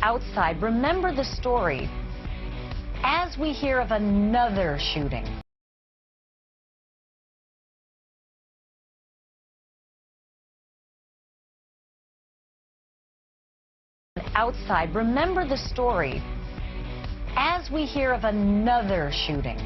outside remember the story as we hear of another shooting. Outside remember the story as we hear of another shooting.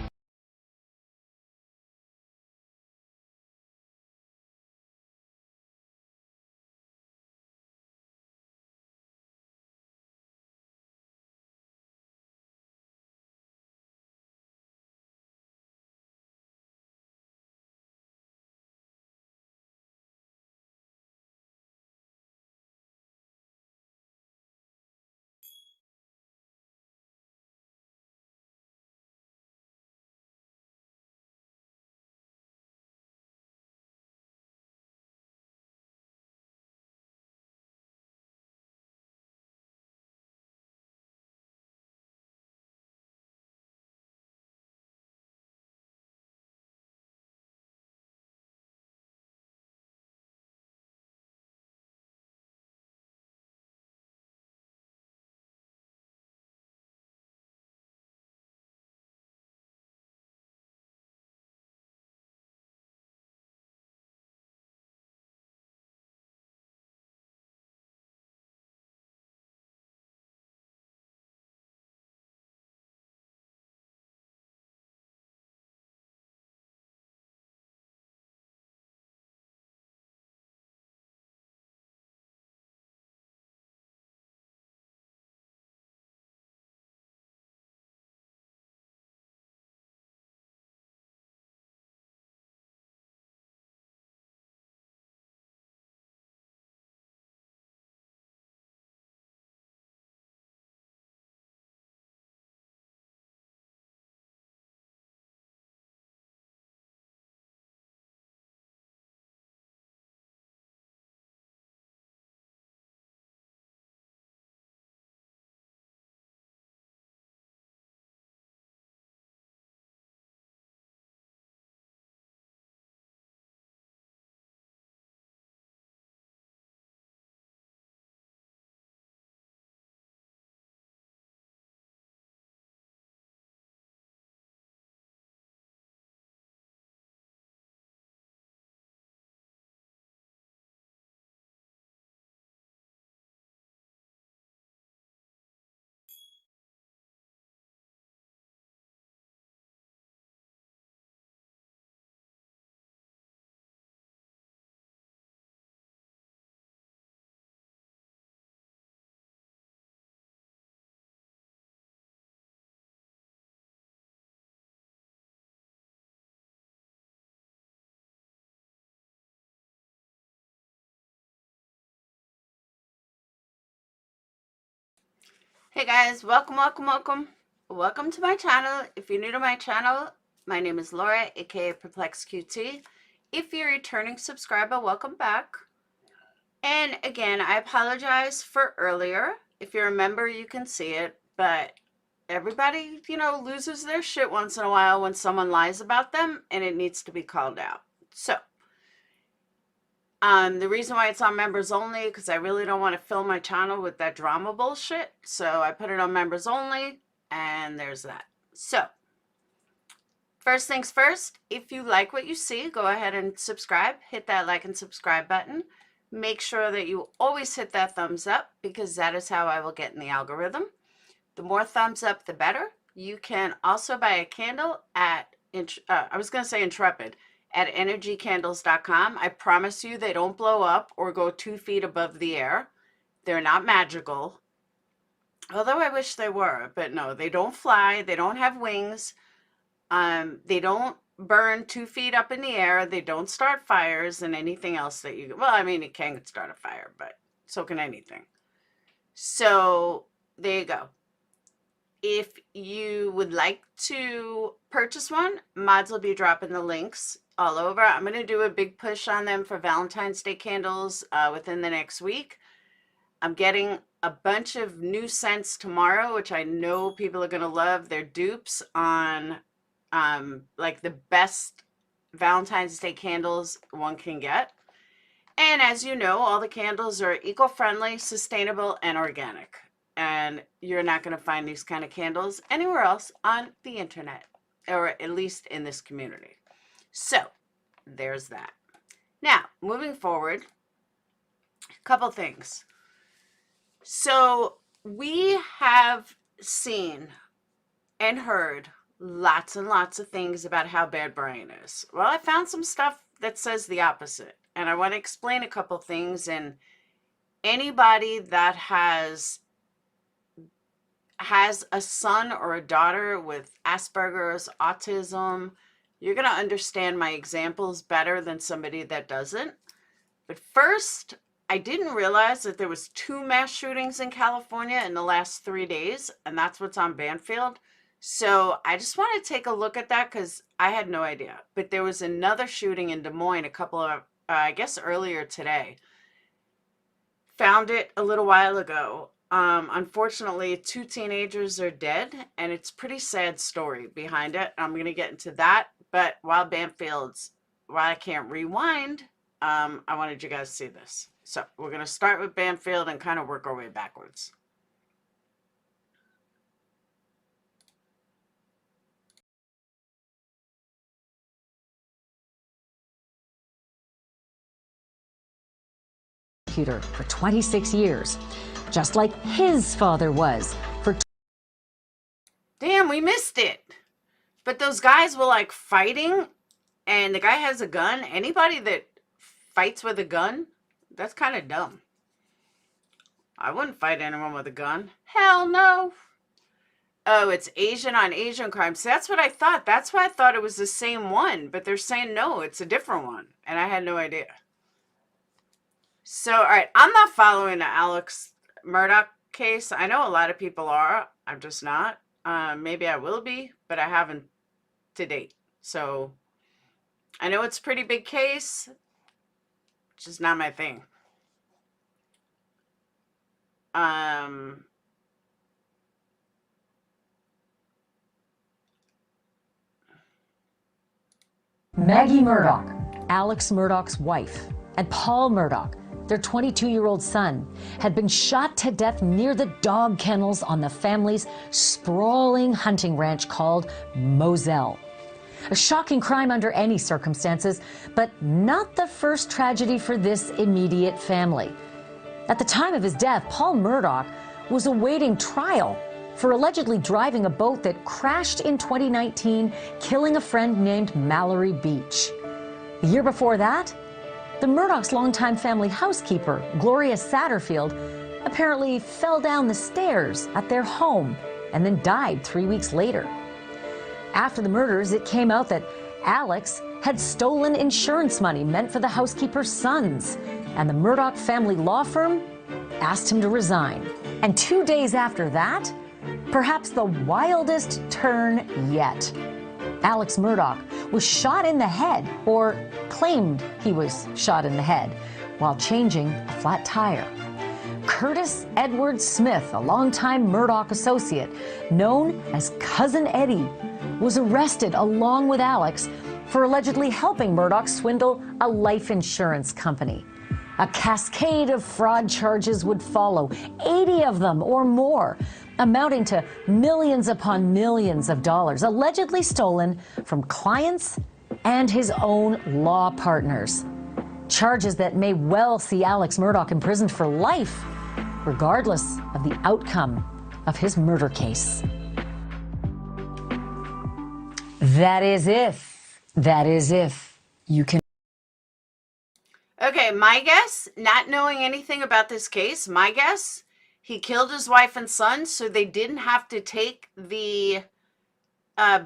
Hey guys, welcome to my channel. If you're new to my channel, my name is Laura, aka PURPLEXEDQT. If you're a returning subscriber, welcome back. And again, I apologize for earlier. If you remember, you can see it, but everybody, loses their shit once in a while when someone lies about them, and it needs to be called out. So the reason why it's on members only, because I really don't want to fill my channel with that drama bullshit. So I put it on members only, and there's that. So first things first, if you like what you see, go ahead and subscribe. Hit that like and subscribe button. Make sure that you always hit that thumbs up, because that is how I will get in the algorithm. The more thumbs up, the better. You can also buy a candle at, I was going to say Intrepid, at energycandles.com. I promise you they don't blow up or go 2 feet above the air. They're not magical. Although I wish they were, but no, they don't fly. They don't have wings. They don't burn 2 feet up in the air. They don't start fires and anything else that you, well, I mean, it can start a fire, but so can anything. So there you go. If you would like to purchase one, mods will be dropping the links all over. I'm going to do a big push on them for Valentine's Day candles within the next week. I'm getting a bunch of new scents tomorrow, which I know people are going to love. They're dupes on like the best Valentine's Day candles one can get. And as you know, all the candles are eco-friendly, sustainable, and organic. and you're not going to find these kind of candles anywhere else on the internet, or at least in this community. So there's that. Now, moving forward, a couple things. So we have seen and heard lots and lots of things about how bad Bryan is. Well, I found some stuff that says the opposite, and I want to explain a couple things. And anybody that has a son or a daughter with Asperger's, autism, you're going to understand my examples better than somebody that doesn't. But first, I didn't realize that there was 2 mass shootings in California in the last 3 days, and that's what's on Banfield. So I just want to take a look at that because I had no idea. But there was another shooting in Des Moines a couple of, I guess earlier today. Found it a little while ago. Unfortunately, 2 teenagers are dead, and it's a pretty sad story behind it. I'm going to get into that. But while I can't rewind, I wanted you guys to see this. So we're going to start with Banfield and kind of work our way backwards. For 26 years, just like his father was for. Damn, we missed it. But those guys were like fighting, and the guy has a gun. Anybody that fights with a gun, that's kind of dumb. I wouldn't fight anyone with a gun. Hell no. Oh, it's Asian on Asian crime. So that's what I thought. That's why I thought it was the same one. But they're saying no, it's a different one. And I had no idea. So, all right, I'm not following the Alex Murdaugh case. I know a lot of people are. I'm just not. Maybe I will be, but I haven't to date. So, I know it's a pretty big case. It's just not my thing. Maggie Murdaugh, Alex Murdaugh's wife, and Paul Murdaugh, their 22-year-old son, had been shot to death near the dog kennels on the family's sprawling hunting ranch called Moselle. A shocking crime under any circumstances, but not the first tragedy for this immediate family. At the time of his death, Paul Murdaugh was awaiting trial for allegedly driving a boat that crashed in 2019, killing a friend named Mallory Beach. The year before that, the Murdaughs' longtime family housekeeper, Gloria Satterfield, apparently fell down the stairs at their home and then died 3 weeks later. After the murders, it came out that Alex had stolen insurance money meant for the housekeeper's sons, and the Murdaugh family law firm asked him to resign. And 2 days after that, perhaps the wildest turn yet. Alex Murdaugh was shot in the head, or claimed he was shot in the head, while changing a flat tire. Curtis Edward Smith, a longtime Murdaugh associate, known as Cousin Eddie, was arrested along with Alex for allegedly helping Murdaugh swindle a life insurance company. A cascade of fraud charges would follow, 80 of them or more, amounting to millions upon millions of dollars, allegedly stolen from clients and his own law partners. Charges that may well see Alex Murdaugh imprisoned for life, regardless of the outcome of his murder case. That is if you can. Okay, my guess, not knowing anything about this case, my guess, he killed his wife and son so they didn't have to take the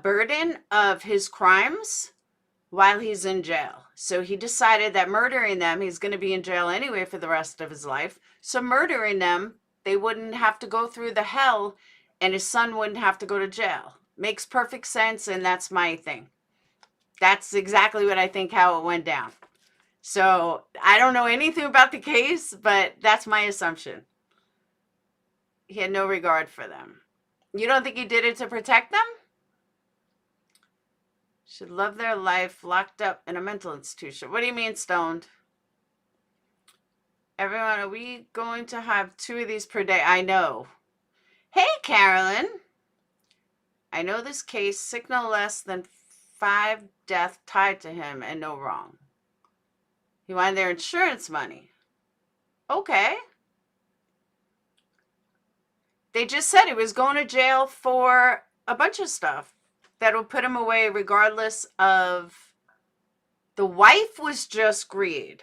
burden of his crimes while he's in jail. So he decided that murdering them, he's going to be in jail anyway for the rest of his life. So murdering them, they wouldn't have to go through the hell and his son wouldn't have to go to jail. Makes perfect sense, and that's my thing. That's exactly what I think how it went down. So I don't know anything about the case, but that's my assumption. He had no regard for them. You don't think he did it to protect them? Should love their life locked up in a mental institution. What do you mean, stoned? Everyone, are we going to have 2 of these per day? I know. Hey, Carolyn. I know this case, sick no less than 5 death tied to him and no wrong. He wanted their insurance money. Okay. They just said he was going to jail for a bunch of stuff that will put him away regardless of. The wife was just greed.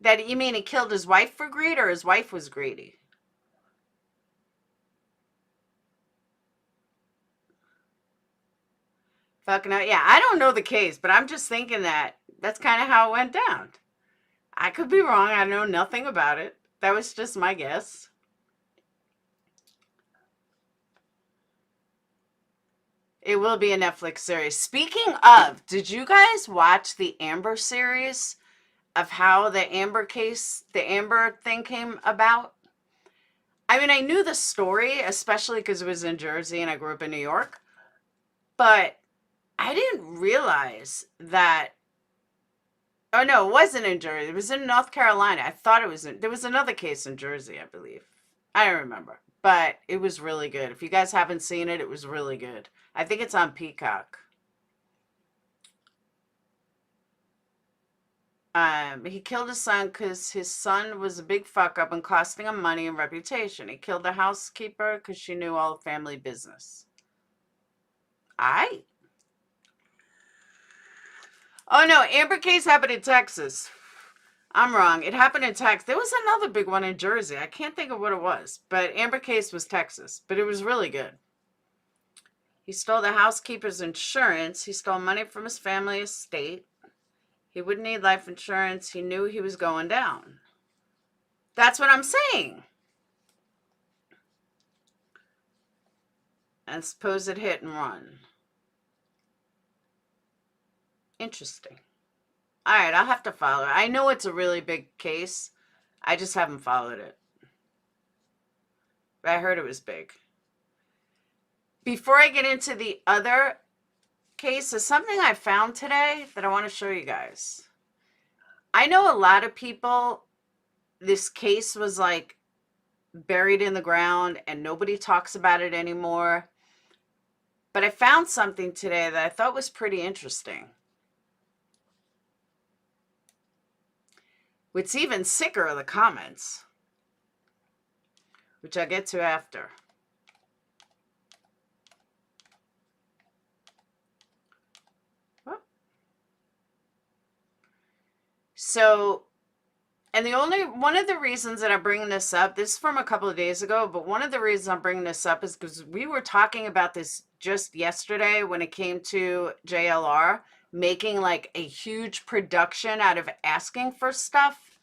That you mean he killed his wife for greed, or his wife was greedy? Fucking hell. Yeah, I don't know the case, but I'm just thinking that's kind of how it went down. I could be wrong. I know nothing about it. That was just my guess. It will be a Netflix series. Speaking of, did you guys watch the Amber series of how the Amber case, the Amber thing came about? I mean, I knew the story, especially because it was in Jersey and I grew up in New York, but I didn't realize that. Oh, no, it wasn't in Jersey. It was in North Carolina. I thought it was there was another case in Jersey, I believe. I don't remember, but it was really good. If you guys haven't seen it, it was really good. I think it's on Peacock. He killed his son because his son was a big fuck up and costing him money and reputation. He killed the housekeeper because she knew all the family business. Oh no, Amber case happened in Texas. I'm wrong. It happened in Texas. There was another big one in Jersey. I can't think of what it was, but Amber case was Texas, but it was really good. He stole the housekeeper's insurance. He stole money from his family estate. He wouldn't need life insurance. He knew he was going down. That's what I'm saying. And supposed hit and run. Interesting. All right, I'll have to follow it. I know it's a really big case. I just haven't followed it. But I heard it was big. Before I get into the other case, there's something I found today that I want to show you guys. I know a lot of people, this case was like buried in the ground and nobody talks about it anymore. But I found something today that I thought was pretty interesting. What's even sicker are the comments, which I'll get to after. So, and one of the reasons that I'm bringing this up, this is from a couple of days ago, but one of the reasons I'm bringing this up is because we were talking about this just yesterday when it came to JLR making like a huge production out of asking for stuff.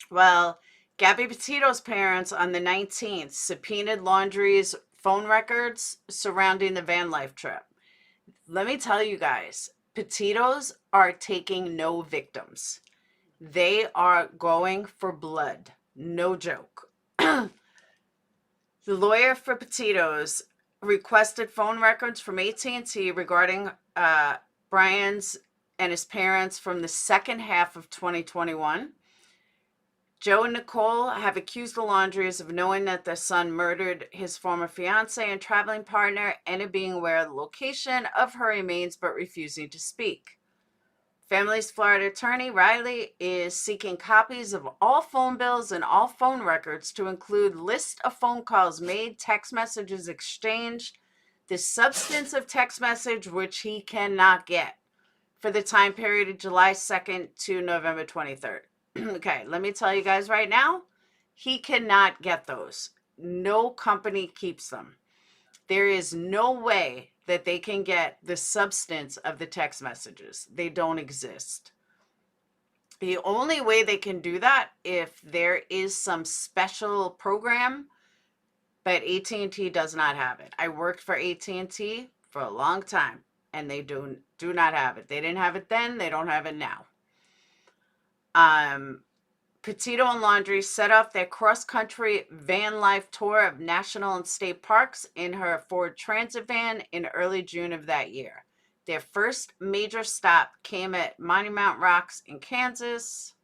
Well, Gabby Potato's parents on the 19th subpoenaed Laundrie's phone records surrounding the van life trip. Let me tell you guys, Potatoes are taking no victims. They are going for blood. No joke. The lawyer for Potatoes requested phone records from AT&T regarding Bryan's and his parents from the second half of 2021. Joe and Nicole have accused the Laundries of knowing that their son murdered his former fiance and traveling partner and of being aware of the location of her remains but refusing to speak. Family's Florida attorney, Riley, is seeking copies of all phone bills and all phone records to include list of phone calls made, text messages exchanged, the substance of text message, which he cannot get, for the time period of July 2nd to November 23rd. Okay, let me tell you guys right now, he cannot get those. No company keeps them. There is no way that they can get the substance of the text messages. They don't exist. The only way they can do that if there is some special program, but AT&T does not have it. I worked for AT&T for a long time, and they do not have it. They didn't have it then. They don't have it now. Petito and Laundrie set off their cross-country van life tour of national and state parks in her Ford Transit van in early June of that year. Their first major stop came at Monument Rocks in Kansas.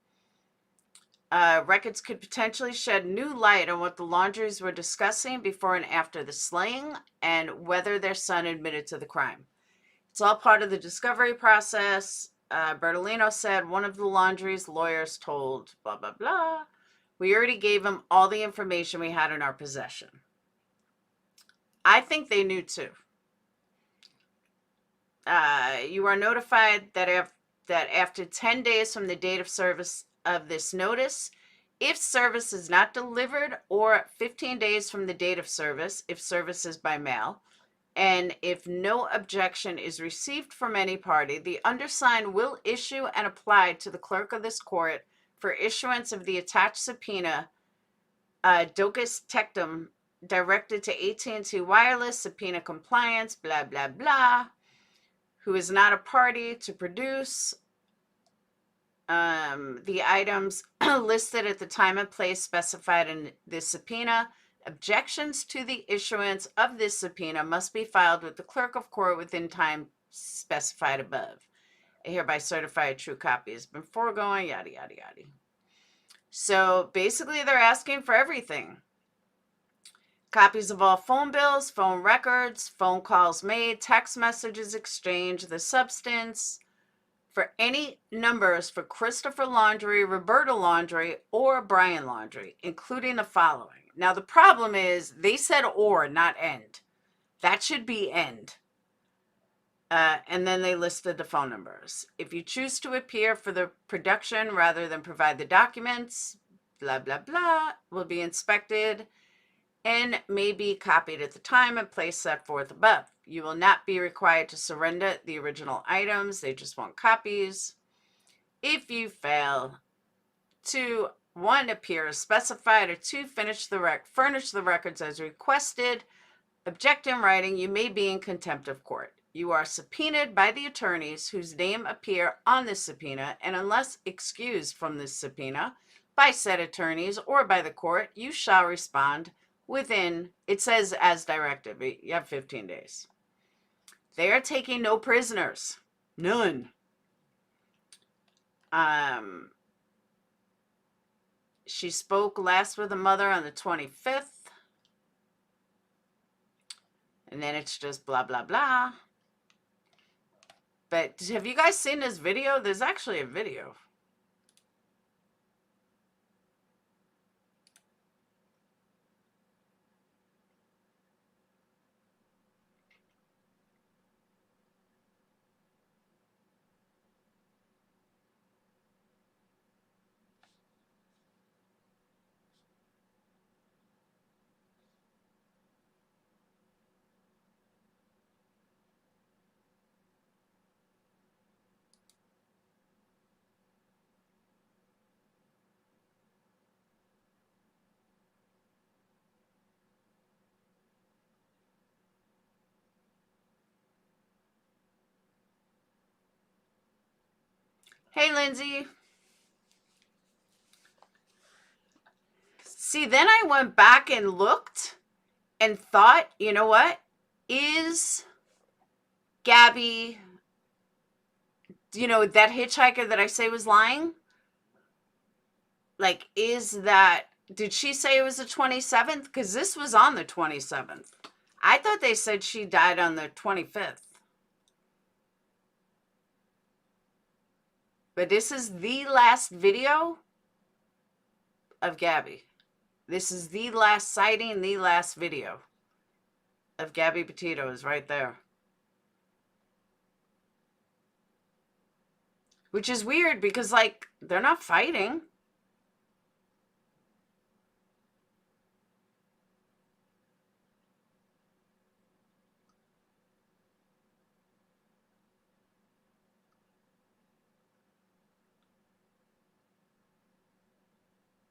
Records could potentially shed new light on what the laundries were discussing before and after the slaying and whether their son admitted to the crime. It's all part of the discovery process. Bertolino said one of the laundry's lawyers told blah, blah, blah. We already gave him all the information we had in our possession. I think they knew too. You are notified that after 10 days from the date of service of this notice, if service is not delivered, or 15 days from the date of service, if service is by mail, and if no objection is received from any party, the undersigned will issue and apply to the clerk of this court for issuance of the attached subpoena, docus tectum, directed to AT&T Wireless, subpoena compliance, blah, blah, blah, who is not a party, to produce the items listed at the time and place specified in this subpoena. Objections to the issuance of this subpoena must be filed with the clerk of court within time specified above. I hereby certify a true copy has been foregoing, yada, yada, yada. So basically they're asking for everything. Copies of all phone bills, phone records, phone calls made, text messages exchanged, the substance for any numbers for Christopher Laundrie, Roberta Laundrie, or Bryan Laundrie, including the following. Now, the problem is they said or, not end. That should be end. And then they listed the phone numbers. If you choose to appear for the production rather than provide the documents, blah, blah, blah, will be inspected and may be copied at the time and place set forth above. You will not be required to surrender the original items. They just want copies. If you fail to, 1, appear as specified, or 2, furnish the records as requested, object in writing, you may be in contempt of court. You are subpoenaed by the attorneys whose name appear on this subpoena, and unless excused from this subpoena by said attorneys or by the court, you shall respond within, it says as directed, but you have 15 days. They are taking no prisoners. None. She spoke last with the mother on the 25th. And then it's just blah, blah, blah. But have you guys seen this video? There's actually a video. Hey, Lindsay. See, then I went back and looked and thought, you know what? Is Gabby, you know, that hitchhiker that I say was lying? Like, did she say it was the 27th? Because this was on the 27th. I thought they said she died on the 25th. But this is the last video of Gabby. This is the last sighting, the last video of Gabby Potato is right there. Which is weird because, like, they're not fighting.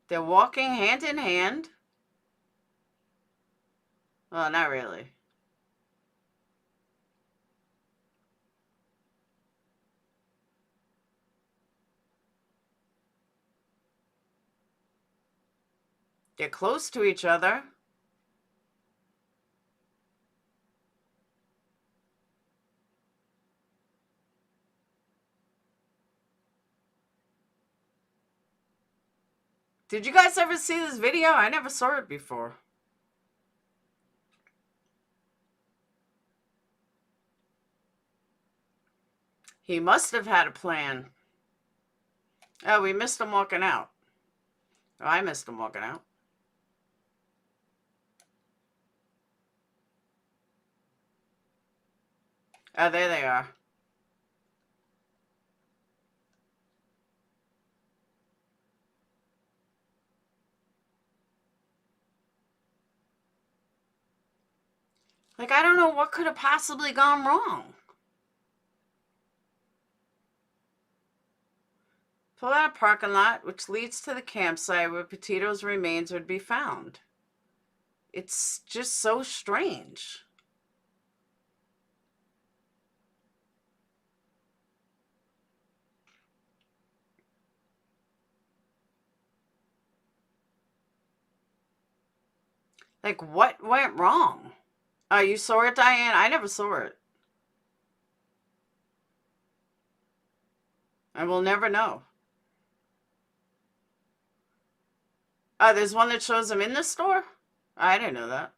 They're walking hand in hand. Well, not really. They're close to each other. Did you guys ever see this video? I never saw it before. He must have had a plan. Oh, we missed him walking out. Oh, I missed him walking out. Oh, there they are. Like, I don't know what could have possibly gone wrong. Pull out a parking lot, which leads to the campsite where Potato's remains would be found. It's just so strange. Like, what went wrong? Oh, you saw it, Diane? I never saw it. I will never know. Oh, there's one that shows them in the store? I didn't know that.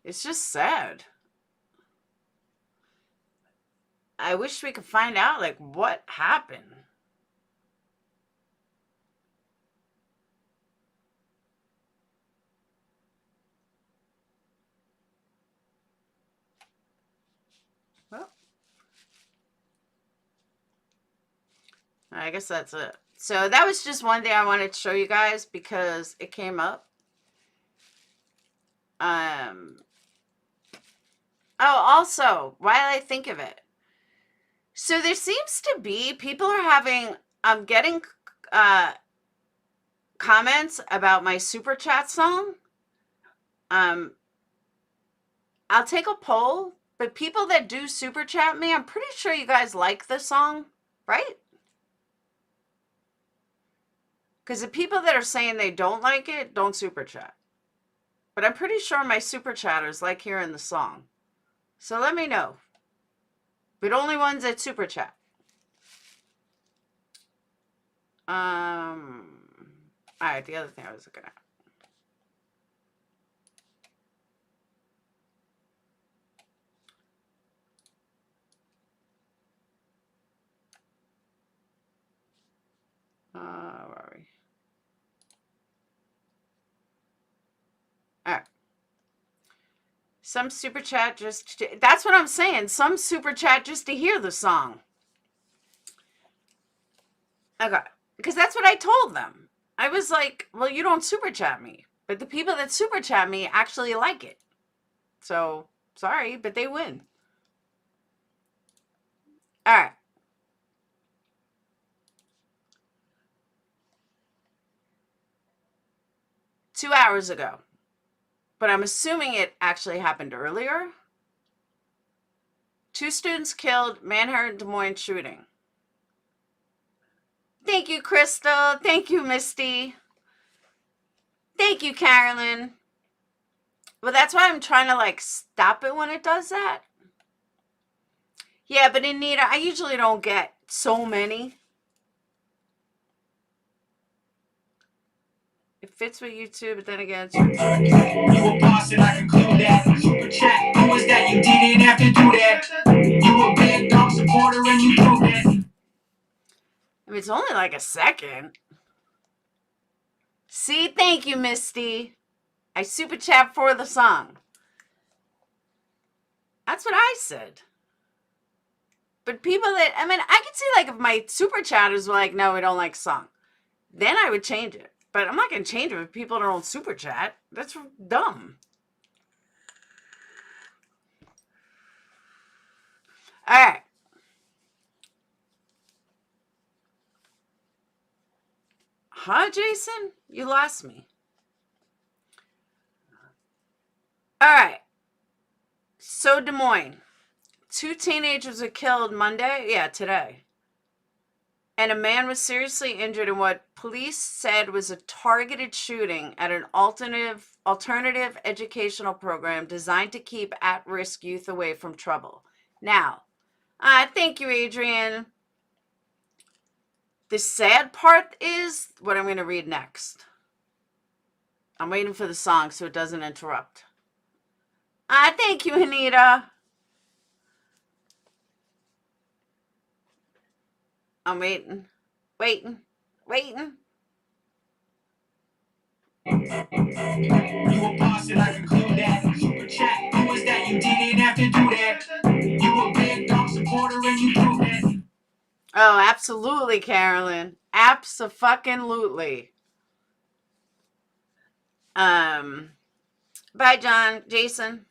It's just sad. I wish we could find out, like, what happened. Well, I guess that's it. So that was just one thing I wanted to show you guys because it came up. Oh, also, while I think of it, so there seems to be people are having getting comments about my super chat song. I'll take a poll, but people that do super chat me, I'm pretty sure you guys like the song, right? Because the people that are saying they don't like it don't super chat. But I'm pretty sure my super chatters like hearing the song. So let me know. But only ones that super chat. Alright, the other thing I was looking at. Where are we? Alright. Some super chat just to, that's what I'm saying. Some super chat just to hear the song. Okay. Because that's what I told them. I was like, well, you don't super chat me. But the people that super chat me actually like it. So, sorry, but they win. Alright. Two hours ago. But I'm assuming it actually happened earlier. 2 students killed, Manhattan, Des Moines shooting. Thank you, Crystal. Thank you, Misty. Thank you, Carolyn. Well, that's why I'm trying to, like, stop it when it does that. Yeah, but Anita, I usually don't get so many. It fits with YouTube, but then again, it's You a boss and I conclude that. Super chat, who was that? You didn't have to do that. You a big dog supporter and you prove that. I mean, it's only like a second. See, thank you, Misty. I super chat for the song. That's what I said. But people that, I mean, I could see, like, if my super chatters were like, no, we don't like song, then I would change it. But I'm not going to change it if people don't super chat. That's dumb. All right. Huh, Jason? You lost me. All right. So Des Moines, 2 teenagers were killed Monday. Yeah, today. And a man was seriously injured in what police said was a targeted shooting at an alternative educational program designed to keep at-risk youth away from trouble. Now, thank you, Adrian. The sad part is what I'm going to read next. I'm waiting for the song so it doesn't interrupt. Thank you, Anita. I'm waiting. You a boss and I conclude that. Super chat, who was that? You didn't have to do that. You a big dog supporter and you prove that. Oh, absolutely, Carolyn. Abso-fucking-lutely. Bye, John. Jason.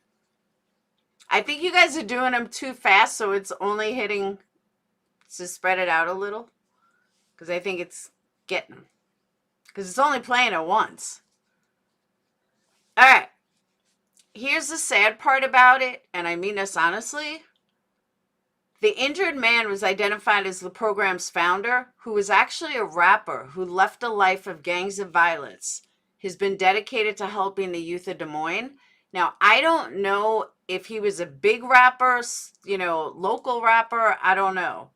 I think you guys are doing them too fast, so it's only hitting to spread it out a little. Because I think it's getting. Because it's only playing it once. All right. Here's the sad part about it, and I mean this honestly. The injured man was identified as the program's founder, who was actually a rapper who left a life of gangs of violence. He's been dedicated to helping the youth of Des Moines. Now, I don't know if he was a big rapper, local rapper. I don't know.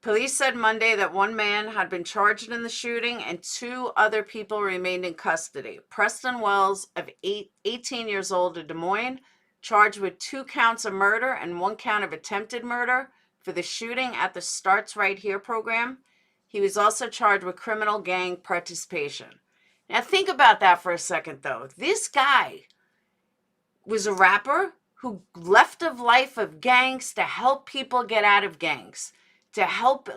Police said Monday that one man had been charged in the shooting and 2 other people remained in custody. Preston Wells, of 18 years old of Des Moines, charged with 2 counts of murder and 1 count of attempted murder for the shooting at the Starts Right Here program. He was also charged with criminal gang participation. Now think about that for a second, though. This guy was a rapper who left a life of gangs to help people get out of gangs. To help,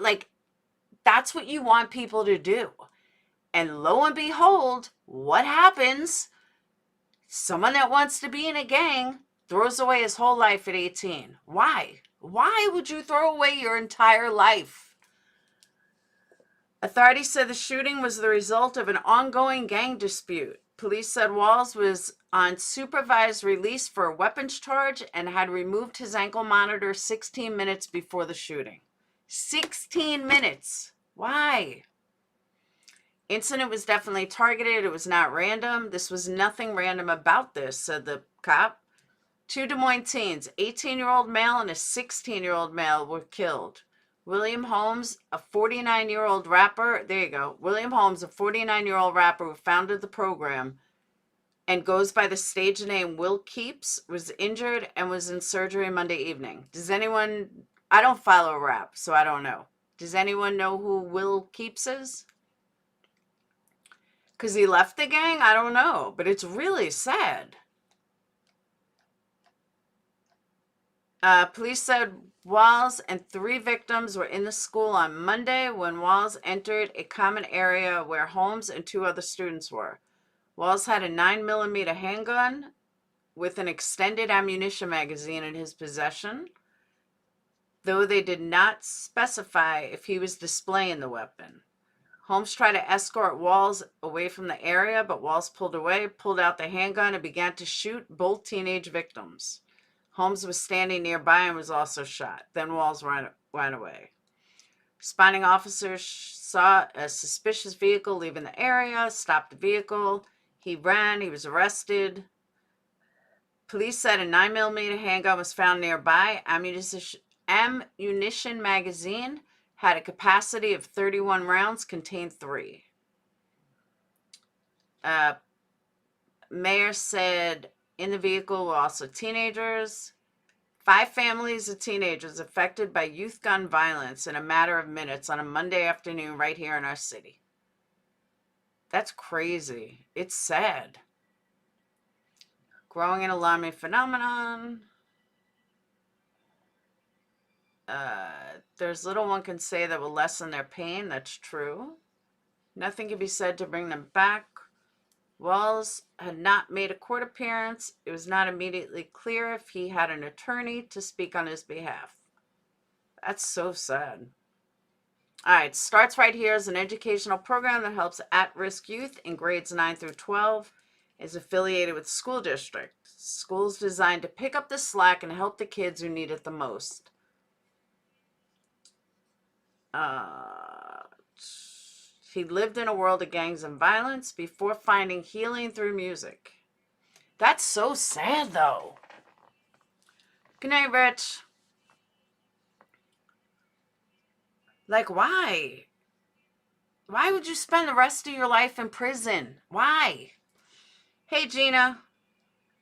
that's what you want people to do. And lo and behold, what happens? Someone that wants to be in a gang throws away his whole life at 18. Why? Why would you throw away your entire life? Authorities said the shooting was the result of an ongoing gang dispute. Police said Walls was on supervised release for a weapons charge and had removed his ankle monitor 16 minutes before the shooting. 16 minutes. Why? Incident was definitely targeted. It was not random. This was nothing random about this, said the cop. 2 Des Moines teens, 18-year-old male and a 16-year-old male, were killed. William Holmes, a 49-year-old rapper. There you go. William Holmes, a 49-year-old rapper who founded the program and goes by the stage name Will Keeps, was injured and was in surgery Monday evening. Does anyone... I don't follow rap, so I don't know. Does anyone know who Will Keeps is? Because he left the gang? I don't know, but it's really sad. Police said Walls and 3 victims were in the school on Monday when Walls entered a common area where Holmes and 2 other students were. Walls had a 9mm handgun with an extended ammunition magazine in his possession, though they did not specify if he was displaying the weapon. Holmes tried to escort Walls away from the area, but Walls pulled away, pulled out the handgun, and began to shoot both teenage victims. Holmes was standing nearby and was also shot. Then Walls ran away. Responding officers saw a suspicious vehicle leaving the area, stopped the vehicle. He ran. He was arrested. Police said a 9mm handgun was found nearby. Ammunition magazine had a capacity of 31 rounds, contained 3. Mayor said in the vehicle were also teenagers. 5 families of teenagers affected by youth gun violence in a matter of minutes on a Monday afternoon right here in our city. That's crazy. It's sad. Growing and alarming phenomenon. There's little one can say that will lessen their pain. That's true. Nothing can be said to bring them back. Wells had not made a court appearance. It was not immediately clear if he had an attorney to speak on his behalf. That's so sad. All right, Starts Right Here is an educational program that helps at-risk youth in grades 9 through 12. is affiliated with school district. Schools designed to pick up the slack and help the kids who need it the most. He lived in a world of gangs and violence before finding healing through music. That's so sad, though. Good night, Rich. Like, why? Why would you spend the rest of your life in prison? Why? Hey, Gina.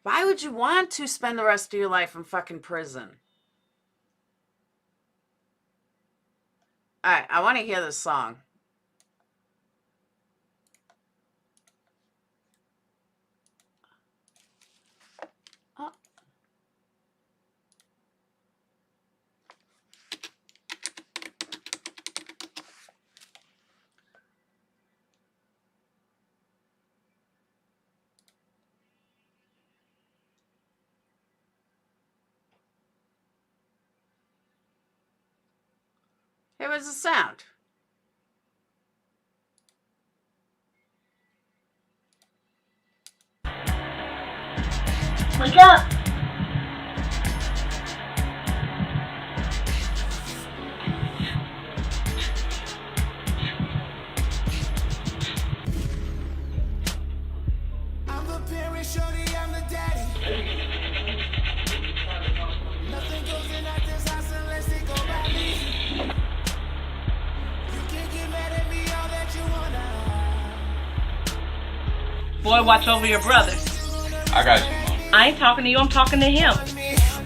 Why would you want to spend the rest of your life in fucking prison? All right, I want to hear this song. Oh. Here was the sound. Wake up! I'm the parent, shorty, I'm the daddy. Nothing goes in at this house unless it go by me. You can't get mad at me all that you wanna. Boy, watch over your brother. I got you, Mom. I ain't talking to you, I'm talking to him.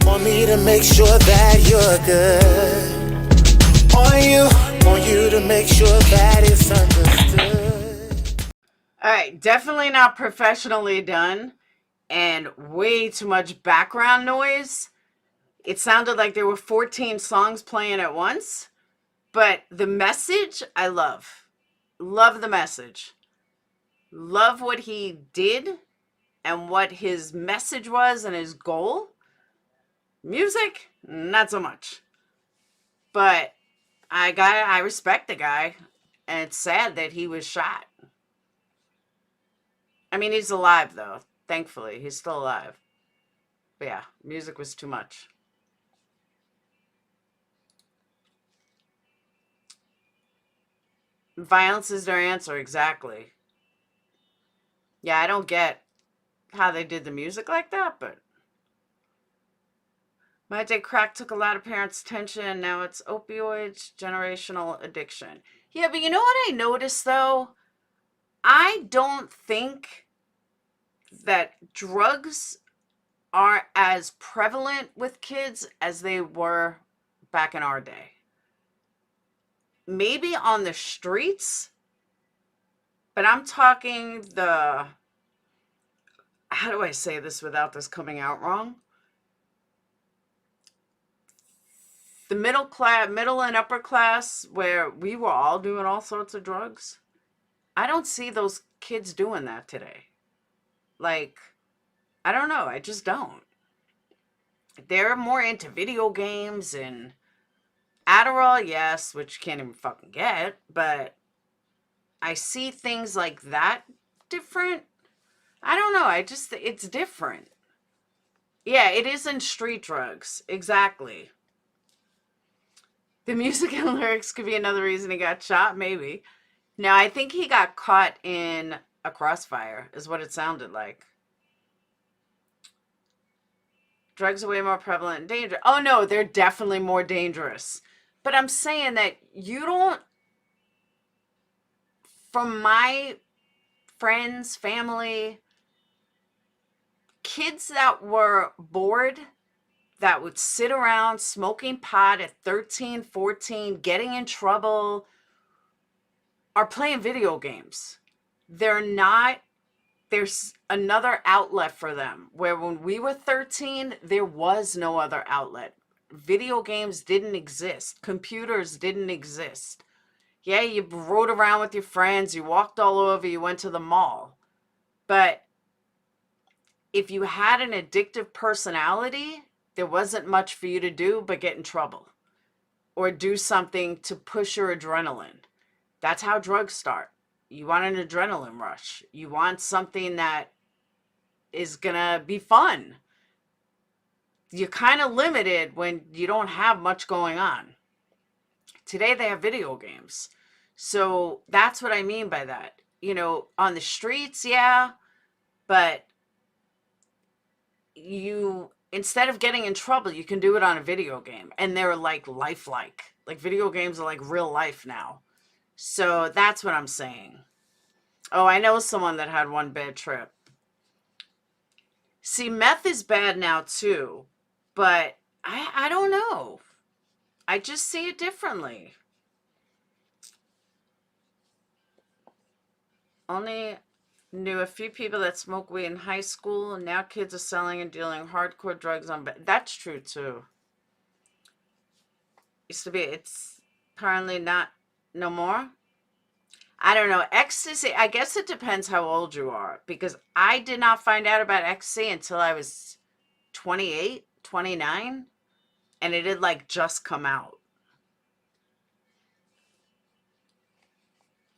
Want me to make sure that you're good. Want you to make sure that it's understood. All right, definitely not professionally done and way too much background noise. It sounded like there were 14 songs playing at once, but the message I love. Love the message. Love what he did and what his message was and his goal. Music, not so much. But I respect the guy, and it's sad that he was shot. I mean, he's alive, though. Thankfully, he's still alive. But yeah, music was too much. Violence is their answer, exactly. Yeah, I don't get how they did the music like that, but my day crack took a lot of parents' attention. Now it's opioids, generational addiction. Yeah, but you know what I noticed, though? I don't think that drugs are as prevalent with kids as they were back in our day. Maybe on the streets, but I'm talking the, how do I say this without this coming out wrong? The middle and upper class, where we were all doing all sorts of drugs. I don't see those kids doing that today. Like, I don't know. I just don't. They're more into video games and Adderall, yes, which you can't even fucking get, but I see things like that different. I don't know. It's different. Yeah, it isn't street drugs. Exactly. The music and lyrics could be another reason he got shot, maybe. Now, I think he got caught in a crossfire, is what it sounded like. Drugs are way more prevalent and dangerous. Oh, no, they're definitely more dangerous. But I'm saying that you don't, from my friends, family, kids that were bored, that would sit around smoking pot at 13, 14, getting in trouble, are playing video games. There's another outlet for them, where when we were 13, there was no other outlet. Video games didn't exist. Computers didn't exist. Yeah, you rode around with your friends, you walked all over, you went to the mall. But if you had an addictive personality, there wasn't much for you to do but get in trouble or do something to push your adrenaline. That's how drugs start. You want an adrenaline rush. You want something that is gonna be fun. You're kind of limited when you don't have much going on. Today they have video games. So that's what I mean by that. You know, on the streets, yeah, but you, instead of getting in trouble, you can do it on a video game. And they're like lifelike. Like video games are like real life now. So that's what I'm saying. Oh, I know someone that had one bad trip. See, meth is bad now too, but I don't know. I just see it differently. Only knew a few people that smoked weed in high school, and now kids are selling and dealing hardcore drugs on. That's true too. Used to be. It's apparently not no more. I don't know. Ecstasy, I guess it depends how old you are, because I did not find out about ecstasy until I was 28, 29, and it had like just come out.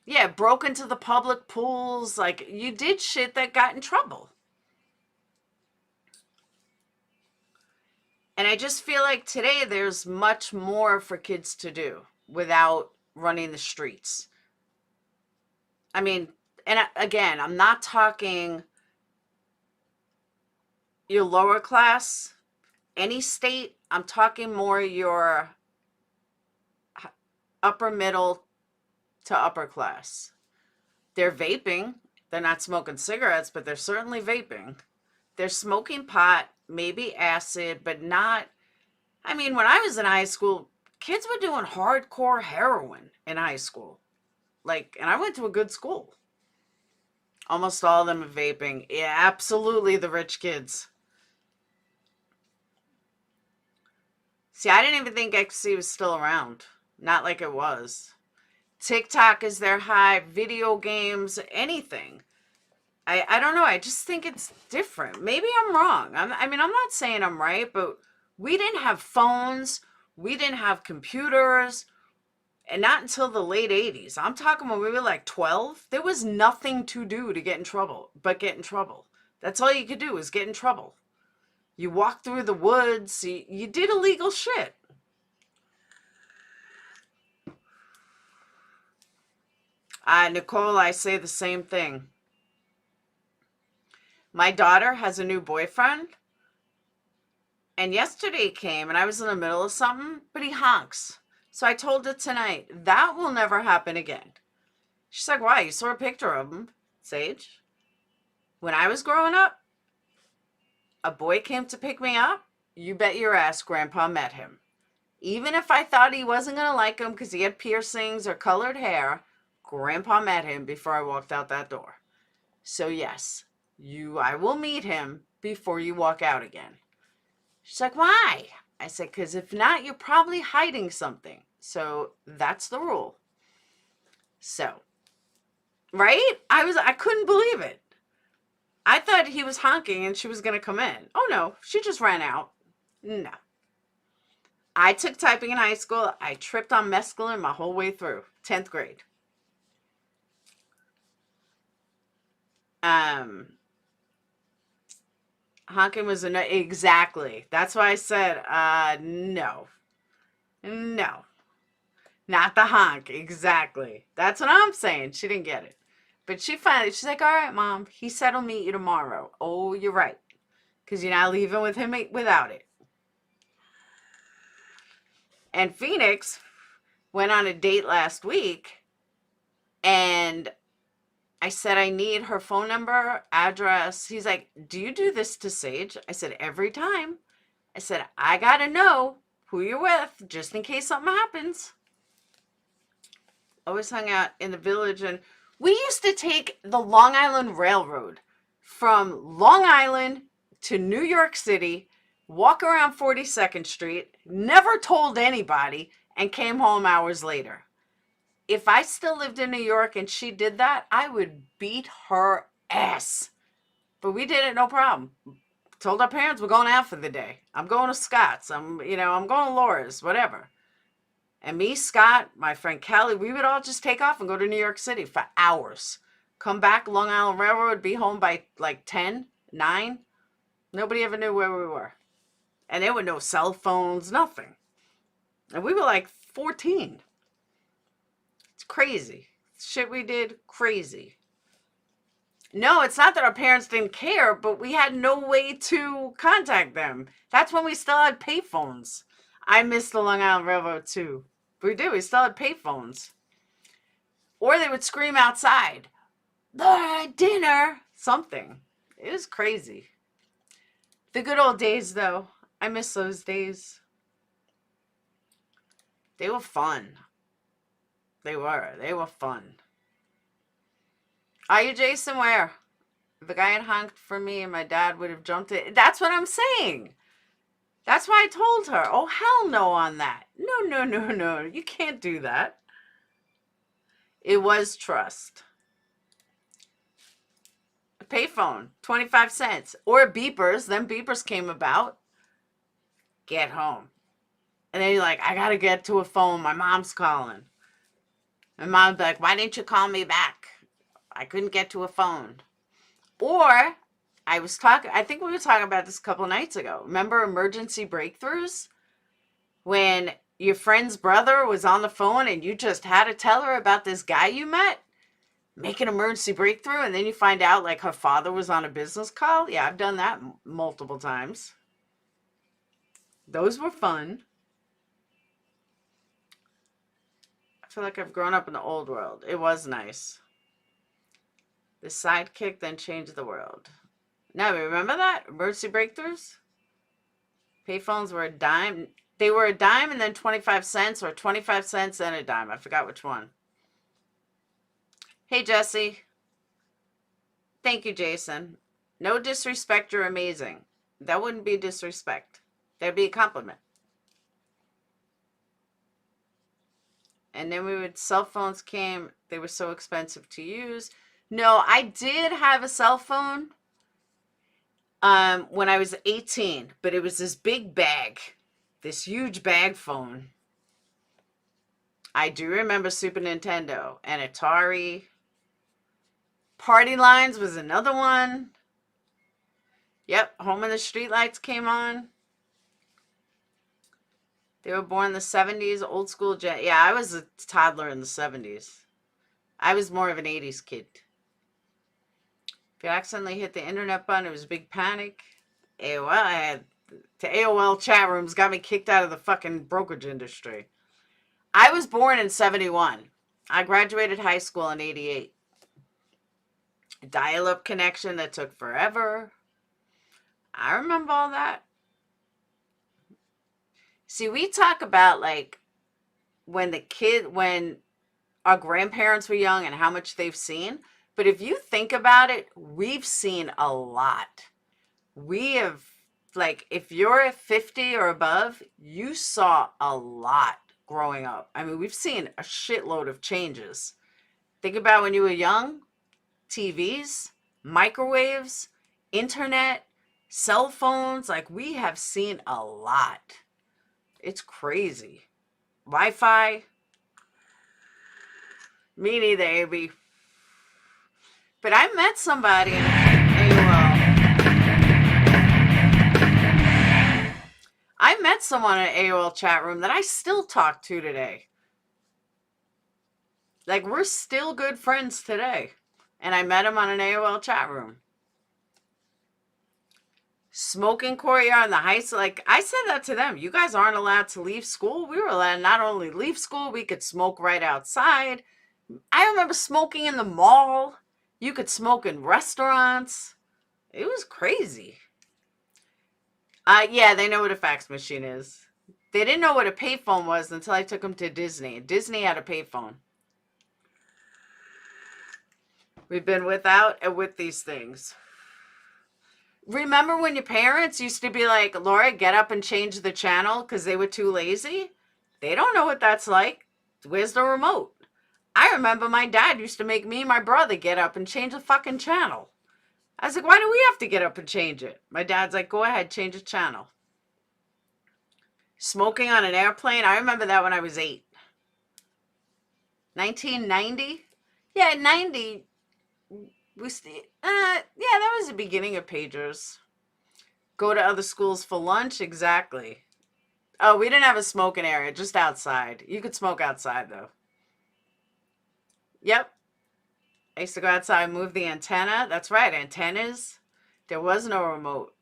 Yeah, broke into the public pools. Like, you did shit that got in trouble. And I just feel like today there's much more for kids to do without running the streets. I mean, and again, I'm not talking your lower class, any state. I'm talking more your upper middle to upper class. They're vaping. They're not smoking cigarettes, but they're certainly vaping. They're smoking pot, maybe acid, but not. I mean, when I was in high school, kids were doing hardcore heroin in high school. Like, and I went to a good school. Almost all of them are vaping. Yeah, absolutely the rich kids. See, I didn't even think ecstasy was still around. Not like it was. TikTok is their high, video games, anything. I don't know. I just think it's different. Maybe I'm wrong. I mean, I'm not saying I'm right, but we didn't have phones. We didn't have computers. And not until the late 80s. I'm talking when we were like 12. There was nothing to do to get in trouble but get in trouble. That's all you could do is get in trouble. You walked through the woods. You did illegal shit. Nicole, I say the same thing. My daughter has a new boyfriend. And yesterday he came and I was in the middle of something, but he honks. So I told her tonight, that will never happen again. She's like, why? You saw a picture of him, Sage. When I was growing up, a boy came to pick me up. You bet your ass Grandpa met him. Even if I thought he wasn't going to like him because he had piercings or colored hair, Grandpa met him before I walked out that door. So yes, I will meet him before you walk out again. She's like, why? I said, because if not, you're probably hiding something. So that's the rule. So, right? I couldn't believe it. I thought he was honking and she was going to come in. Oh no, she just ran out. No. I took typing in high school. I tripped on mescaline my whole way through. 10th grade. Honking was a no. Exactly. That's why I said, no. No. Not the honk. Exactly. That's what I'm saying. She didn't get it. But she's like, all right, Mom. He said he'll meet you tomorrow. Oh, you're right. Because you're not leaving with him without it. And Phoenix went on a date last week. And I said, I need her phone number, address. He's like, do you do this to Sage? I said, every time. I said, I got to know who you're with just in case something happens. Always hung out in the village. And we used to take the Long Island Railroad from Long Island to New York City, walk around 42nd Street, never told anybody, and came home hours later. If I still lived in New York and she did that, I would beat her ass. But we did it, no problem. Told our parents we're going out for the day. I'm going to Scott's. I'm going to Laura's, whatever. And me, Scott, my friend Kelly, we would all just take off and go to New York City for hours. Come back, Long Island Railroad, be home by like 10. 9. Nobody ever knew where we were. And there were no cell phones, nothing. And we were like 14. It's crazy. Shit we did, crazy. No, it's not that our parents didn't care, but we had no way to contact them. That's when we still had payphones. I miss the Long Island Railroad too. We did. We still had payphones. Or they would scream outside, dinner, something. It was crazy. The good old days, though. I miss those days. They were fun. They were fun. Are you Jason? Where? If a guy had honked for me and my dad would have jumped it. That's what I'm saying. That's why I told her. Oh, hell no on that. No. You can't do that. It was trust. A payphone, 25 cents. Or beepers. Then beepers came about. Get home. And then you're like, I got to get to a phone. My mom's calling. And mom's like, why didn't you call me back? I couldn't get to a phone. Or I think we were talking about this a couple nights ago. Remember emergency breakthroughs? When your friend's brother was on the phone and you just had to tell her about this guy you met? Make an emergency breakthrough and then you find out like her father was on a business call? Yeah, I've done that multiple times. Those were fun. I feel like I've grown up in the old world. It was nice. The sidekick then changed the world. Now, remember that? Emergency breakthroughs? Payphones were a dime. They were a dime and then 25 cents, or 25 cents and a dime. I forgot which one. Hey, Jesse. Thank you, Jason. No disrespect, you're amazing. That wouldn't be disrespect. That'd be a compliment. And then cell phones came. They were so expensive to use. No, I did have a cell phone when I was 18, but it was this big bag, this huge bag phone. I do remember Super Nintendo and Atari. Party Lines was another one. Yep, Home and the Streetlights came on. They were born in the 70s, old school gen. Yeah, I was a toddler in the 70s. I was more of an 80s kid. If you accidentally hit the internet button, it was a big panic. AOL AOL chat rooms got me kicked out of the fucking brokerage industry. I was born in 71. I graduated high school in 88. Dial-up connection that took forever. I remember all that. See, we talk about like when our grandparents were young and how much they've seen. But if you think about it, we've seen a lot. We have, like, if you're 50 or above, you saw a lot growing up. I mean, we've seen a shitload of changes. Think about when you were young, TVs, microwaves, internet, cell phones. Like, we have seen a lot. It's crazy. Wi-Fi. Me neither, AB. But I met somebody in AOL. I met someone in an AOL chat room that I still talk to today. Like, we're still good friends today. And I met him on an AOL chat room. Smoking courtyard in the high school. Like, I said that to them. You guys aren't allowed to leave school. We were allowed to not only leave school, we could smoke right outside. I remember smoking in the mall. You could smoke in restaurants. It was crazy. Yeah, they know what a fax machine is. They didn't know what a payphone was until I took them to Disney. Disney had a payphone. We've been without and with these things. Remember when your parents used to be like, Laura, get up and change the channel because they were too lazy? They don't know what that's like. Where's the remote? I remember my dad used to make me and my brother get up and change the fucking channel. I was like, why do we have to get up and change it? My dad's like, go ahead, change the channel. Smoking on an airplane. I remember that when I was 8. 1990? Yeah, 90. Yeah, that was the beginning of pagers. Go to other schools for lunch, exactly. Oh, we didn't have a smoking area, just outside. You could smoke outside though. Yep. I used to go outside and move the antenna. That's right, antennas. There was no remote.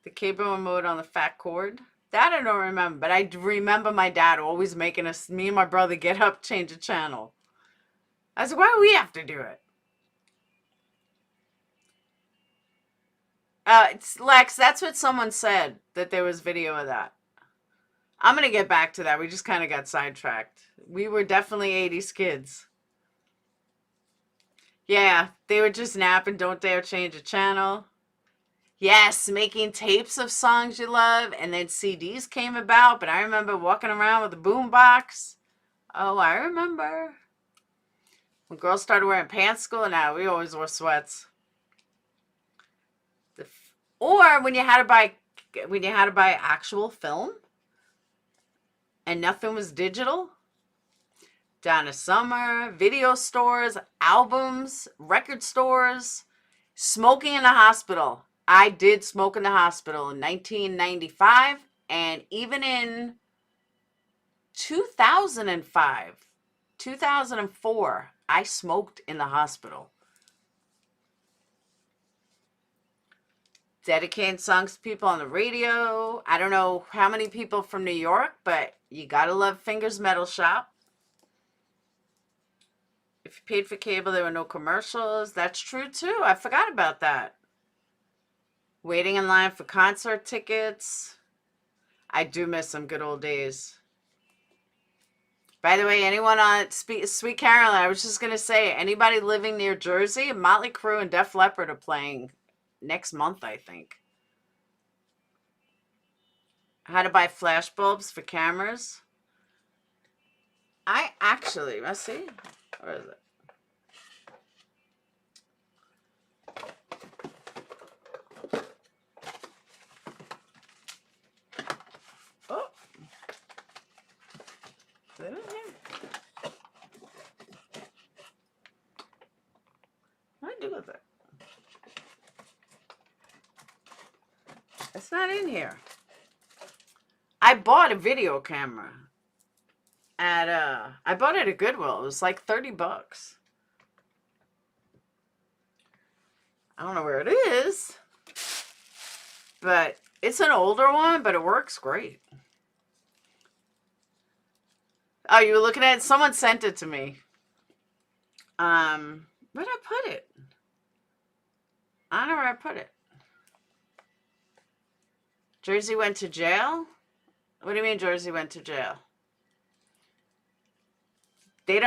The cable remote on the fat cord. That I don't remember, but I remember my dad always making us, me and my brother, get up, change the channel. I said, why do we have to do it? It's Lex, that's what someone said, that there was video of that. I'm going to get back to that. We just kind of got sidetracked. We were definitely 80s kids. Yeah, they would just nap and don't dare change a channel. Yes, making tapes of songs you love, and then CDs came about, but I remember walking around with a boombox. Oh, I remember. When girls started wearing pants school, now we always wore sweats. Or when you had to buy actual film and nothing was digital. Donna Summer, video stores, albums, record stores, smoking in the hospital. I did smoke in the hospital in 1995 and even in 2005, 2004, I smoked in the hospital. Dedicating songs to people on the radio. I don't know how many people from New York, but you gotta love Fingers Metal Shop. If you paid for cable, there were no commercials. That's true too. I forgot about that. Waiting in line for concert tickets. I do miss some good old days. By the way, anyone on Sweet Caroline, I was just going to say, anybody living near Jersey, Motley Crue and Def Leppard are playing next month, I think. How to buy flash bulbs for cameras. I actually, let's see. Where is it? Oh. Is it in here? What do I do with it? It's not in here. I bought a video camera at I bought it at Goodwill. It was like 30 bucks. I don't know where it is, but it's an older one, but it works great. Oh, you were looking at it? Someone sent it to me. Where did I put it? I don't know where I put it. Jersey went to jail? What do you mean Jersey went to jail? They're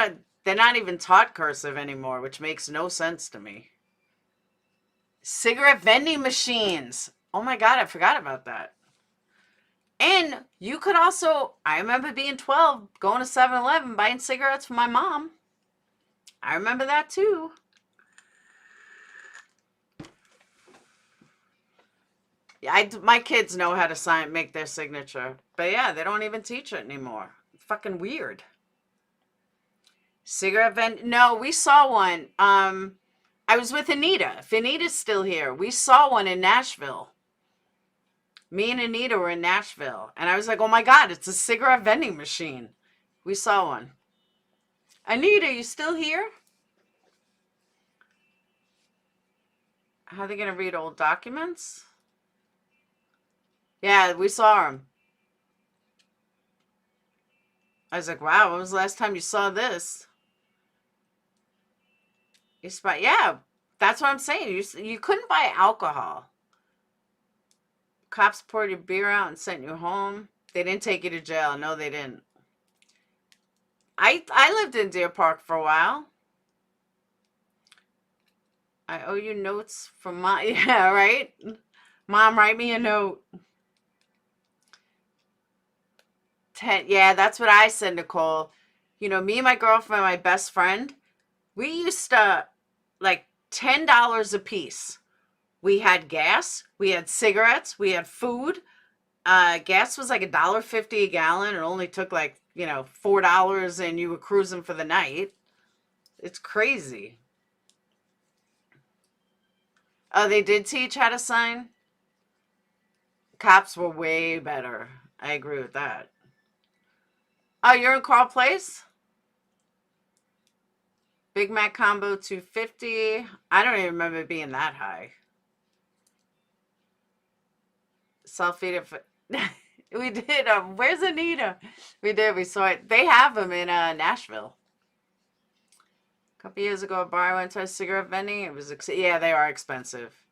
not even taught cursive anymore, which makes no sense to me. Cigarette vending machines. Oh my God, I forgot about that. And you could also, I remember being 12, going to 7-Eleven, buying cigarettes for my mom. I remember that too. Yeah, my kids know how to make their signature. But yeah, they don't even teach it anymore. It's fucking weird. Cigarette vend? No, we saw one. I was with Anita. If Anita's still here, we saw one in Nashville. Me and Anita were in Nashville. And I was like, oh my God, it's a cigarette vending machine. We saw one. Anita, you still here? How are they going to read old documents? Yeah, we saw them. I was like, wow, when was the last time you saw this? Yeah, that's what I'm saying. You couldn't buy alcohol. Cops poured your beer out and sent you home. They didn't take you to jail. No, they didn't. I lived in Deer Park for a while. I owe you notes from my... Yeah, right? Mom, write me a note. Yeah, that's what I said, Nicole. You know, me and my girlfriend, my best friend, we used to, like, $10 a piece. We had gas, we had cigarettes, we had food. Gas was like $1.50 a gallon. It only took like, you know, $4 and you were cruising for the night. It's crazy. Oh, they did teach how to sign? Cops were way better. I agree with that. Oh, you're in Carl Place? Big Mac combo 250. I don't even remember it being that high. Self-feed it. We did. Where's Anita? We did. We saw it. They have them in Nashville. A couple years ago, a bar I went to a cigarette vending. It was, yeah, they are expensive.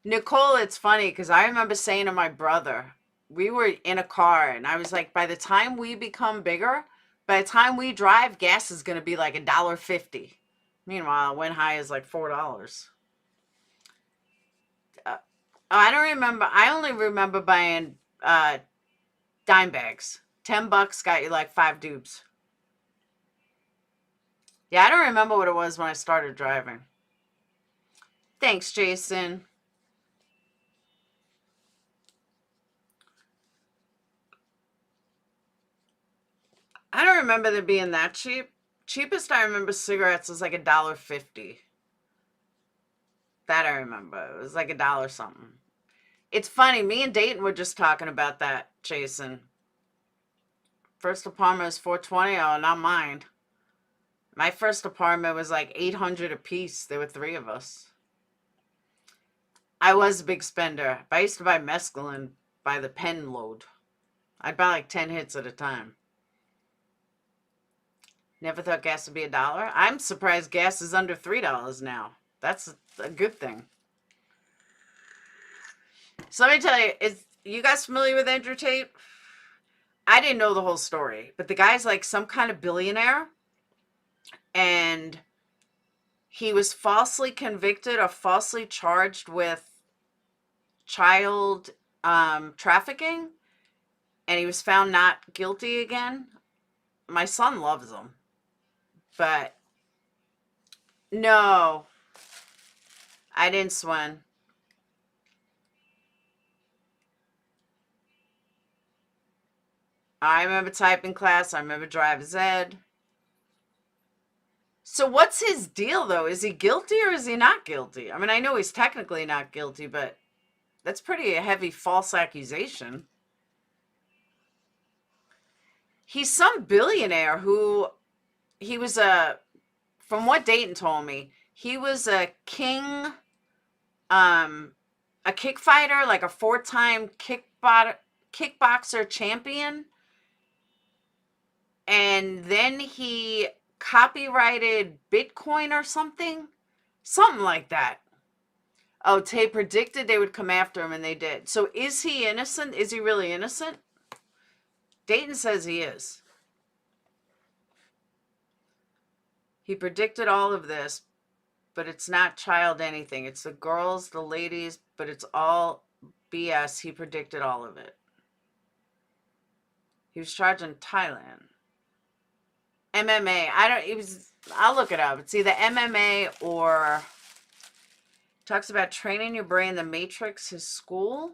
Nicole, it's funny because I remember saying to my brother, we were in a car and I was like, by the time we become bigger, by the time we drive, gas is going to be like $1.50. Meanwhile, it went high as like $4. I don't remember. I only remember buying dime bags. $10 got you like 5 dupes. Yeah, I don't remember what it was when I started driving. Thanks, Jason. I don't remember them being that cheap. Cheapest I remember cigarettes was like $1.50. That I remember. It was like $1 something. It's funny. Me and Dayton were just talking about that, Jason. First apartment was $420. Oh, not mine. My first apartment was like $800 a piece. There were 3 of us. I was a big spender. I used to buy mescaline by the pen load. I'd buy like 10 hits at a time. Never thought gas would be $1. I'm surprised gas is under $3 now. That's a good thing. So let me tell you, is you guys familiar with Andrew Tate? I didn't know the whole story, but the guy's like some kind of billionaire, and he was falsely convicted or falsely charged with child trafficking, and he was found not guilty again. My son loves him, but no, I didn't swim. I remember typing class. I remember driver's ed. So what's his deal, though? Is he guilty or is he not guilty? I mean, I know he's technically not guilty, but that's pretty a heavy false accusation. He's some billionaire who, he was from what Dayton told me, he was a king, a kick fighter, like a 4-time kickboxer champion. And then he copyrighted Bitcoin or something like that. Oh, Tay predicted they would come after him, and they did. So is he innocent? Is he really innocent? Dayton says he is. He predicted all of this, but it's not child anything. It's the girls, the ladies, but it's all BS. He predicted all of it. He was charged in Thailand. MMA. I'll look it up. It's either MMA or talks about training your brain, the Matrix, his school.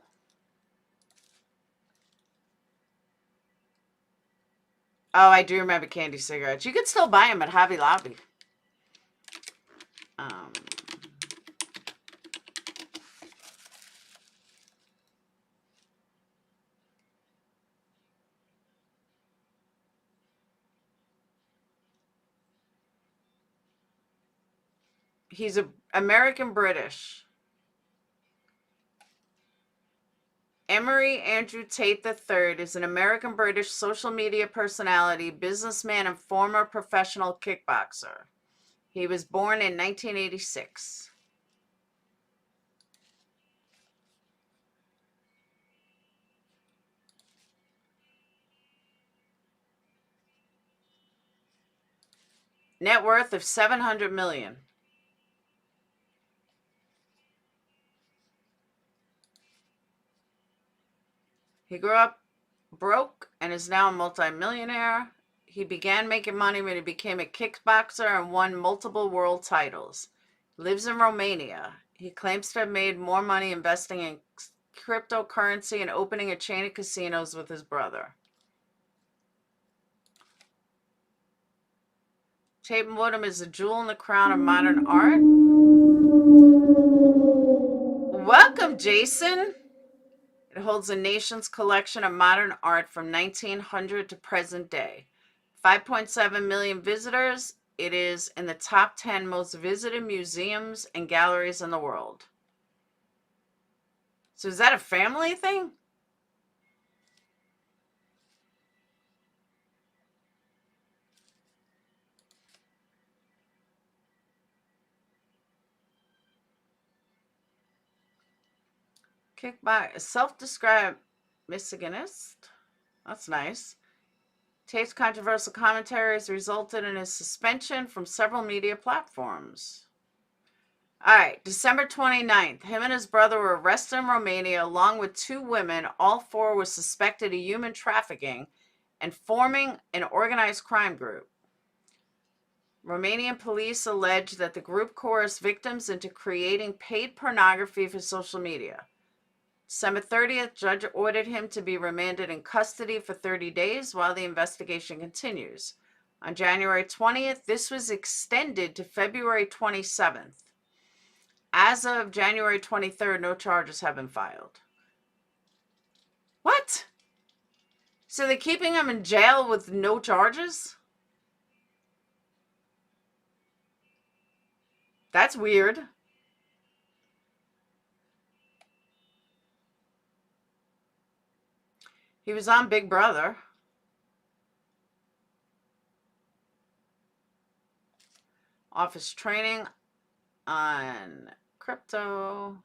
Oh, I do remember candy cigarettes. You could still buy them at Hobby Lobby. He's American British. Emery Andrew Tate III is an American British social media personality, businessman, and former professional kickboxer. He was born in 1986. Net worth of $700 million. He grew up broke and is now a multimillionaire. He began making money when he became a kickboxer and won multiple world titles. He lives in Romania. He claims to have made more money investing in cryptocurrency and opening a chain of casinos with his brother. Tate Woodham is a jewel in the crown of modern art. welcome, Jason. It holds the nation's collection of modern art from 1900 to present day. 5.7 million visitors. It is in the top 10 most visited museums and galleries in the world. So is that a family thing? Kickback, a self-described misogynist. That's nice. Tate's controversial commentaries resulted in his suspension from several media platforms. All right, December 29th, him and his brother were arrested in Romania along with 2 women. All 4 were suspected of human trafficking and forming an organized crime group. Romanian police allege that the group coerced victims into creating paid pornography for social media. December 30th, judge ordered him to be remanded in custody for 30 days while the investigation continues. On January 20th, this was extended to February 27th. As of January 23rd, no charges have been filed. What? So they're keeping him in jail with no charges? That's weird. He was on Big Brother. Office training on crypto.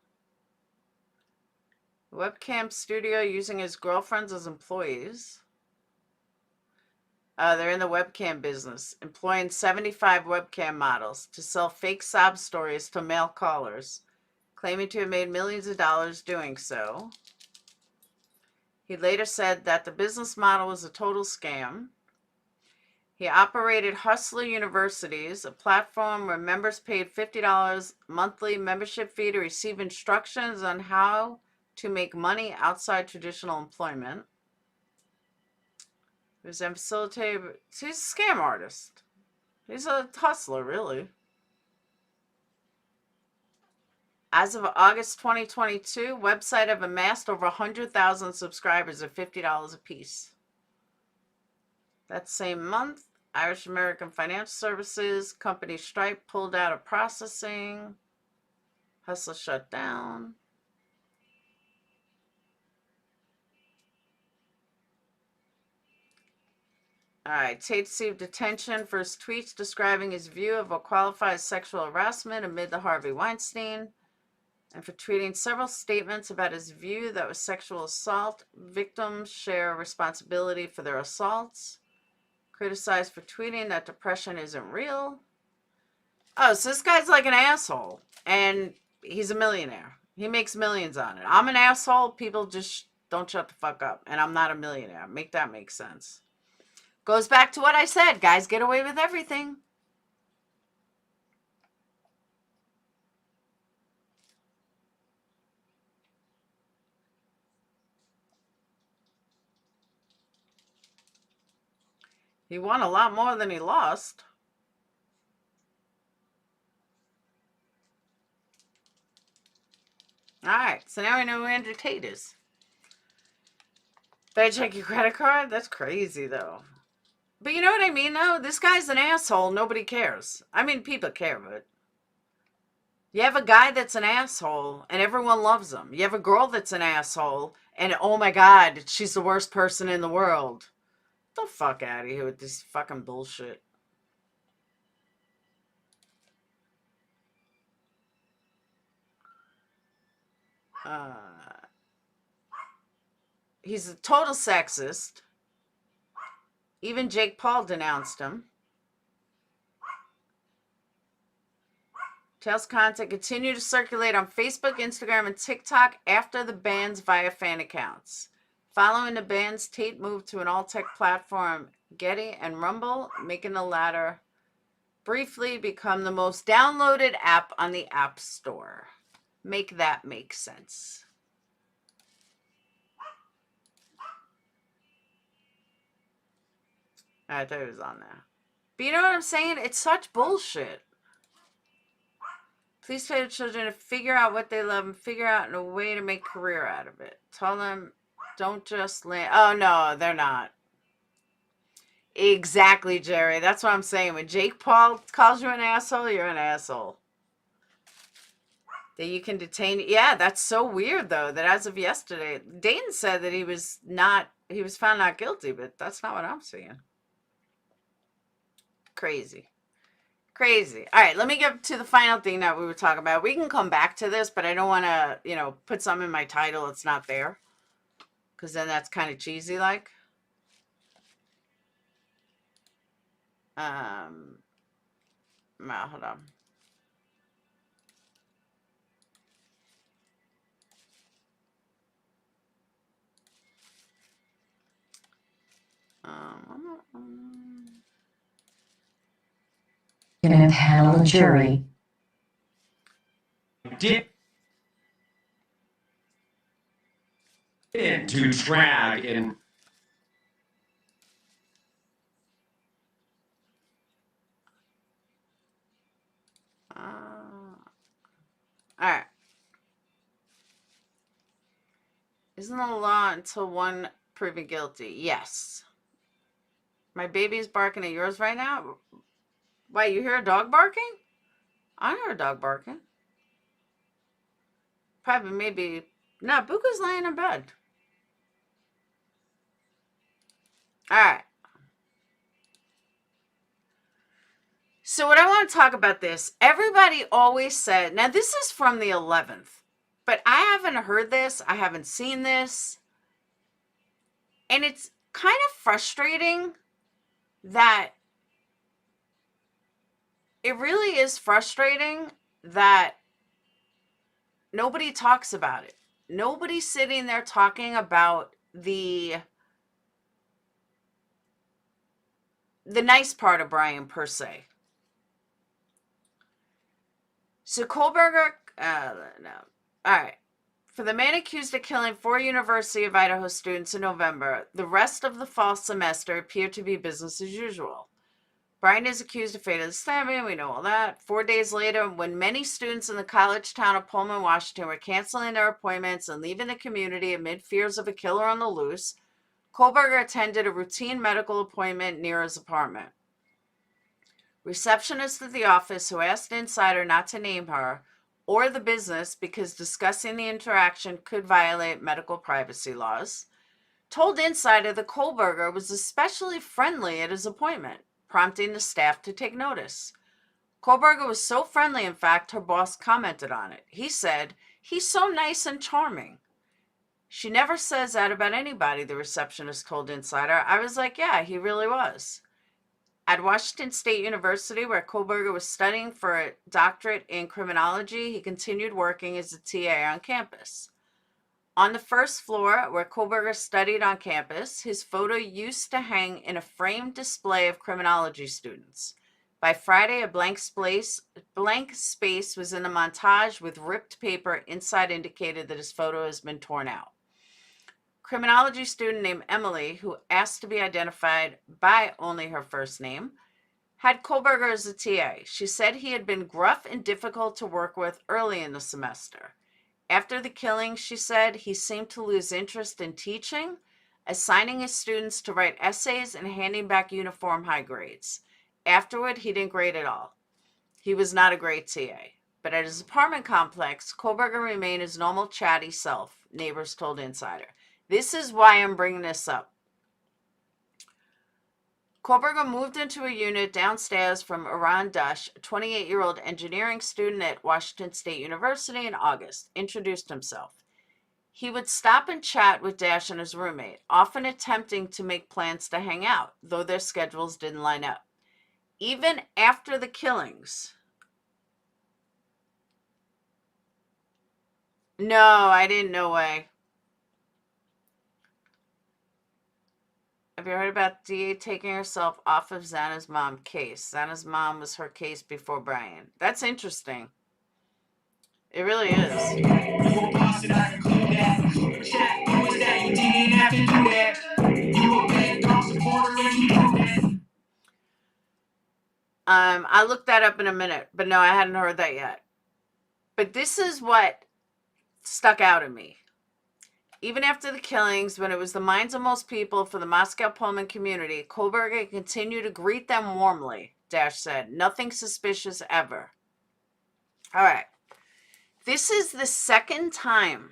Webcam studio using his girlfriends as employees. They're in the webcam business, employing 75 webcam models to sell fake sob stories to male callers, claiming to have made millions of dollars doing so. He later said that the business model was a total scam. He operated Hustler Universities, a platform where members paid $50 monthly membership fee to receive instructions on how to make money outside traditional employment. He was a facilitator. He's a scam artist. He's a hustler, really. As of August 2022, website have amassed over 100,000 subscribers at $50 a piece. That same month, Irish American Financial Services company Stripe pulled out of processing. Hustler shut down. All right, Tate received detention for his tweets describing his view of what qualifies as sexual harassment amid the Harvey Weinstein, and for tweeting several statements about his view that was sexual assault. Victims share responsibility for their assaults. Criticized for tweeting that depression isn't real. Oh, so this guy's like an asshole, and he's a millionaire. He makes millions on it. I'm an asshole. People just don't shut the fuck up, and I'm not a millionaire. Make that make sense. Goes back to what I said. Guys get away with everything. He won a lot more than he lost. All right, so now we know who Andrew Tate is. Better check your credit card? That's crazy, though. But you know what I mean, though? This guy's an asshole. Nobody cares. I mean, people care, but you have a guy that's an asshole, and everyone loves him. You have a girl that's an asshole, and oh my God, she's the worst person in the world. Get the fuck out of here with this fucking bullshit. He's a total sexist. Even Jake Paul denounced him. Tate's content continued to circulate on Facebook, Instagram, and TikTok after the bans via fan accounts. Following the bans, Tate moved to an all-tech platform, Getty and Rumble, making the latter briefly become the most downloaded app on the App Store. Make that make sense. I thought it was on there. But you know what I'm saying? It's such bullshit. Please pay the children to figure out what they love and figure out a way to make a career out of it. Tell them, don't just land. Oh, no, they're not. Exactly, Jerry. That's what I'm saying. When Jake Paul calls you an asshole, you're an asshole. That you can detain. Yeah, that's so weird, though, that as of yesterday, Dayton said that he was found not guilty, but that's not what I'm seeing. Crazy. Crazy. All right, let me get to the final thing that we were talking about. We can come back to this, but I don't want to, put something in my title that's not there. Because then that's kind of cheesy like. No, hold on. Can impanel a jury. Dip into drag in. All right. Isn't the law until one proven guilty? Yes. My baby's barking at yours right now. Wait, you hear a dog barking? I hear a dog barking. Probably maybe. No, Buka's laying in bed. All right. So what I want to talk about this, everybody always said, now this is from the 11th, but I haven't heard this. I haven't seen this. And it's kind of frustrating that it really is frustrating that nobody talks about it. Nobody's sitting there talking about the nice part of Bryan per se. So Kohberger, no. All right. For the man accused of killing 4 University of Idaho students in November, the rest of the fall semester appeared to be business as usual. Bryan is accused of fatally stabbing. We know all that. 4 days later, when many students in the college town of Pullman, Washington were canceling their appointments and leaving the community amid fears of a killer on the loose, Kohberger attended a routine medical appointment near his apartment. Receptionist at the office, who asked Insider not to name her or the business because discussing the interaction could violate medical privacy laws, told Insider that Kohberger was especially friendly at his appointment, prompting the staff to take notice. Kohberger was so friendly, in fact, her boss commented on it. He said, "He's so nice and charming." She never says that about anybody, the receptionist told Insider. I was like, yeah, he really was. At Washington State University, where Kohberger was studying for a doctorate in criminology, he continued working as a TA on campus. On the first floor, where Kohberger studied on campus, his photo used to hang in a framed display of criminology students. By Friday, a blank space was in the montage with ripped paper. Inside indicated that his photo has been torn out. Criminology student named Emily, who asked to be identified by only her first name, had Kohberger as a TA. She said he had been gruff and difficult to work with early in the semester. After the killing, she said, he seemed to lose interest in teaching, assigning his students to write essays and handing back uniform high grades. Afterward, he didn't grade at all. He was not a great TA. But at his apartment complex, Kohberger remained his normal chatty self, neighbors told Insider. This is why I'm bringing this up. Kohberger moved into a unit downstairs from Aran Dush, a 28-year-old engineering student at Washington State University, in August, introduced himself. He would stop and chat with Dash and his roommate, often attempting to make plans to hang out, though their schedules didn't line up. Even after the killings. No, I didn't, no way. Have you heard about DA taking herself off of Xana's mom case? Xana's mom was her case before Bryan. That's interesting. It really is. I'll look that up in a minute, but no, I hadn't heard that yet. But this is what stuck out at me. Even after the killings, when it was the minds of most people for the Moscow Pullman community, Kohberger continued to greet them warmly, Dash said. Nothing suspicious ever. All right. This is the second time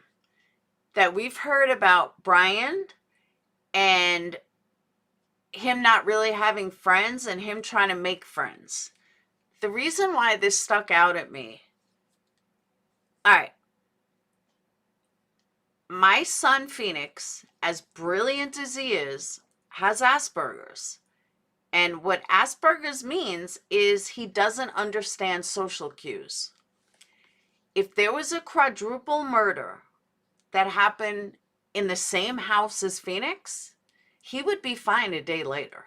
that we've heard about Bryan and him not really having friends and him trying to make friends. The reason why this stuck out at me. All right. My son Phoenix, as brilliant as he is, has Asperger's. And what Asperger's means is he doesn't understand social cues. If there was a quadruple murder that happened in the same house as Phoenix, he would be fine a day later.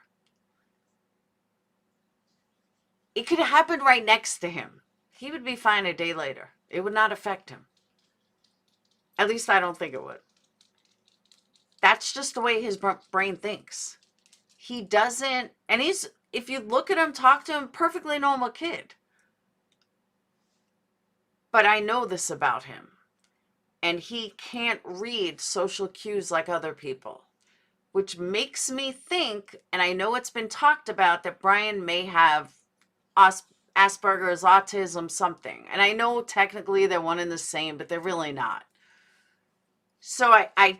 It could have happened right next to him. He would be fine a day later. It would not affect him. At least I don't think it would. That's just the way his brain thinks. He doesn't, and if you look at him, talk to him, perfectly normal kid. But I know this about him. And he can't read social cues like other people. Which makes me think, and I know it's been talked about, that Bryan may have Asperger's, autism, something. And I know technically they're one and the same, but they're really not. So I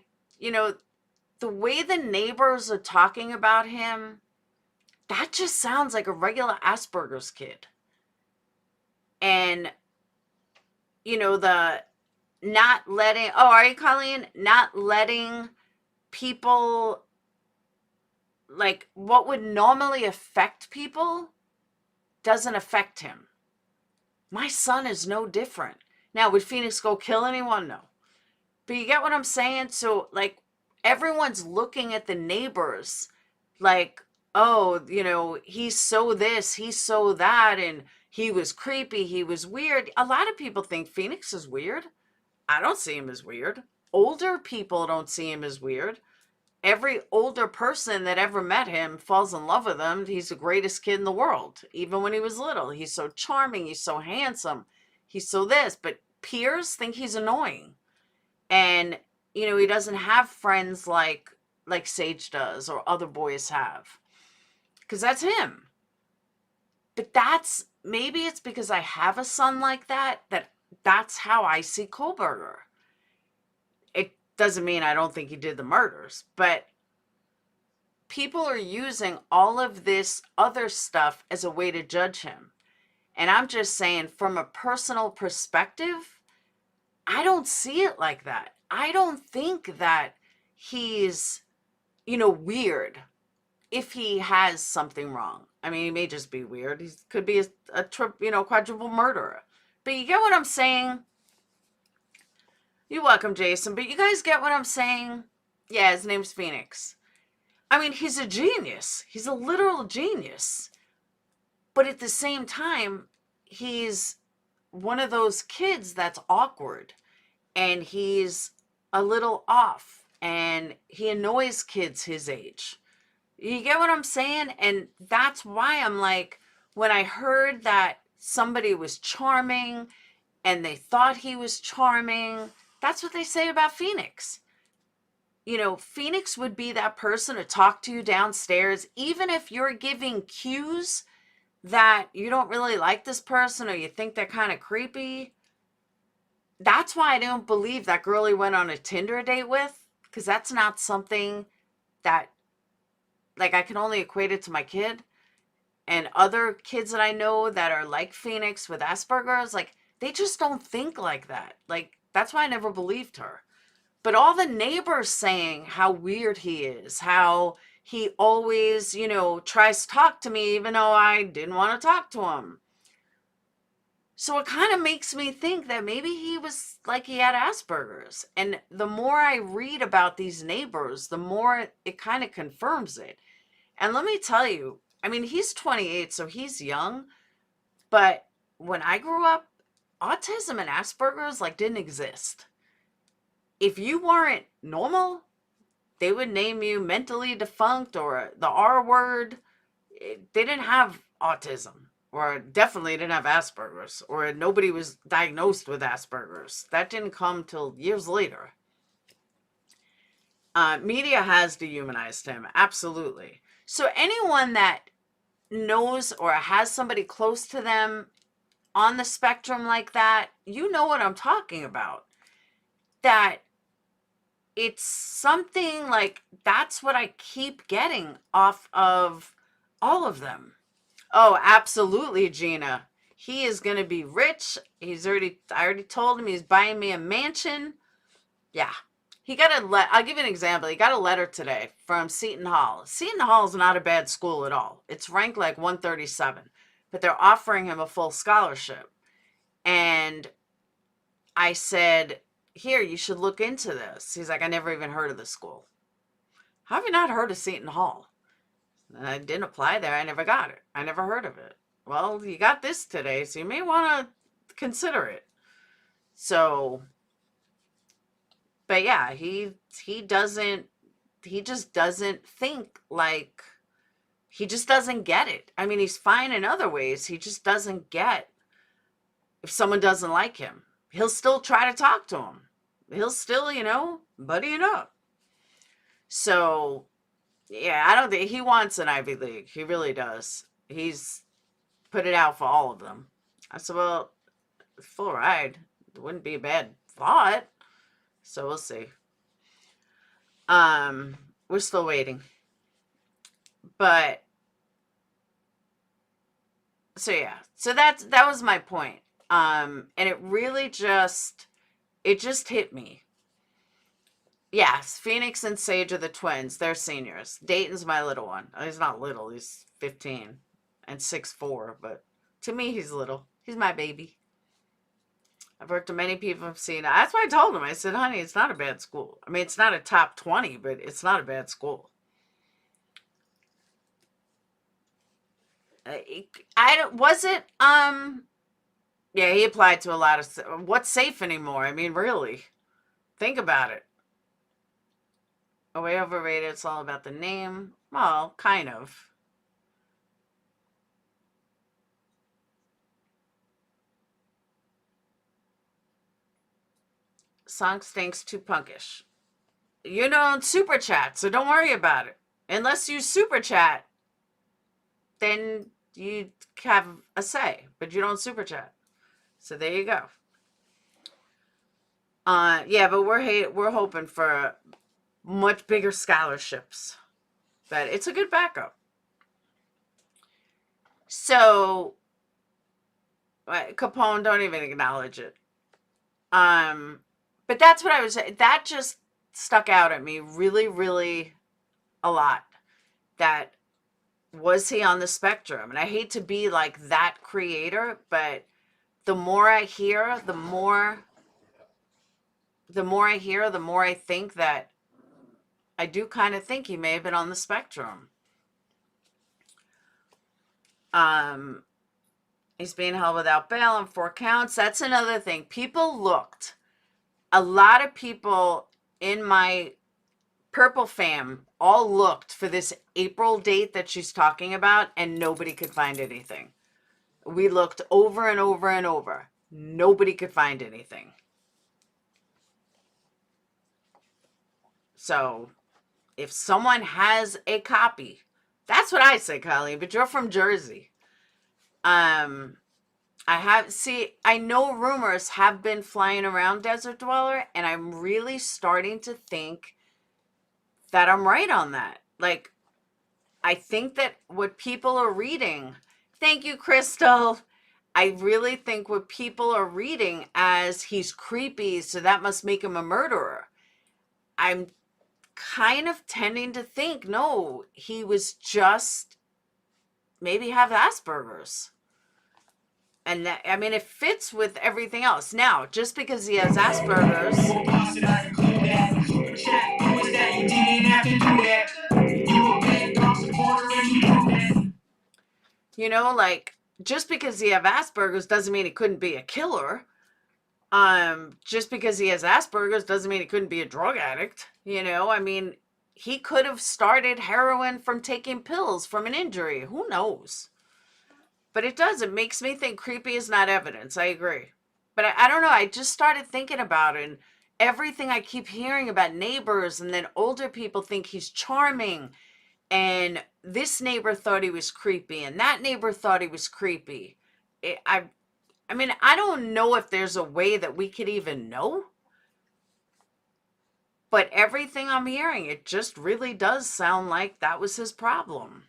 the way the neighbors are talking about him, that just sounds like a regular Asperger's kid. And, the not letting, are you Colleen? Not letting people, like what would normally affect people doesn't affect him. My son is no different. Now, would Phoenix go kill anyone? No. But you get what I'm saying? So, like, everyone's looking at the neighbors like, oh, he's so this, he's so that, and he was creepy, he was weird. A lot of people think Phoenix is weird. I don't see him as weird. Older people don't see him as weird. Every older person that ever met him falls in love with him. He's the greatest kid in the world, even when he was little. He's so charming, he's so handsome, he's so this. But peers think he's annoying. And, he doesn't have friends like Sage does or other boys have. Because that's him. But maybe it's because I have a son like that's how I see Kohberger. It doesn't mean I don't think he did the murders. But people are using all of this other stuff as a way to judge him. And I'm just saying, from a personal perspective, I don't see it like that. I don't think that he's, weird if he has something wrong. I mean, he may just be weird. He could be a quadruple murderer. But you get what I'm saying? You're welcome, Jason. But you guys get what I'm saying? Yeah, his name's Phoenix. I mean, he's a genius. He's a literal genius. But at the same time, he's one of those kids that's awkward. And he's a little off. And he annoys kids his age. You get what I'm saying? And that's why I'm like, when I heard that somebody was charming and they thought he was charming, that's what they say about Phoenix. Phoenix would be that person to talk to you downstairs, even if you're giving cues that you don't really like this person or you think they're kind of creepy. That's why I don't believe that girl he went on a Tinder date with, because that's not something that, like, I can only equate it to my kid. And other kids that I know that are like Phoenix with Asperger's, like, they just don't think like that. Like, that's why I never believed her. But all the neighbors saying how weird he is, how he always, tries to talk to me even though I didn't want to talk to him. So it kind of makes me think that maybe he was like he had Asperger's. And the more I read about these neighbors, the more it kind of confirms it. And let me tell you, I mean, he's 28, so he's young. But when I grew up, autism and Asperger's didn't exist. If you weren't normal, they would name you mentally defunct or the R word. They didn't have autism. or definitely didn't have Asperger's, or nobody was diagnosed with Asperger's. That didn't come till years later. Media has dehumanized him, absolutely. So anyone that knows or has somebody close to them on the spectrum like that, you know what I'm talking about. That it's something like, that's what I keep getting off of all of them. Oh, absolutely, Gina. He is going to be rich. I already told him he's buying me a mansion. Yeah. He got I'll give you an example. He got a letter today from Seton Hall. Seton Hall is not a bad school at all. It's ranked like 137, but they're offering him a full scholarship. And I said, here, you should look into this. He's like, I never even heard of this school. How have you not heard of Seton Hall? And I didn't apply there. I never got it. I never heard of it. Well, you got this today, so you may want to consider it. So, but yeah, he just doesn't think like, he just doesn't get it. I mean, he's fine in other ways. He just doesn't get if someone doesn't like him. He'll still try to talk to him. He'll still, buddying up. So, yeah, I don't think he wants an Ivy League. He really does. He's put it out for all of them. I said, well, full ride. It wouldn't be a bad thought. So we'll see. We're still waiting. But, so yeah. So that was my point. And it really just hit me. Yes, Phoenix and Sage are the twins. They're seniors. Dayton's my little one. He's not little. He's 15 and 6'4", but to me, he's little. He's my baby. I've worked with many people who've seen it. That's why I told him. I said, honey, it's not a bad school. I mean, it's not a top 20, but it's not a bad school. Yeah, he applied to a lot of, what's safe anymore? I mean, really, think about it. Oh, way overrated. It's all about the name. Well, kind of. Song stinks, too punkish. You don't super chat, so don't worry about it. Unless you super chat, then you have a say, but you don't super chat. So there you go. Yeah, but we're hoping for much bigger scholarships. But it's a good backup. So Capone, don't even acknowledge it. But that's what I was saying. That just stuck out at me really, really a lot. That was he on the spectrum? And I hate to be like that creator, but the more I hear, the more I think that I do kind of think he may have been on the spectrum. He's being held without bail on 4 counts. That's another thing. A lot of people in my Purple fam all looked for this April date that she's talking about, and nobody could find anything. We looked over and over and over. Nobody could find anything. So, if someone has a copy, that's what I say, Colleen, but you're from Jersey. I know rumors have been flying around Desert Dweller, and I'm really starting to think that I'm right on that. Like, I think that what people are reading, thank you, Crystal. I really think what people are reading as he's creepy, so that must make him a murderer. I'm kind of tending to think, no, he was just maybe have Asperger's. And that, I mean, it fits with everything else. Now, just because he has Asperger's, like, just because he have Asperger's doesn't mean he couldn't be a killer. Just because he has Asperger's doesn't mean he couldn't be a drug addict. I mean, he could have started heroin from taking pills from an injury. Who knows? But it does. It makes me think creepy is not evidence. I agree. But I don't know. I just started thinking about it. And everything I keep hearing about neighbors, and then older people think he's charming. And this neighbor thought he was creepy. And that neighbor thought he was creepy. I mean, I don't know if there's a way that we could even know. But everything I'm hearing, it just really does sound like that was his problem.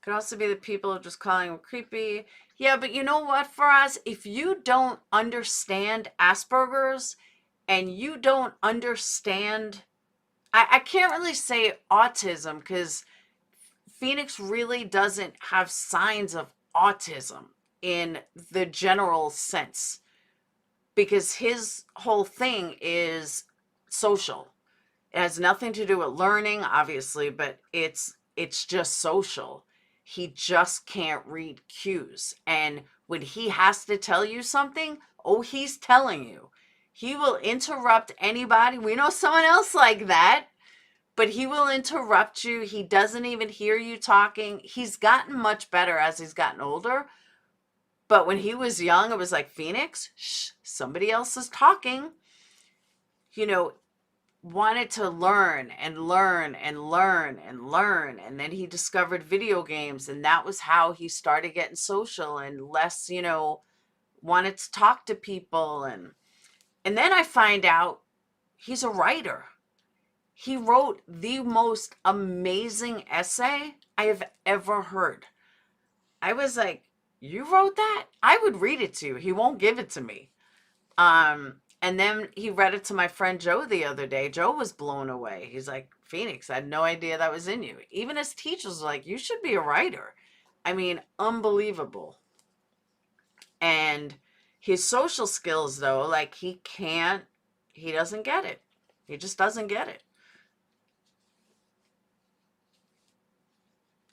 Could also be the people are just calling him creepy. Yeah, but you know what, Faraz? If you don't understand Asperger's and you don't understand, I can't really say autism because Phoenix really doesn't have signs of autism in the general sense, because his whole thing is social. It has nothing to do with learning, obviously, but it's just social. He just can't read cues. And when he has to tell you something, oh, he's telling you. He will interrupt anybody. We know someone else like that, but he will interrupt you. He doesn't even hear you talking. He's gotten much better as he's gotten older. But when he was young, it was like, Phoenix, shh, somebody else is talking. You know, wanted to learn and learn and learn and learn. And then he discovered video games, and that was how he started getting social and less, you know, wanted to talk to people. And then I find out he's a writer. He wrote the most amazing essay I have ever heard. I was like, you wrote that? I would read it to you. He won't give it to me. And then he read it to my friend Joe the other day. Joe was blown away. He's like, Phoenix, I had no idea that was in you. Even his teachers were like, you should be a writer. I mean, unbelievable. And his social skills, though, like he doesn't get it. He just doesn't get it.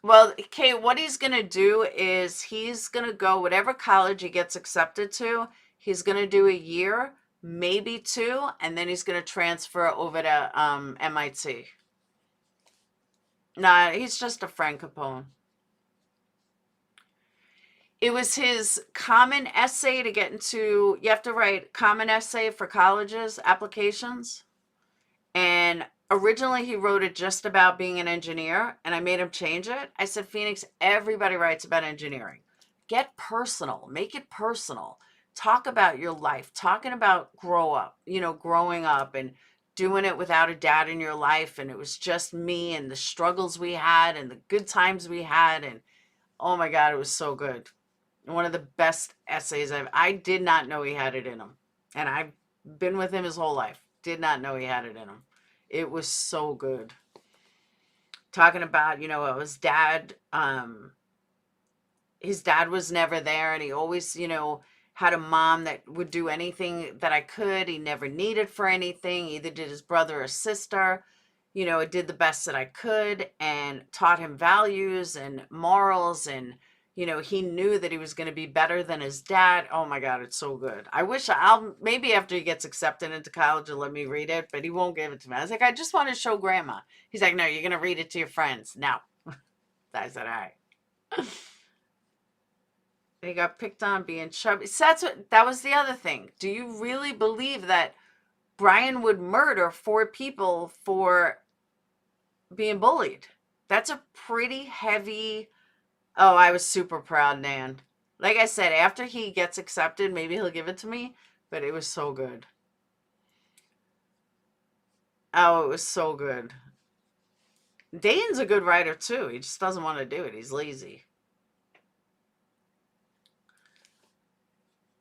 Well, Kate, what he's going to do is he's going to go whatever college he gets accepted to. He's going to do a year, maybe 2, and then he's going to transfer over to MIT. Nah, he's just a francophone. It was his common essay to get into, you have to write common essay for colleges, applications. And originally he wrote it just about being an engineer, and I made him change it. I said, Phoenix, everybody writes about engineering. Get personal, make it personal. Talk about your life, talking about growing up and doing it without a dad in your life. And it was just me and the struggles we had and the good times we had. And oh my God, it was so good. One of the best essays I did not know he had it in him. And I've been with him his whole life. Did not know he had it in him. It was so good. Talking about, his dad was never there, and he always, had a mom that would do anything that I could. He never needed for anything. Either did his brother or sister. I did the best that I could and taught him values and morals, and he knew that he was going to be better than his dad. Oh my God, it's so good. I wish maybe after he gets accepted into college, he'll let me read it, but he won't give it to me. I was like, I just want to show grandma. He's like, no, you're going to read it to your friends. No. I said, all right. He got picked on being chubby. So that was the other thing. Do you really believe that Bryan would murder 4 people for being bullied? That's a pretty heavy. Oh, I was super proud, Nan. Like I said, after he gets accepted, maybe he'll give it to me, but it was so good. Oh, it was so good. Dane's a good writer, too. He just doesn't want to do it. He's lazy.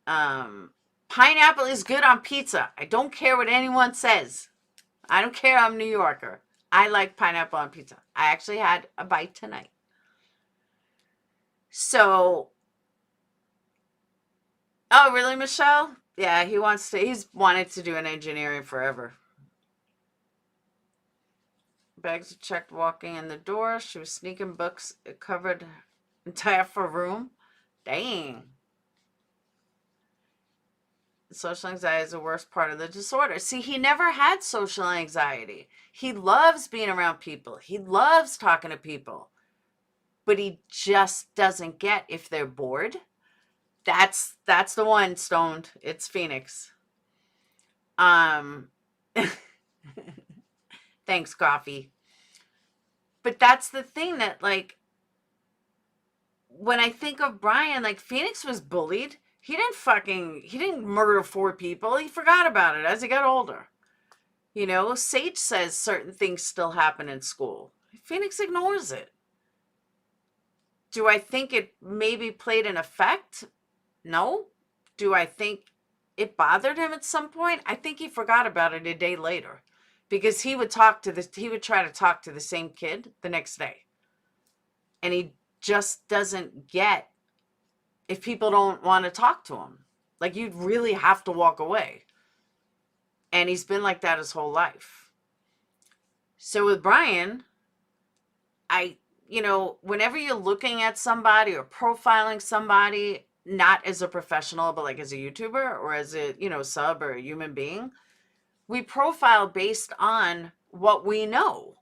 Pineapple is good on pizza. I don't care what anyone says. I don't care. I'm a New Yorker. I like pineapple on pizza. I actually had a bite tonight. So, oh, really, Michelle? Yeah, he's wanted to do an engineering forever. Bags checked walking in the door. She was sneaking books. It covered entire room. Dang. Social anxiety is the worst part of the disorder. See, he never had social anxiety. He loves being around people. He loves talking to people. but he just doesn't get if they're bored. That's the one, Stoned. It's Phoenix. Thanks, Coffee. But that's the thing that, like, when I think of Bryan, like, Phoenix was bullied. He didn't murder 4 people. He forgot about it as he got older. You know, Sage says certain things still happen in school. Phoenix ignores it. Do I think it maybe played an effect? No. Do I think it bothered him at some point? I think he forgot about it a day later, because he would try to talk to the same kid the next day. And he just doesn't get if people don't want to talk to him. Like, you'd really have to walk away. And he's been like that his whole life. So with Bryan, whenever you're looking at somebody or profiling somebody, not as a professional, but like as a YouTuber or as a, sub or a human being, we profile based on what we know.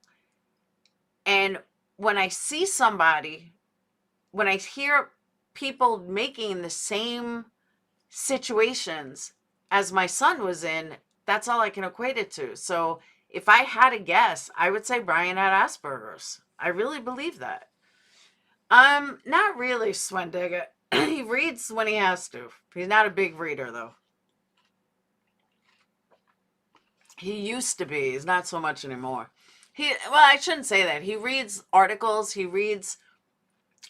And when I see somebody, when I hear people making the same situations as my son was in, that's all I can equate it to. So if I had a guess, I would say Bryan had Asperger's. I really believe that. Not really, Swendigga. He reads when he has to. He's not a big reader, though. He used to be. He's not so much anymore. I shouldn't say that. He reads articles. He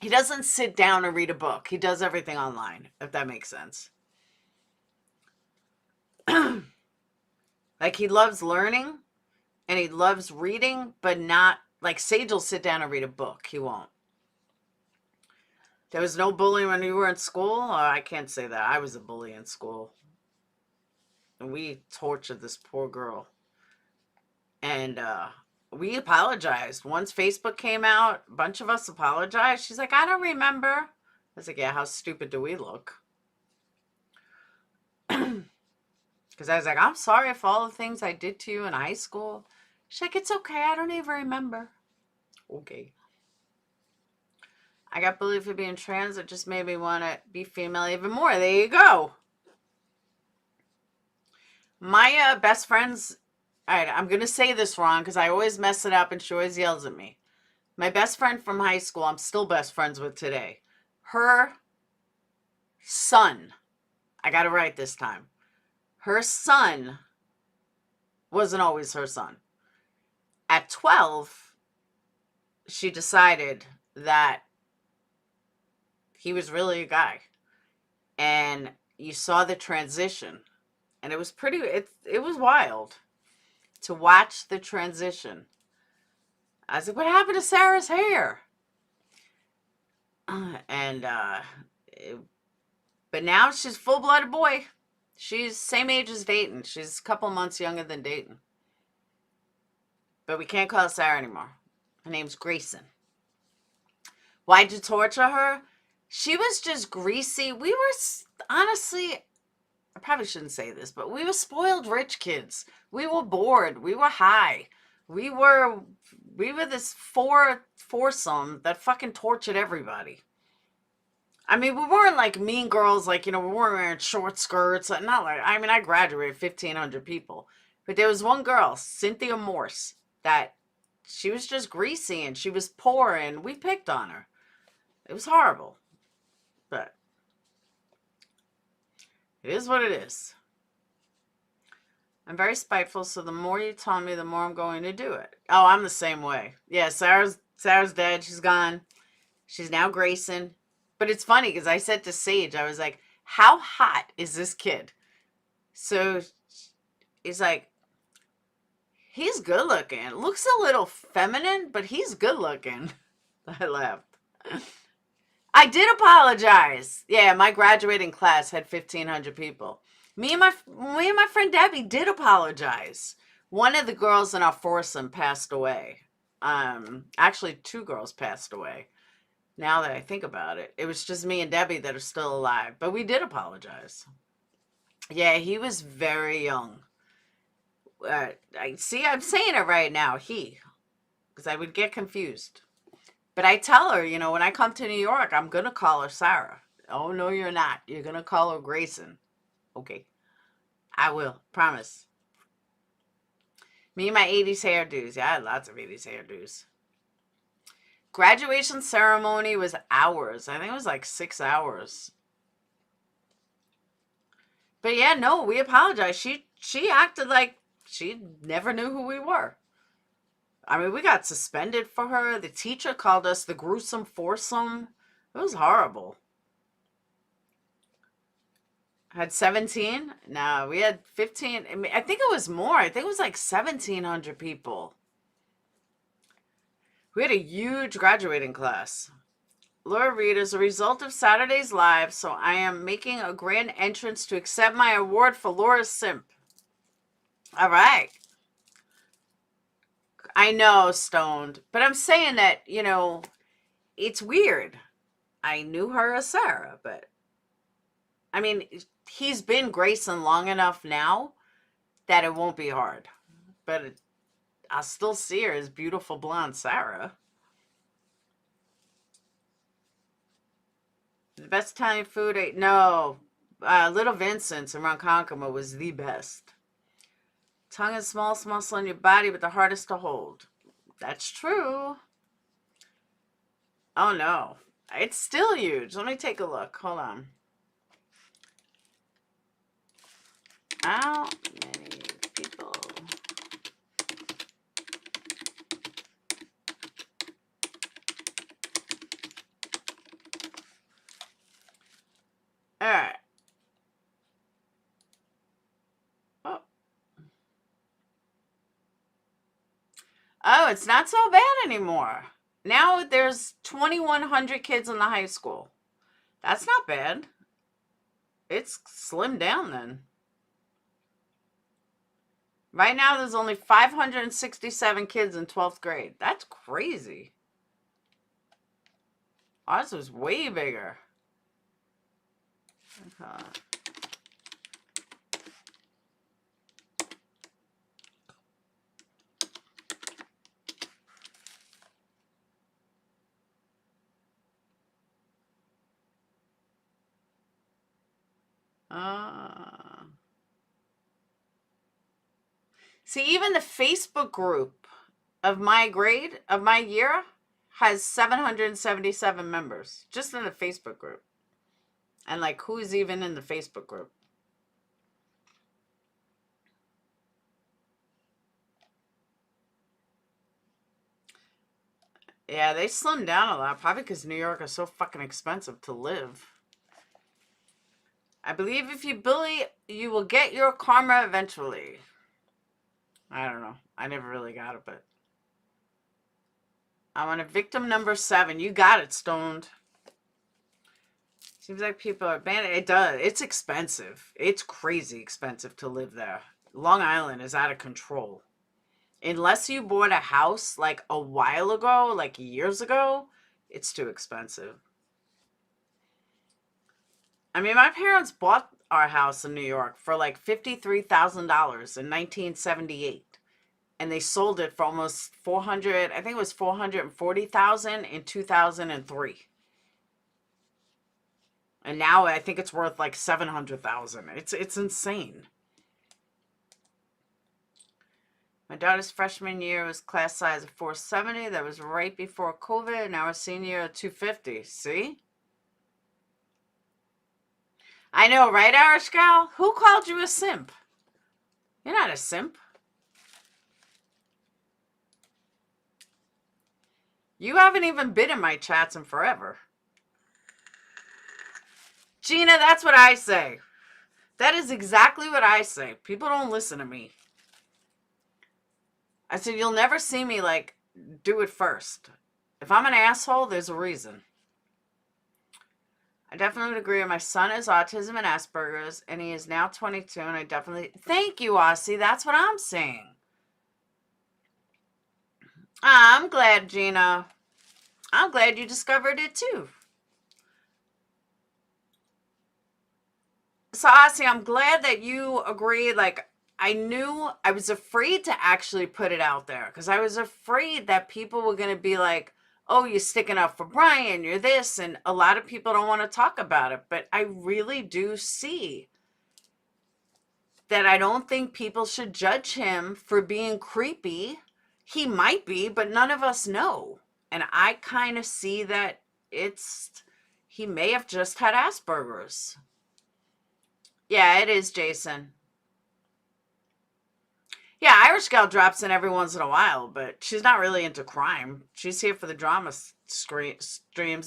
doesn't sit down and read a book. He does everything online, if that makes sense. Like, he loves learning and he loves reading, but not like Sage will sit down and read a book. He won't. There was no bullying when you were in school? Oh, I can't say that. I was a bully in school. And we tortured this poor girl. And we apologized. Once Facebook came out, a bunch of us apologized. She's like, I don't remember. I was like, yeah, how stupid do we look? Because I was like, I'm sorry for all the things I did to you in high school. She's like, it's okay. I don't even remember. Okay. I got bullied for being trans. It just made me want to be female even more. There you go. My best friend's... All right, I'm going to say this wrong because I always mess it up and she always yells at me. My best friend from high school, I'm still best friends with today. Her son, I got it right this time. Her son wasn't always her son. At 12, she decided that he was really a guy. And you saw the transition. And it was it was wild to watch the transition. I was like, what happened to Sarah's hair? But now she's a full-blooded boy. She's same age as Dayton. She's a couple months younger than Dayton. But we can't call her Sarah anymore. Her name's Grayson. Why'd you torture her? She was just greasy. We were, honestly, I probably shouldn't say this, but we were spoiled rich kids. We were bored. We were high. We were this foursome that fucking tortured everybody. I mean, we weren't like mean girls, like, we weren't wearing short skirts. Not like, I mean, I graduated 1,500 people. But there was one girl, Cynthia Morse, that she was just greasy and she was poor and we picked on her. It was horrible. But it is what it is. I'm very spiteful, so the more you tell me, the more I'm going to do it. Oh, I'm the same way. Yeah, Sarah's dead. She's gone. She's now Grayson. But it's funny because I said to Sage, I was like, how hot is this kid? So he's like, he's good looking. Looks a little feminine, but he's good looking. I laughed. I did apologize. Yeah, my graduating class had 1,500 people. Me and my friend Debbie did apologize. One of the girls in our foursome passed away. Actually, 2 girls passed away. Now that I think about it, it was just me and Debbie that are still alive. But we did apologize. Yeah, he was very young. I'm saying it right now, because I would get confused. But I tell her, when I come to New York, I'm going to call her Sarah. Oh, no, you're not. You're going to call her Grayson. Okay. I will. Promise. Me and my 80s hairdos. Yeah, I had lots of 80s hairdos. Graduation ceremony was hours. I think it was like 6 hours. But yeah, no, we apologize. She acted like she never knew who we were. I mean, we got suspended for her. The teacher called us the gruesome foursome. It was horrible. Had 17? No, we had 15. I mean, I think it was more. I think it was like 1,700 people. We had a huge graduating class. Laura Reed, as a result of Saturday's Live, so I am making a grand entrance to accept my award for Laura's Simp. All right. I know, stoned. But I'm saying that, it's weird. I knew her as Sarah, but I mean, he's been Grayson long enough now that it won't be hard. But I'll still see her as beautiful blonde Sarah. The best Italian food, no. Little Vincent's in Ronkonkoma was the best. Tongue is the smallest muscle in your body, but the hardest to hold. That's true. Oh, no. It's still huge. Let me take a look. Hold on. How many people? All right. Oh, it's not so bad anymore. Now there's 2,100 kids in the high school. That's not bad. It's slimmed down then. Right now there's only 567 kids in 12th grade. That's crazy. Ours was way bigger. Okay. See, even the Facebook group of my grade, of my year, has 777 members. Just in the Facebook group. And, like, who's even in the Facebook group? Yeah, they slimmed down a lot. Probably because New York is so fucking expensive to live. I believe if you bully, you will get your karma eventually. I don't know. I never really got it, but I'm on a victim number 7. You got it, stoned. Seems like people are abandoned. It does. It's expensive. It's crazy expensive to live there. Long Island is out of control. Unless you bought a house like a while ago, like years ago, it's too expensive. I mean, my parents bought our house in New York for like $53,000 in 1978. And they sold it for almost 400, I think it was 440,000 in 2003. And now I think it's worth like 700,000. It's insane. My daughter's freshman year was class size of 470. That was right before COVID. Now our senior year 250. See? I know, right, Irish gal? Who called you a simp? You're not a simp. You haven't even been in my chats in forever. Gina, that's what I say. That is exactly what I say. People don't listen to me. I said, you'll never see me, like, do it first. If I'm an asshole, there's a reason. I definitely would agree. My son has autism and Asperger's, and he is now 22, and I definitely... Thank you, Aussie. That's what I'm saying. I'm glad, Gina. I'm glad you discovered it, too. So, Aussie, I'm glad that you agreed. Like, I was afraid to actually put it out there, because I was afraid that people were going to be like, oh, you're sticking up for Bryan, you're this, and a lot of people don't want to talk about it, but I really do see that I don't think people should judge him for being creepy. He might be, but none of us know. And I kind of see that he may have just had Asperger's. Yeah, it is, Jason. Yeah, Irish Gal drops in every once in a while, but she's not really into crime. She's here for the drama streams,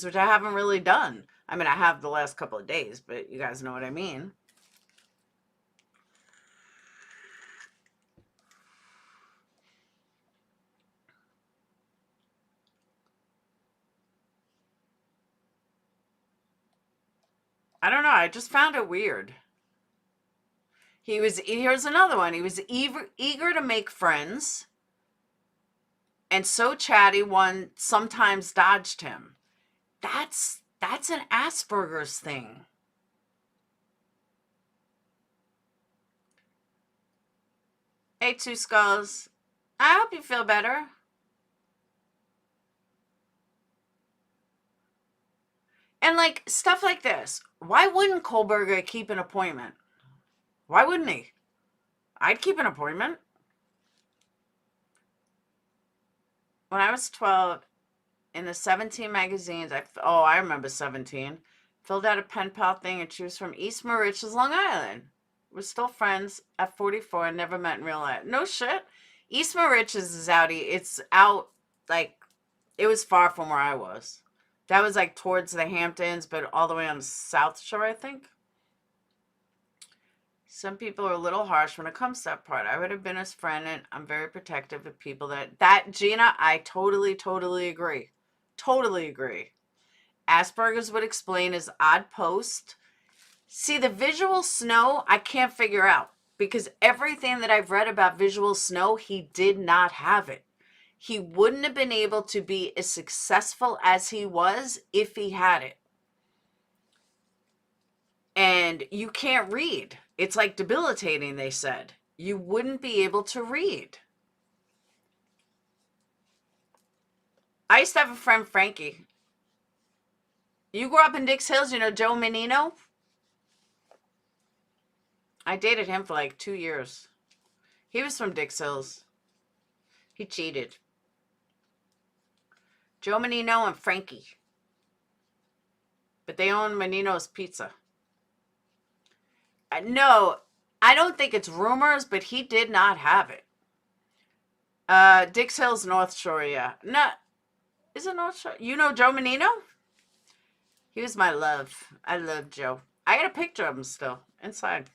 which I haven't really done. I mean, I have the last couple of days, but you guys know what I mean. I don't know. I just found it weird. Here's another one. He was eager to make friends, and so chatty one sometimes dodged him. That's an Asperger's thing. Hey, Two Skulls. I hope you feel better. And like stuff like this. Why wouldn't Kohberger keep an appointment? Why wouldn't he? I'd keep an appointment. When I was 12, in the 17 magazines, I remember 17, filled out a pen pal thing, and she was from East Moriches, Long Island. We're still friends at 44 and never met in real life. No shit. East Moriches is it's out, like, it was far from where I was. That was like towards the Hamptons, but all the way on the South Shore, I think. Some people are a little harsh when it comes to that part. I would have been his friend, and I'm very protective of people that Gina, I totally, totally agree. Totally agree. Asperger's would explain his odd post. See, the visual snow, I can't figure out, because everything that I've read about visual snow, he did not have it. He wouldn't have been able to be as successful as he was if he had it. And you can't read. It's like debilitating, they said. You wouldn't be able to read. I used to have a friend, Frankie. You grew up in Dix Hills, you know Joe Menino? I dated him for like 2 years. He was from Dix Hills. He cheated. Joe Menino and Frankie. But they own Menino's Pizza. No, I don't think it's rumors, but he did not have it. Dix Hills, North Shore, yeah. No, is it North Shore? You know Joe Menino? He was my love. I love Joe. I got a picture of him still inside.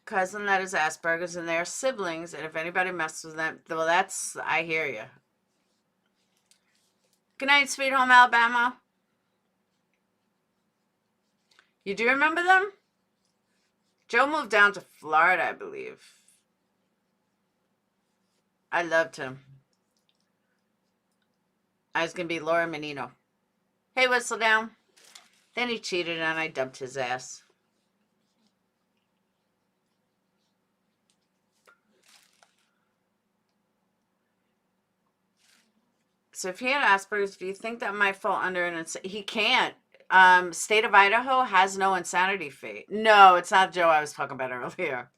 Cousin that is Asperger's, and they're siblings, and if anybody messes with them, well, I hear you. Good night, Sweet Home Alabama. You do remember them? Joe moved down to Florida, I believe. I loved him. I was going to be Laura Menino. Hey, Whistle Down. Then he cheated and I dumped his ass. So if he had Asperger's, do you think that might fall under an insanity? He can't. State of Idaho has no insanity fee. No, it's not Joe I was talking about earlier.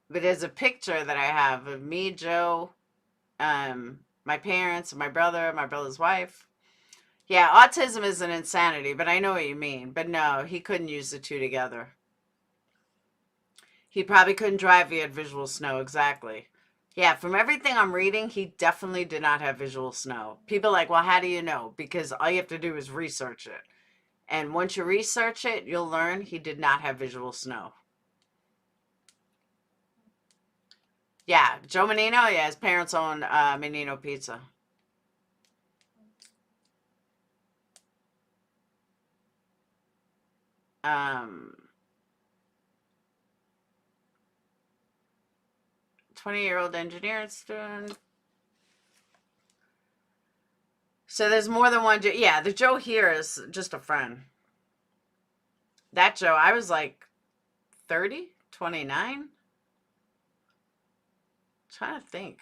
But there's a picture that I have of me, Joe, my parents, my brother's wife. Yeah, autism is an insanity, but I know what you mean. But no, he couldn't use the two together. He probably couldn't drive. He had visual snow, exactly. Yeah, from everything I'm reading, he definitely did not have visual snow. People are like, well, how do you know? Because all you have to do is research it. And once you research it, you'll learn he did not have visual snow. Yeah, Joe Menino, yeah, his parents own Menino Pizza. Um, 20-year-old engineering student. So there's more than one Joe. Yeah, the Joe here is just a friend. That Joe, I was like 30, 29. Trying to think.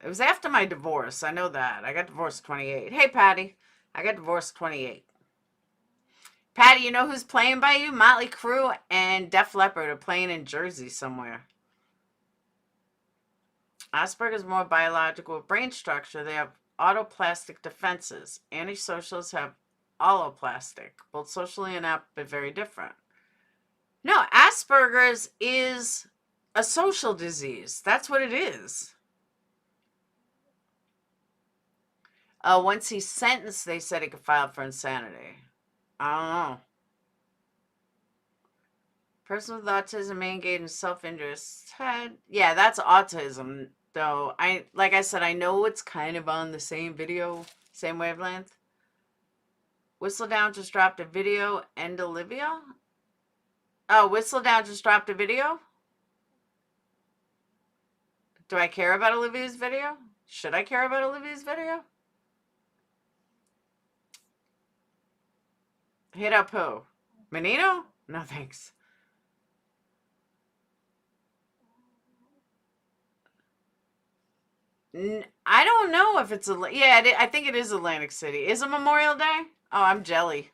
It was after my divorce. I know that. I got divorced 28. Hey, Patty. I got divorced 28. Patty, you know who's playing by you? Motley Crue and Def Leppard are playing in Jersey somewhere. Asperger's more biological brain structure. They have autoplastic defenses. Antisocials have alloplastic, both socially inept but very different. No, Asperger's is a social disease. That's what it is. Once he's sentenced, they said he could file for insanity. I don't know. Person with autism may engage in self-interest. Yeah, that's autism, though. Like I said, I know it's kind of on the same video, same wavelength. Whistledown just dropped a video. And Olivia? Oh, Whistledown just dropped a video? Do I care about Olivia's video? Should I care about Olivia's video? Hit up who? Menino? No, thanks. I don't know if it's I think it is Atlantic City. Is it Memorial Day? Oh, I'm jelly.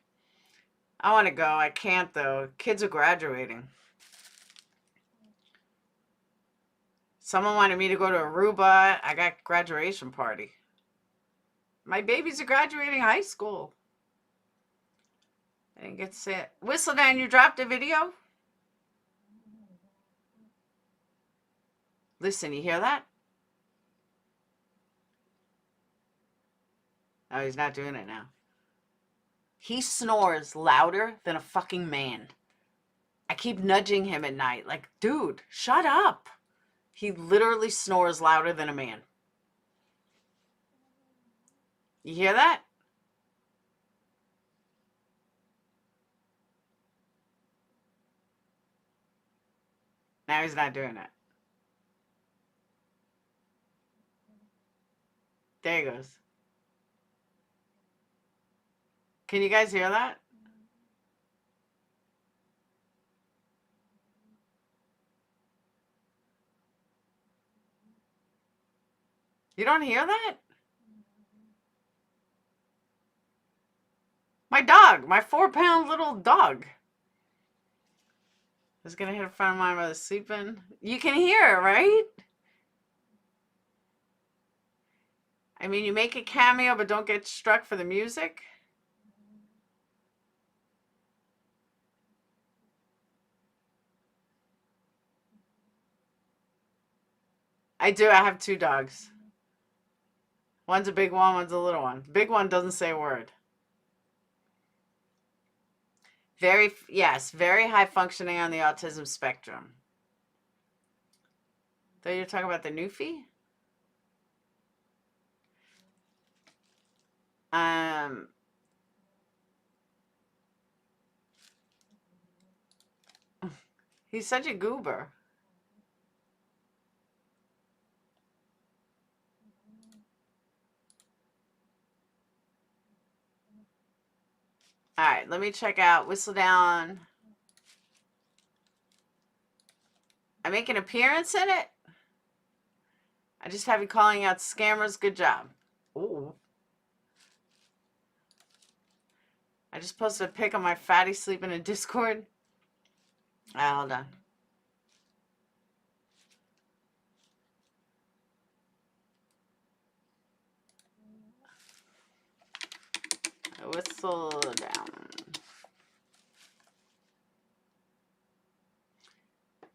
I want to go. I can't though. Kids are graduating. Someone wanted me to go to Aruba. I got graduation party. My babies are graduating high school. I didn't get to see it. Whistledown, you dropped a video? Listen, you hear that? Oh, he's not doing it now. He snores louder than a fucking man. I keep nudging him at night. Like, dude, shut up. He literally snores louder than a man. You hear that? Now he's not doing it. There he goes. Can you guys hear that? You don't hear that? My dog, my 4-pound little dog. I was going to hit a friend of mine while I was sleeping. You can hear it, right? I mean, you make a cameo, but don't get struck for the music. I do. I have 2 dogs. One's a big one, one's a little one. The big one doesn't say a word. Very high functioning on the autism spectrum. So you're talking about the Newfie? He's such a goober. All right, let me check out Whistledown. I make an appearance in it. I just have you calling out scammers. Good job. Ooh. I just posted a pic of my fatty sleeping in Discord. Hold on. Whistledown.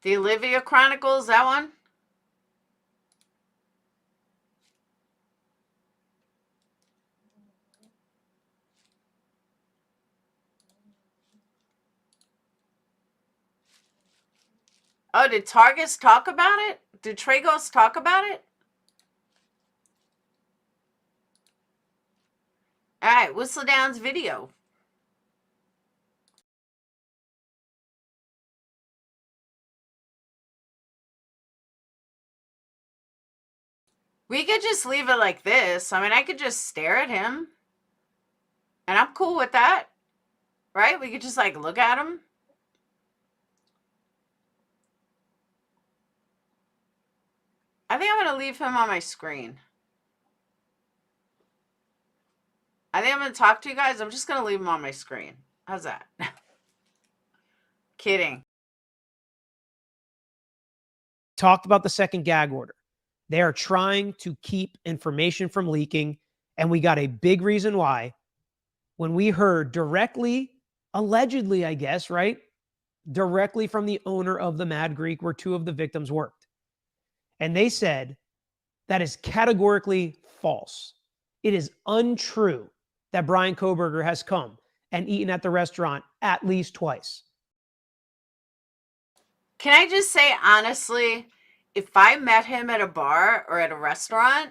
The Olivia Chronicles, that one? Oh, did Targus talk about it? Did Tragos talk about it? All right, Whistledown's video. We could just leave it like this. I mean, I could just stare at him. And I'm cool with that. Right? We could just like look at him. I think I'm going to leave him on my screen. I think I'm going to talk to you guys. I'm just going to leave him on my screen. How's that? Kidding. Talked about the second gag order. They are trying to keep information from leaking, and we got a big reason why when we heard directly, allegedly, I guess, right? Directly from the owner of the Mad Greek where two of the victims worked. And they said that is categorically false. It is untrue that Bryan Kohberger has come and eaten at the restaurant at least twice. Can I just say, honestly, if I met him at a bar or at a restaurant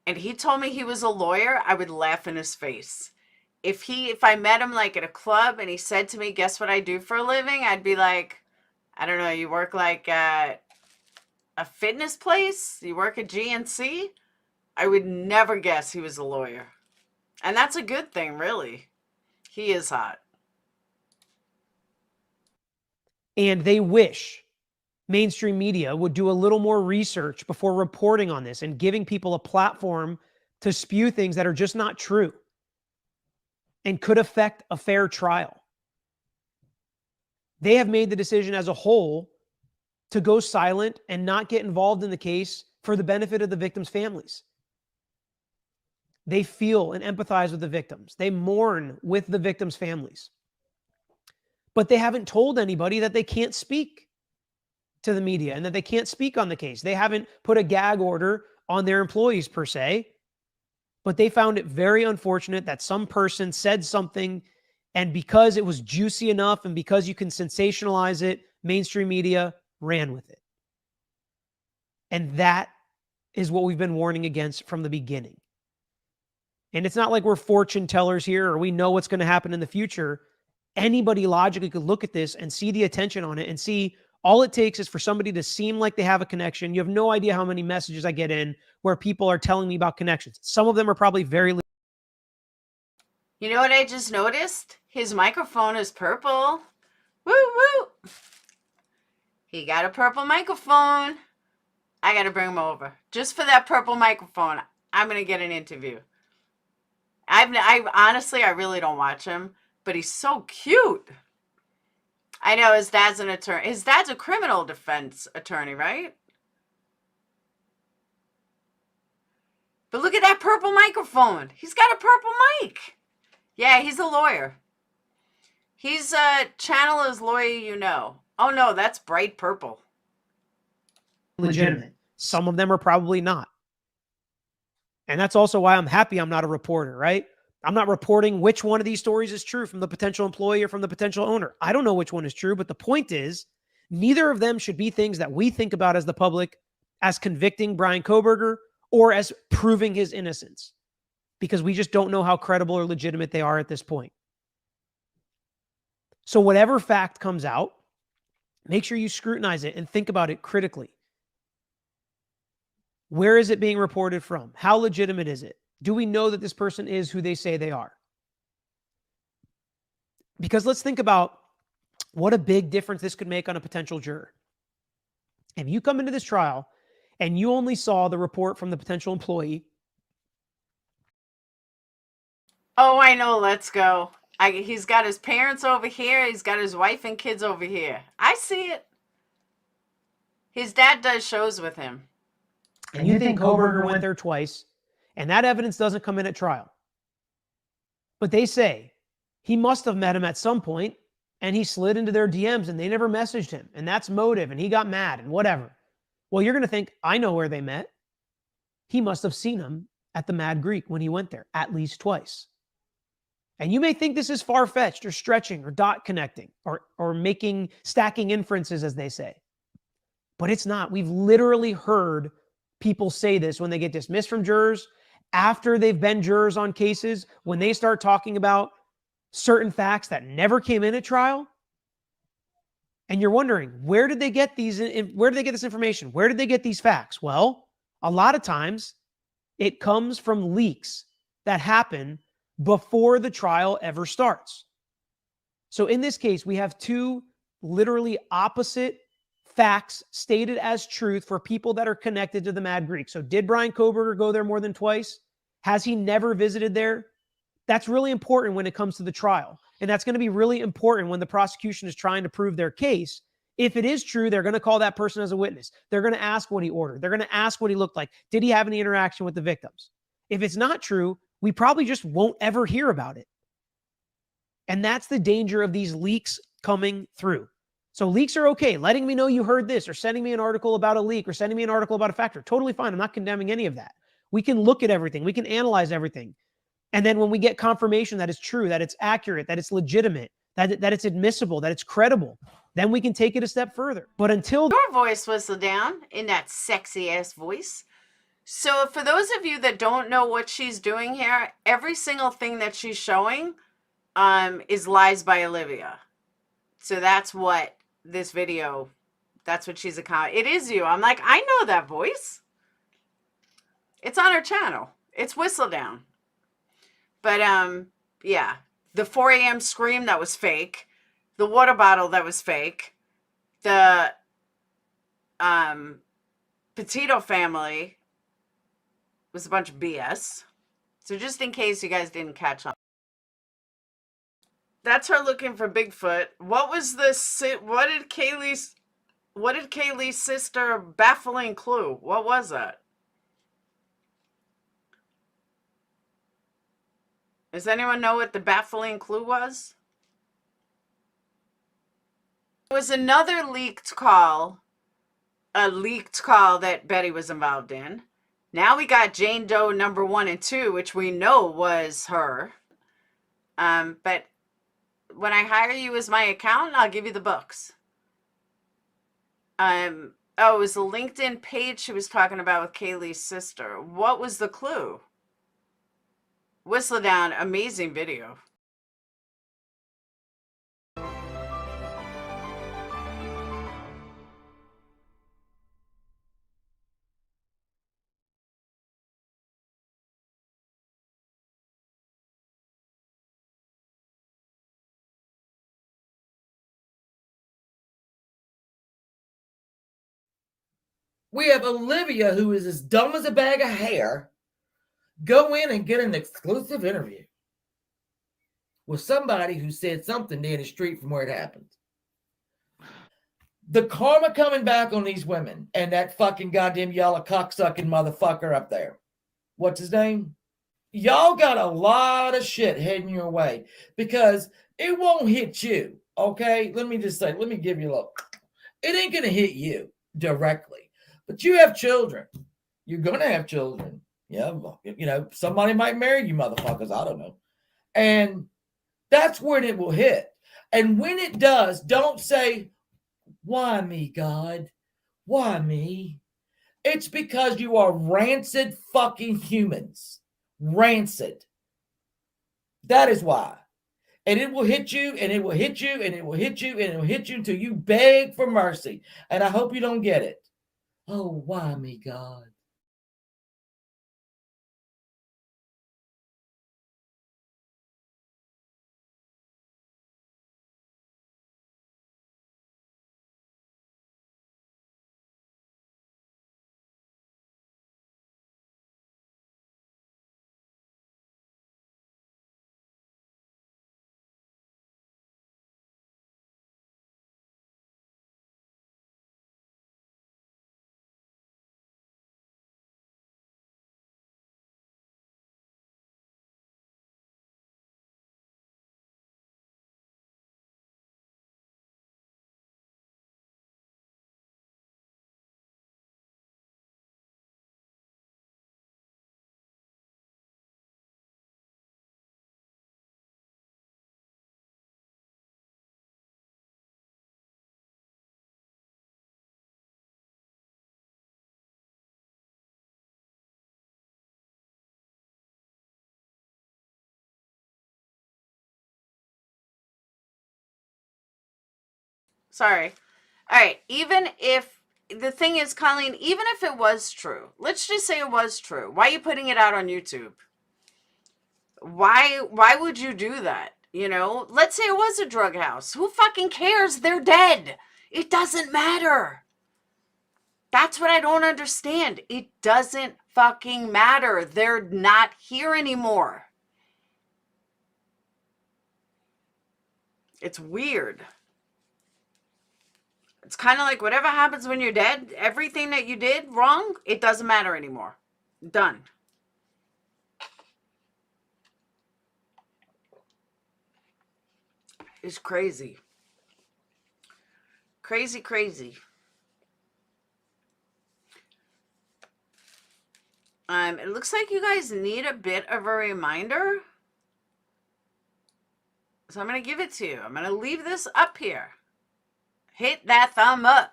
and he told me he was a lawyer, I would laugh in his face. If I met him like at a club and he said to me, guess what I do for a living? I'd be like, I don't know, you work like at a fitness place? You work at GNC? I would never guess he was a lawyer. And that's a good thing, really. He is hot. And they wish mainstream media would do a little more research before reporting on this and giving people a platform to spew things that are just not true and could affect a fair trial. They have made the decision as a whole to go silent and not get involved in the case for the benefit of the victims' families. They feel and empathize with the victims. They mourn with the victims' families. But they haven't told anybody that they can't speak to the media and that they can't speak on the case. They haven't put a gag order on their employees per se, but they found it very unfortunate that some person said something, and because it was juicy enough and because you can sensationalize it, mainstream media ran with it. And that is what we've been warning against from the beginning. And it's not like we're fortune tellers here or we know what's going to happen in the future. Anybody logically could look at this and see the attention on it and see all it takes is for somebody to seem like they have a connection. You have no idea how many messages I get in where people are telling me about connections. Some of them are probably very... You know what I just noticed? His microphone is purple. Woo, woo. He got a purple microphone. I got to bring him over. Just for that purple microphone, I'm going to get an interview. I honestly, I really don't watch him, but he's so cute. I know his dad's an attorney. His dad's a criminal defense attorney, right? But look at that purple microphone. He's got a purple mic. Yeah, he's a lawyer. He's a Channel's lawyer, you know. Oh, no, that's bright purple. Legitimate. Some of them are probably not. And that's also why I'm happy I'm not a reporter, right? I'm not reporting which one of these stories is true from the potential employee or from the potential owner. I don't know which one is true, but the point is, neither of them should be things that we think about as the public as convicting Bryan Kohberger or as proving his innocence, because we just don't know how credible or legitimate they are at this point. So whatever fact comes out, make sure you scrutinize it and think about it critically. Where is it being reported from? How legitimate is it? Do we know that this person is who they say they are? Because let's think about what a big difference this could make on a potential juror. If you come into this trial and you only saw the report from the potential employee. Oh, I know. Let's go. He's got his parents over here. He's got his wife and kids over here. I see it. His dad does shows with him. And you think Kohberger went there twice, and that evidence doesn't come in at trial. But they say he must have met him at some point, and he slid into their DMs, and they never messaged him, and that's motive, and he got mad, and whatever. Well, you're going to think, I know where they met. He must have seen him at the Mad Greek when he went there, at least twice. And you may think this is far-fetched or stretching or dot connecting or stacking inferences, as they say. But it's not. We've literally heard people say this when they get dismissed from jurors, after they've been jurors on cases, when they start talking about certain facts that never came in at trial. And you're wondering, where did they get this information? Where did they get these facts? Well, A lot of times it comes from leaks that happen before the trial ever starts. So in this case, we have two literally opposite facts stated as truth for people that are connected to the Mad Greek. So did Bryan Kohberger go there more than twice? Has he never visited there? That's really important when it comes to the trial. And that's going to be really important when the prosecution is trying to prove their case. If it is true, they're going to call that person as a witness. They're going to ask what he ordered. They're going to ask what he looked like. Did he have any interaction with the victims? If it's not true, we probably just won't ever hear about it. And that's the danger of these leaks coming through. So leaks are okay. Letting me know you heard this, or sending me an article about a leak, or sending me an article about a factor. Totally fine. I'm not condemning any of that. We can look at everything. We can analyze everything. And then when we get confirmation that it's true, that it's accurate, that it's legitimate, that it's admissible, that it's credible, then we can take it a step further. But until Your voice whistled down in that sexy ass voice. So for those of you that don't know what she's doing here, every single thing that she's showing is Lies by Olivia. So that's what this video, that's what she's it is you. I'm like, I know that voice. It's on her channel. It's Whistle Down. But yeah, the 4 a.m. scream, that was fake. The water bottle, that was fake. The Potato family was a bunch of BS. So just in case you guys didn't catch on. That's her looking for Bigfoot. What was this? What did Kaylee's sister baffling clue? What was that? Does anyone know what the baffling clue was? There was another leaked call that Betty was involved in. Now we got Jane Doe number 1 and 2, which we know was her. But when I hire you as my accountant, I'll give you the books. Oh, it was a LinkedIn page she was talking about with Kaylee's sister. What was the clue? Whistle Down, amazing video. We have Olivia, who is as dumb as a bag of hair, go in and get an exclusive interview with somebody who said something down the street from where it happened. The karma coming back on these women and that fucking goddamn yellow cocksucking motherfucker up there. What's his name? Y'all got a lot of shit heading your way because it won't hit you, okay? Let me give you a look. It ain't going to hit you directly, but you have children. You're going to have children. Yeah, you know, somebody might marry you motherfuckers. I don't know. And that's when it will hit. And when it does, don't say, why me, God? Why me? It's because you are rancid fucking humans. Rancid. That is why. And it will hit you, and it will hit you, and it will hit you, and it will hit you until you beg for mercy. And I hope you don't get it. Oh, why me, God? Sorry. All right. Even if the thing is, Colleen, even if it was true, let's just say it was true. Why are you putting it out on YouTube? Why would you do that? You know, let's say it was a drug house. Who fucking cares? They're dead. It doesn't matter. That's what I don't understand. It doesn't fucking matter. They're not here anymore. It's weird. It's kind of like whatever happens when you're dead, everything that you did wrong, it doesn't matter anymore. Done. It's crazy. Crazy, crazy. It looks like you guys need a bit of a reminder. So I'm going to give it to you. I'm going to leave this up here. Hit that thumb up.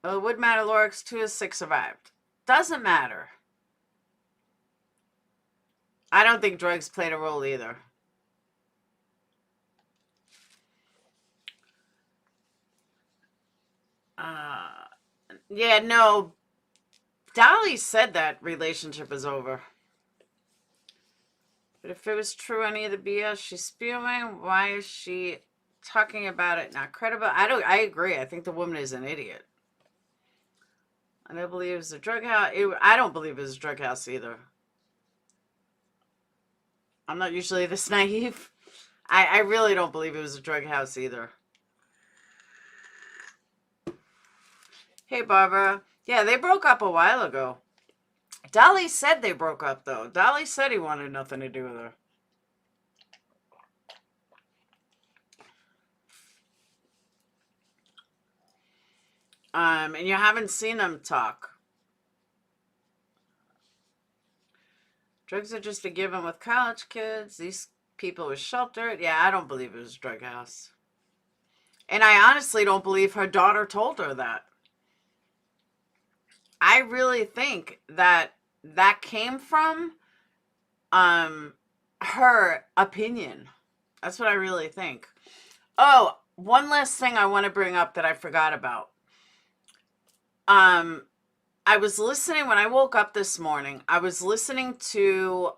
Well, it would matter, Lorix. 2 of 6 survived. Doesn't matter. I don't think drugs played a role either. Yeah, no. Dolly said that relationship is over. But if it was true, any of the BS she's spewing, why is she talking about it? Not credible. I agree. I think the woman is an idiot. I don't believe it was a drug house. I don't believe it was a drug house either. I'm not usually this naive. I really don't believe it was a drug house either. Hey, Barbara. Yeah, they broke up a while ago. Dolly said they broke up, though. Dolly said he wanted nothing to do with her. And you haven't seen them talk. Drugs are just a given with college kids. These people were sheltered. Yeah, I don't believe it was a drug house. And I honestly don't believe her daughter told her that. I really think that that came from her opinion. That's what I really think. Oh, one last thing I want to bring up that I forgot about. I was listening when I woke up this morning. I was listening to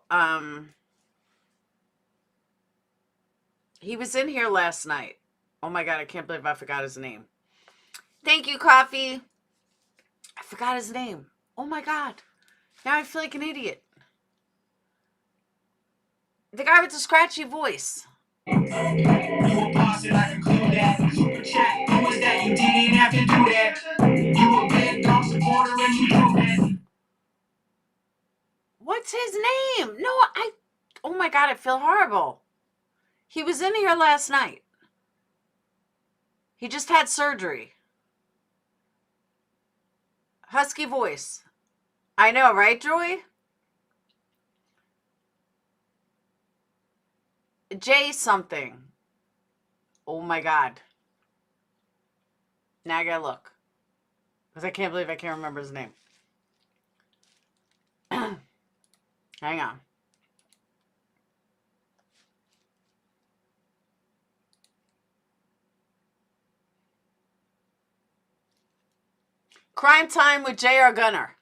he was in here last night. Oh my God, I can't believe I forgot his name. Thank you, Coffee. I forgot his name. Oh my God. Now I feel like an idiot. The guy with the scratchy voice. You were bossing, I conclude that. Super chat, who was that? You didn't have to do that. You a big dog supporter and you prove that. What's his name? No, oh my God, I feel horrible. He was in here last night. He just had surgery. Husky voice. I know, right, Joy? Jay something. Oh my God. Now I gotta look. Because I can't believe I can't remember his name. Hang on. Crime Time with J.R. Gunner.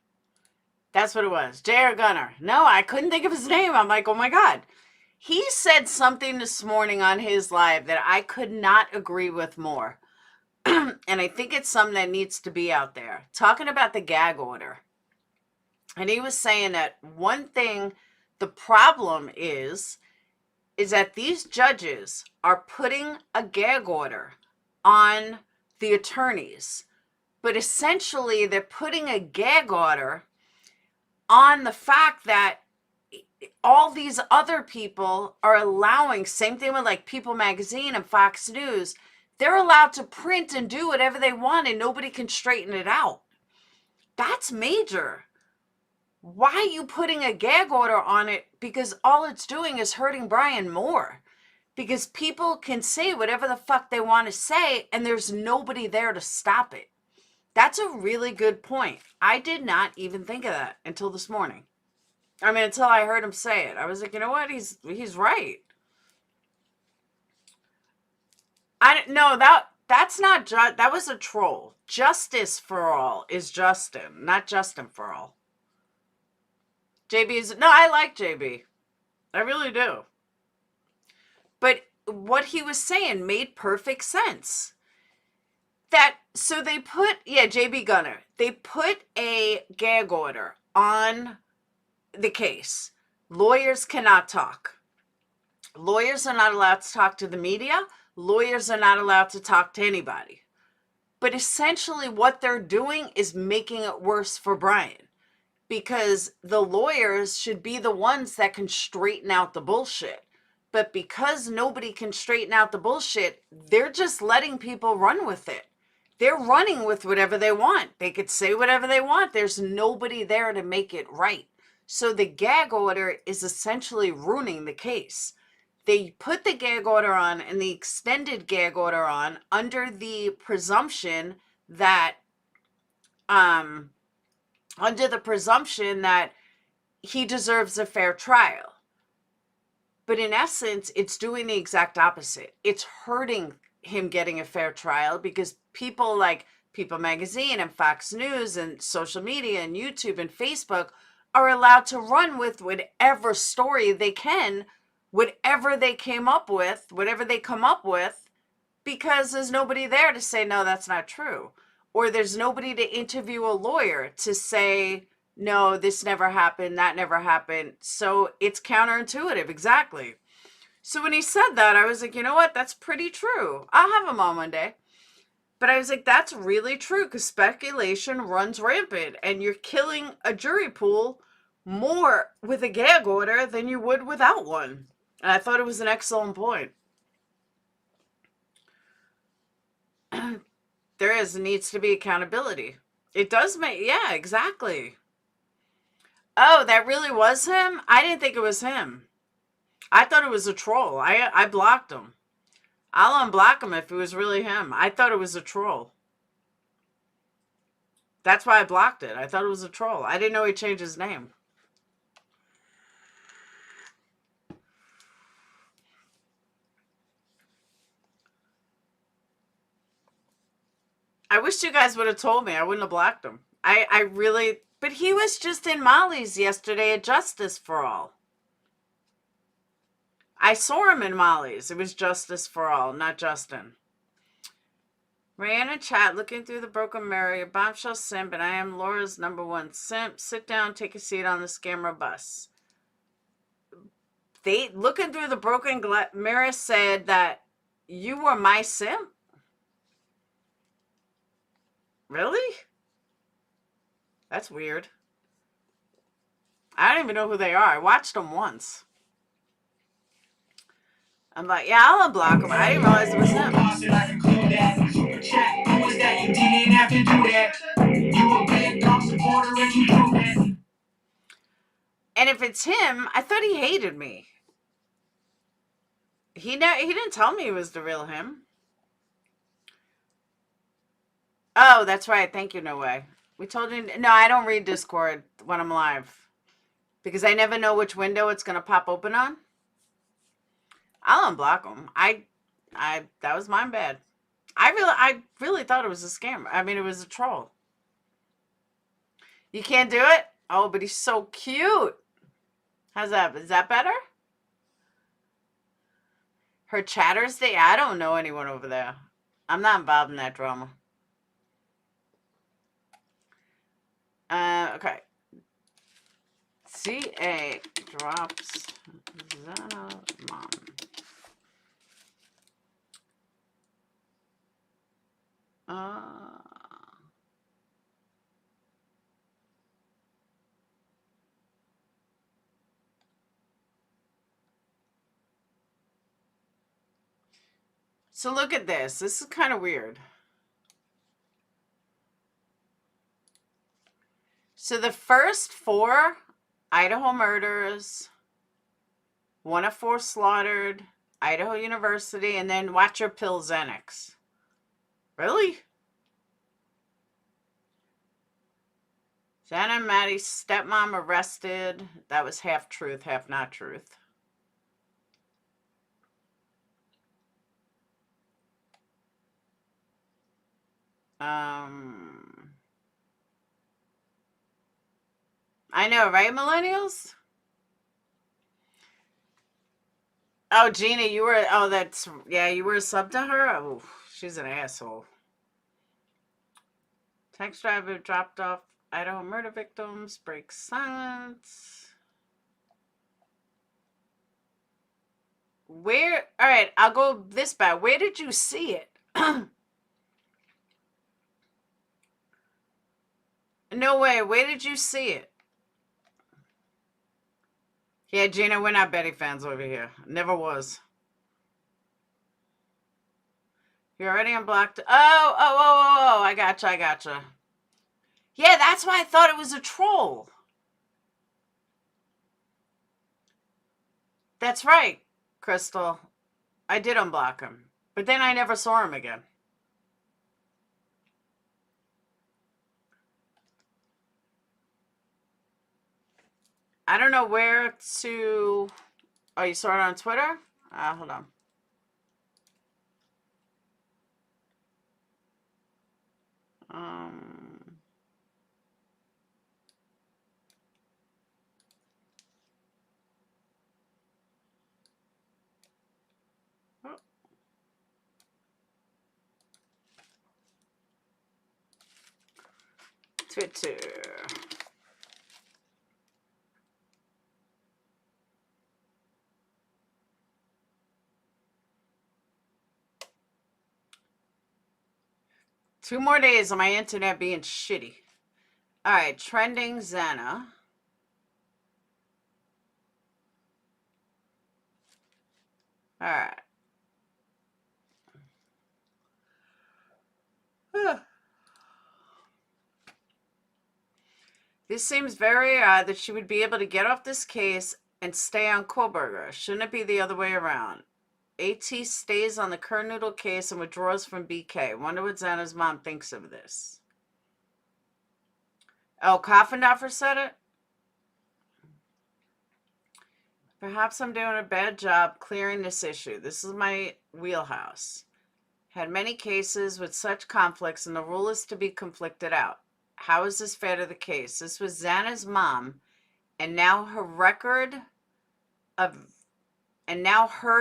That's what it was. J.R. Gunner. No, I couldn't think of his name. I'm like, oh my God. He said something this morning on his live that I could not agree with more. And I think it's something that needs to be out there. Talking about the gag order. And he was saying that one thing, the problem is that these judges are putting a gag order on the attorneys. But essentially, they're putting a gag order on the fact that all these other people are allowing, same thing with like People Magazine and Fox News, they're allowed to print and do whatever they want and nobody can straighten it out. That's major. Why are you putting a gag order on it? Because all it's doing is hurting Bryan more. Because people can say whatever the fuck they want to say and there's nobody there to stop it. That's a really good point. I did not even think of that until this morning. I mean, until I heard him say it. I was like, you know what? He's right. I don't know that that's not, that was a troll. Justice for all is Justin, not Justin for all. JB's, no, I like JB. I really do. But what he was saying made perfect sense. So they put, JB Gunner, they put a gag order on the case. Lawyers cannot talk. Lawyers are not allowed to talk to the media. Lawyers are not allowed to talk to anybody. But essentially what they're doing is making it worse for Bryan, because the lawyers should be the ones that can straighten out the bullshit. But because nobody can straighten out the bullshit, they're just letting people run with it. They're running with whatever they want. They could say whatever they want. There's nobody there to make it right. So the gag order is essentially ruining the case. They put the gag order on and the extended gag order on under the presumption that he deserves a fair trial. But in essence, it's doing the exact opposite. It's hurting him getting a fair trial, because people like People Magazine and Fox News and social media and YouTube and Facebook are allowed to run with whatever story they can, whatever they come up with, because there's nobody there to say, no, that's not true. Or there's nobody to interview a lawyer to say, no, this never happened, that never happened. So it's counterintuitive, exactly. So when he said that, I was like, you know what? That's pretty true. I'll have him on one day. But I was like, that's really true, because speculation runs rampant, and you're killing a jury pool more with a gag order than you would without one. And I thought it was an excellent point. Needs to be accountability. It does make, yeah, exactly. Oh, that really was him? I didn't think it was him. I thought it was a troll. I blocked him. I'll unblock him if it was really him. I thought it was a troll. That's why I blocked it. I thought it was a troll. I didn't know he changed his name. I wish you guys would have told me. I wouldn't have blocked him. I really... But he was just in Molly's yesterday at Justice for All. I saw him in Molly's. It was Justice for All, not Justin. Rihanna chat, looking through the broken mirror, your bombshell simp, and I am Laura's #1 simp. Sit down, take a seat on the scammer bus. They, looking through the broken mirror, said that you were my simp? Really? That's weird. I don't even know who they are. I watched them once. I'm like, yeah, I'll unblock him. I didn't realize it was him. And if it's him, I thought he hated me. He didn't tell me it was the real him. Oh, that's right. Thank you, No Way. We told you. No, I don't read Discord when I'm live, because I never know which window it's going to pop open on. I'll unblock him. That was my bad. I really thought it was a scam. I mean, it was a troll. You can't do it? Oh, but he's so cute. How's that? Is that better? Her chatters day? I don't know anyone over there. I'm not involved in that drama. Okay. CA drops Zana mom. So look at this. This is kind of weird. So the first 4 Idaho murders, 1 of 4 slaughtered, Idaho University, and then watch your pill Xanax. Really? Xana and Maddie's stepmom arrested. That was half truth, half not truth. I know, right, millennials? Oh, Gina, you were. Oh, that's yeah. You were a sub to her. Oh, she's an asshole. Taxi driver dropped off Idaho murder victims. Breaks silence. Where? All right, I'll go this bad. Where did you see it? No way. Where did you see it? Yeah, Gina, we're not Betty fans over here. Never was. You're already unblocked. Oh, I gotcha. Yeah, that's why I thought it was a troll. That's right, Crystal. I did unblock him. But then I never saw him again. I don't know where to... Oh, you saw it on Twitter? Hold on. Twitter. Two more days of my internet being shitty. All right, trending Xana. All right. This seems very odd that she would be able to get off this case and stay on Kohberger. Shouldn't it be the other way around? AT stays on the Kernoodle case and withdraws from BK. Wonder what Xana's mom thinks of this. Oh, Coffindoffer said it? Perhaps I'm doing a bad job clearing this issue. This is my wheelhouse. Had many cases with such conflicts, and the rule is to be conflicted out. How is this fair to the case? This was Xana's mom, and now her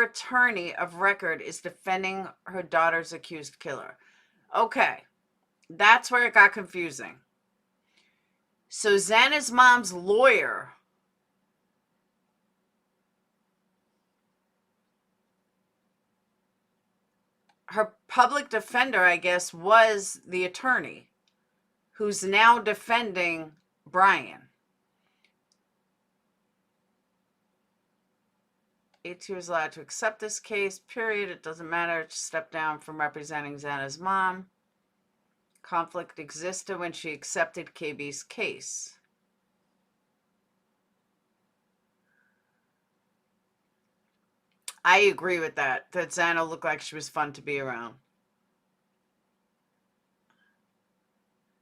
attorney of record is defending her daughter's accused killer. Okay, that's where it got confusing. So Xana's mom's lawyer her public defender, I guess, was the attorney who's now defending Bryan. AT was allowed to accept this case, period. It doesn't matter. Just step down from representing Xana's mom. Conflict existed when she accepted KB's case. I agree with that Xana looked like she was fun to be around.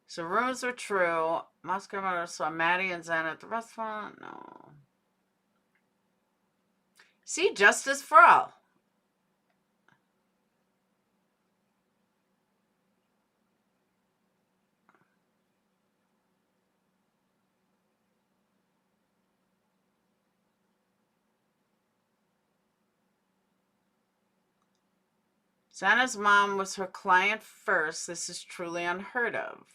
So rumors were true. Moscow saw Maddie and Xana at the restaurant. No. See, justice for all. Xana's mom was her client first. This is truly unheard of.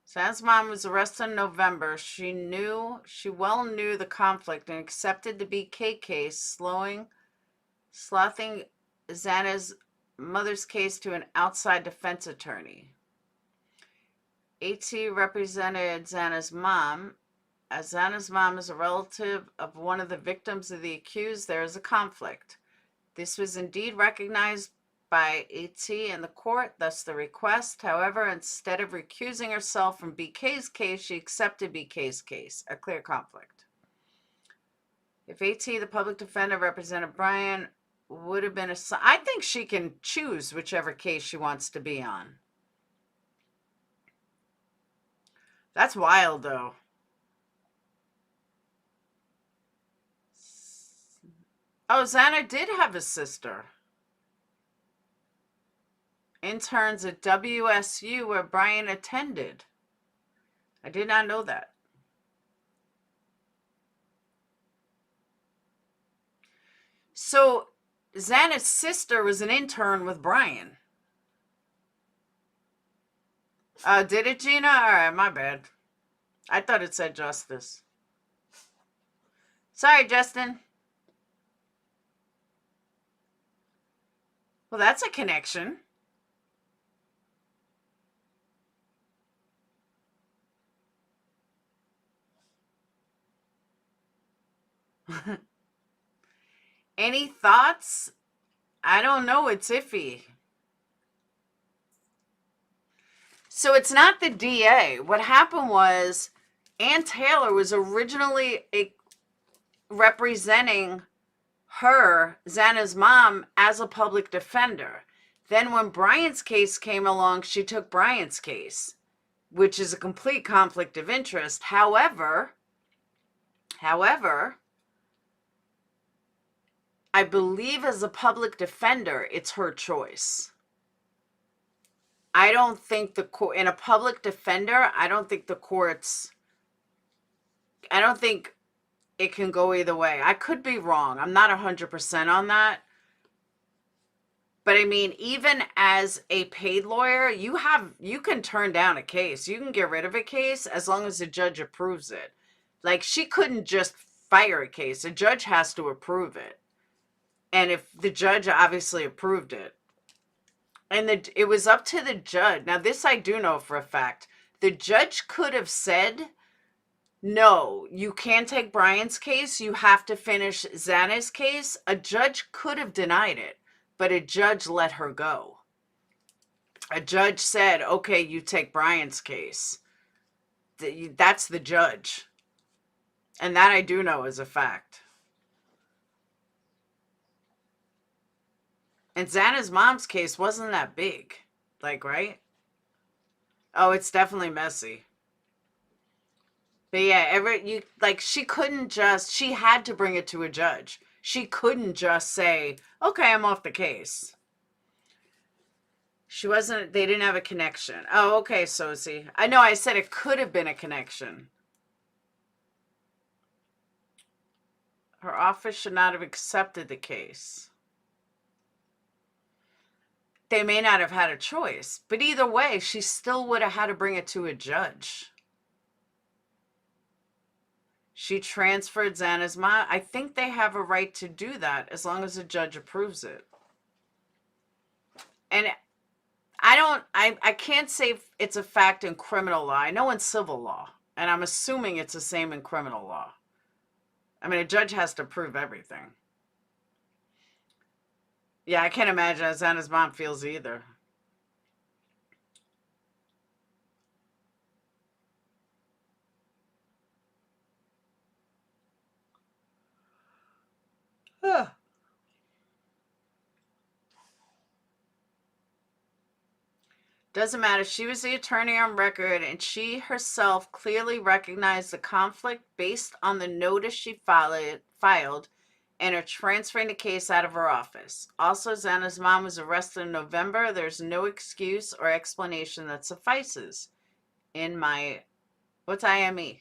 Xana's mom was arrested in November. She well knew the conflict and accepted the BK case, slothing Xana's mother's case to an outside defense attorney. AT represented Xana's mom. As Xana's mom is a relative of one of the victims of the accused, there is a conflict. This was indeed recognized by AT and the court, thus the request. However, instead of recusing herself from BK's case, she accepted BK's case, a clear conflict. If AT, the public defender, represented Bryan, would have been I think she can choose whichever case she wants to be on. That's wild, though. Oh, Xana did have a sister. interns at WSU where Bryan attended. I did not know that. So Xana's sister was an intern with Bryan. Did it, Gina? All right, my bad. I thought it said Justice. Sorry, Justin. Well, that's a connection. Any thoughts? I don't know. It's iffy. So it's not the DA. What happened was Ann Taylor was originally representing her, Xana's mom, as a public defender. Then when Bryan's case came along, she took Bryan's case, which is a complete conflict of interest. However, I believe as a public defender, it's her choice. I don't think the court, in a public defender, I don't think it can go either way. I could be wrong. I'm not 100% on that. But I mean, even as a paid lawyer, you can turn down a case. You can get rid of a case as long as the judge approves it. Like, she couldn't just fire a case. A judge has to approve it. And if the judge obviously approved it, and it was up to the judge. Now, this I do know for a fact. The judge could have said, no, you can't take Bryan's case. You have to finish Xana's case. A judge could have denied it, but a judge let her go. A judge said, okay, you take Bryan's case. That's the judge. And that I do know is a fact. And Xana's mom's case wasn't that big. Like, right? Oh, it's definitely messy. But yeah, she had to bring it to a judge. She couldn't just say, okay, I'm off the case. They didn't have a connection. Oh, okay, Sosie. I know I said it could have been a connection. Her office should not have accepted the case. They may not have had a choice, but either way, she still would have had to bring it to a judge. She transferred Xana's mom. I think they have a right to do that as long as the judge approves it. And I can't say it's a fact in criminal law. I know in civil law, and I'm assuming it's the same in criminal law. I mean, a judge has to approve everything. Yeah, I can't imagine how Xana's mom feels either. Huh. Doesn't matter. She was the attorney on record, and she herself clearly recognized the conflict based on the notice she filed and are transferring the case out of her office. Also, Xana's mom was arrested in November. There's no excuse or explanation that suffices. What's IME?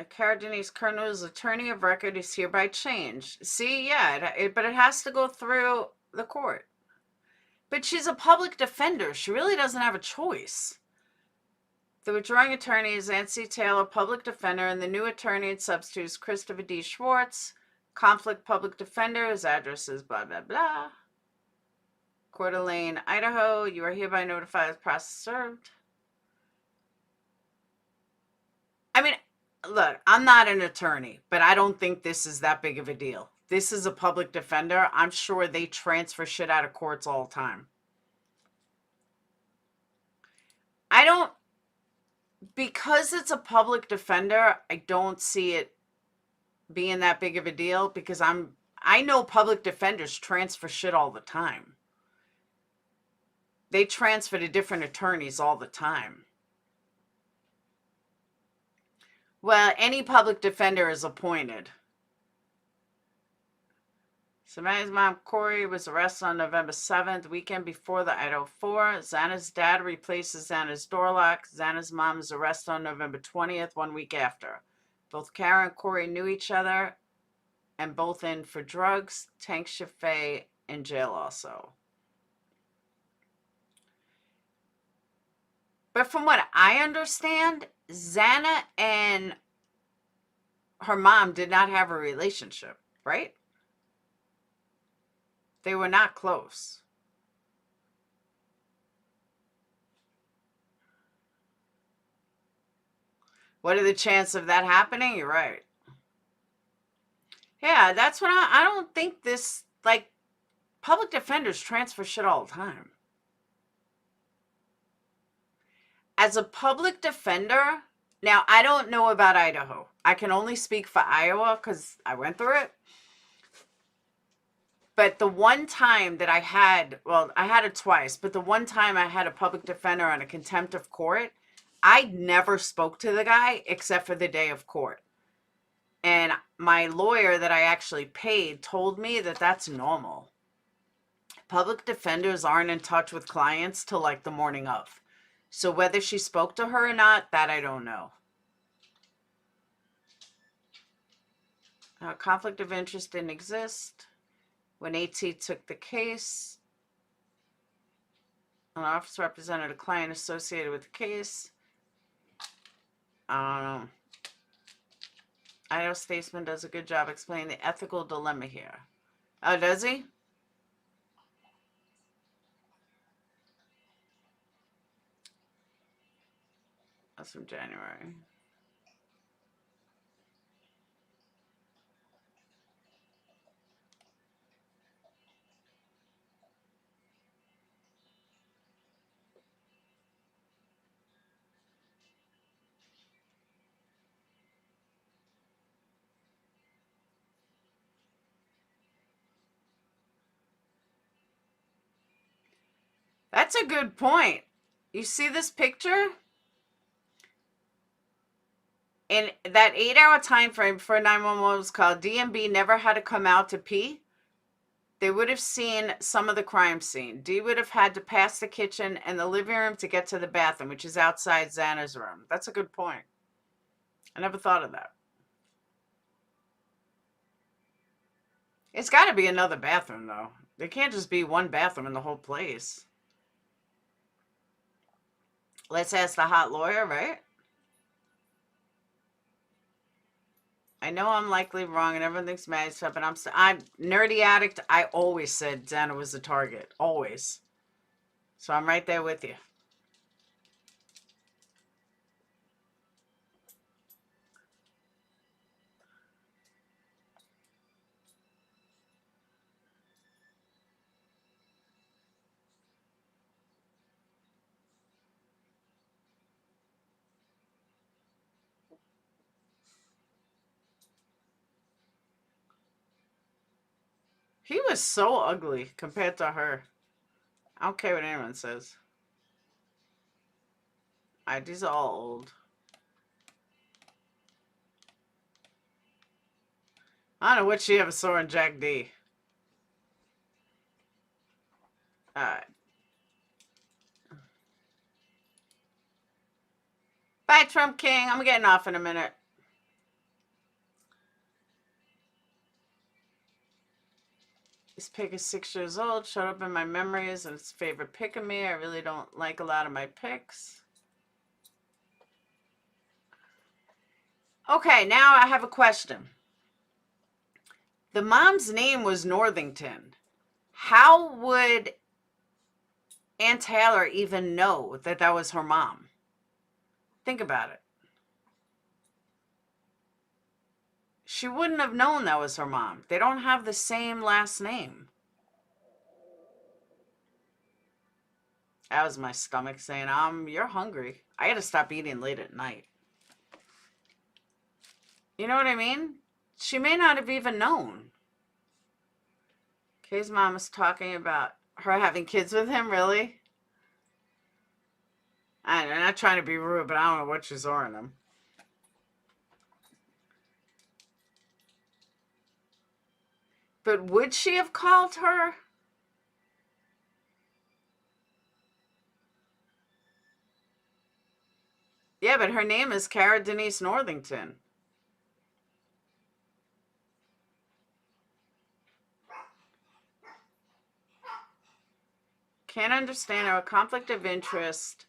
Cara Denise Colonel's attorney of record is hereby changed. See, yeah, but it has to go through the court. But she's a public defender. She really doesn't have a choice. The withdrawing attorney is Nancy Taylor, public defender, and the new attorney and substitute is Christopher D. Schwartz, conflict public defender. His address is blah, blah, blah. Coeur d'Alene, Idaho. You are hereby notified of process served. I mean, look, I'm not an attorney, but I don't think this is that big of a deal. This is a public defender. I'm sure they transfer shit out of courts all the time. Because it's a public defender, I don't see it being that big of a deal because I know public defenders transfer shit all the time. they transfer to different attorneys all the time. Well, any public defender is appointed. So Maggie's mom, Corey, was arrested on November 7th, weekend before the Idaho 4. Xana's dad replaces Xana's door lock. Xana's mom is arrested on November 20th, 1 week after. Both Kara and Corey knew each other and both in for drugs. Tank Shafay in jail also. But from what I understand, Xana and her mom did not have a relationship, right? They were not close. What are the chances of that happening? You're right. Yeah, that's what I don't think this, like, public defenders transfer shit all the time. As a public defender, now I don't know about Idaho. I can only speak for Iowa because I went through it. But the one time that I had, well, I had it twice, but the one time I had a public defender on a contempt of court, I never spoke to the guy except for the day of court. And my lawyer that I actually paid told me that that's normal. Public defenders aren't in touch with clients till like the morning of. So whether she spoke to her or not, that I don't know. Conflict of interest didn't exist. When AT took the case, an office represented a client associated with the case. Idaho Statesman does a good job explaining the ethical dilemma here. Oh, does he? That's from January. That's a good point. You see this picture? In that 8-hour time frame before 911 was called, DMB never had to come out to pee. They would have seen some of the crime scene. D would have had to pass the kitchen and the living room to get to the bathroom, which is outside Xana's room. That's a good point. I never thought of that. It's got to be another bathroom, though. There can't just be one bathroom in the whole place. Let's ask the hot lawyer, right? I know I'm likely wrong and everyone thinks Maddie's up, but I'm nerdy addict. I always said Xana was the target. Always. So I'm right there with you. He was so ugly compared to her. I don't care what anyone says. Alright, these are all old. I don't know what she ever saw in Jack D. Alright. Bye, Trump King. I'm getting off in a minute. This pic is 6 years old, showed up in my memories, and it's a favorite pic of me. I really don't like a lot of my pics. Okay, now I have a question. The mom's name was Northington. How would Ann Taylor even know that that was her mom? Think about it. She wouldn't have known that was her mom. They don't have the same last name. That was my stomach saying, you're hungry. I had to stop eating late at night. You know what I mean? She may not have even known. Kay's mom is talking about her having kids with him, really? I'm not trying to be rude, but I don't know what she's ordering them. But would she have called her? Yeah, but her name is Cara Denise Northington. Can't understand how a conflict of interest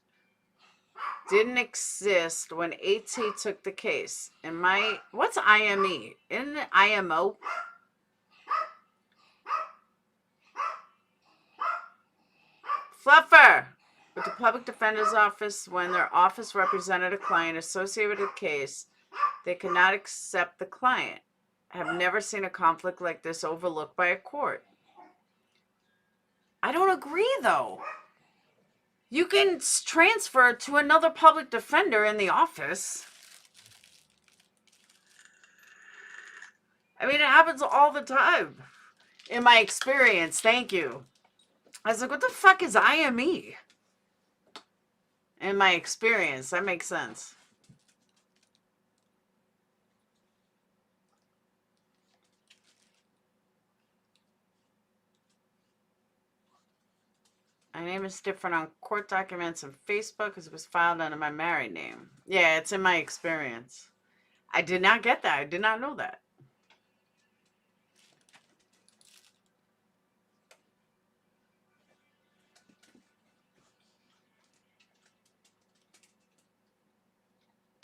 didn't exist when AT took the case. What's IME? Isn't it IMO? Fluffer! With the public defender's office, when their office represented a client associated with a case, they could not accept the client. I have never seen a conflict like this overlooked by a court. I don't agree, though. You can transfer to another public defender in the office. I mean, it happens all the time. In my experience, thank you. I was like, what the fuck is IME? In my experience, that makes sense. My name is different on court documents and Facebook because it was filed under my married name. Yeah, it's in my experience. I did not get that. I did not know that.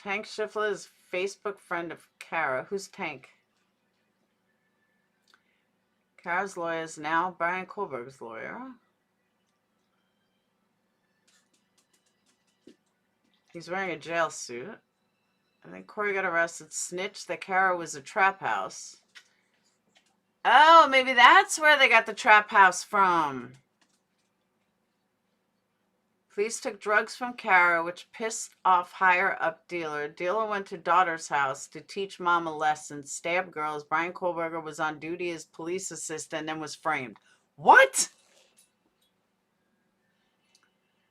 Tank Schiffler is Facebook friend of Kara. Who's Tank? Kara's lawyer is now Bryan Kohberger's lawyer. He's wearing a jail suit. I think Corey got arrested. Snitched that Kara was a trap house. Oh, maybe that's where they got the trap house from. Police took drugs from Kara, which pissed off higher-up dealer. Dealer went to daughter's house to teach mom a lesson, stabbed girls. Bryan Kohberger was on duty as police assistant and was framed. What?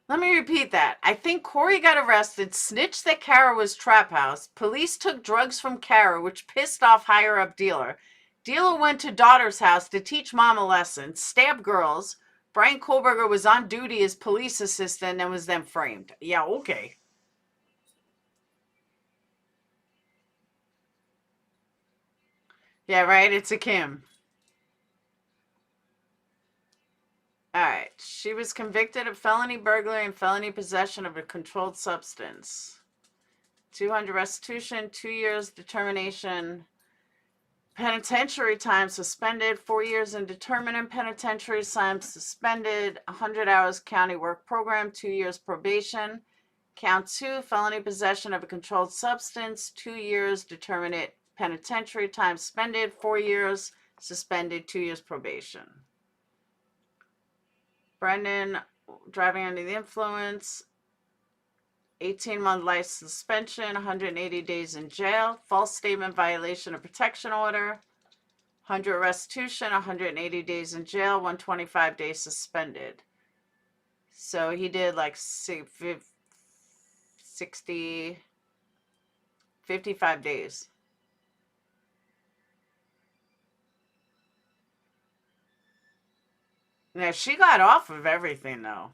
Let me repeat that. I think Corey got arrested, snitched that Kara was trap house. Police took drugs from Kara, which pissed off higher-up dealer. Dealer went to daughter's house to teach mom a lesson, stabbed girls. Bryan Kohberger was on duty as police assistant and was then framed. Yeah, okay. Yeah, right? It's a Kim. All right. She was convicted of felony burglary and felony possession of a controlled substance. 200 restitution, 2 years determination. Penitentiary time suspended, 4 years indeterminate penitentiary time suspended, 100 hours county work program, 2 years probation. Count 2, felony possession of a controlled substance, 2 years determinate penitentiary time suspended, 4 years suspended, 2 years probation. Brendan, driving under the influence, 18-month life suspension, 180 days in jail, false statement violation of protection order, 100 restitution, 180 days in jail, 125 days suspended. So he did like 55 days. Now, she got off of everything, though.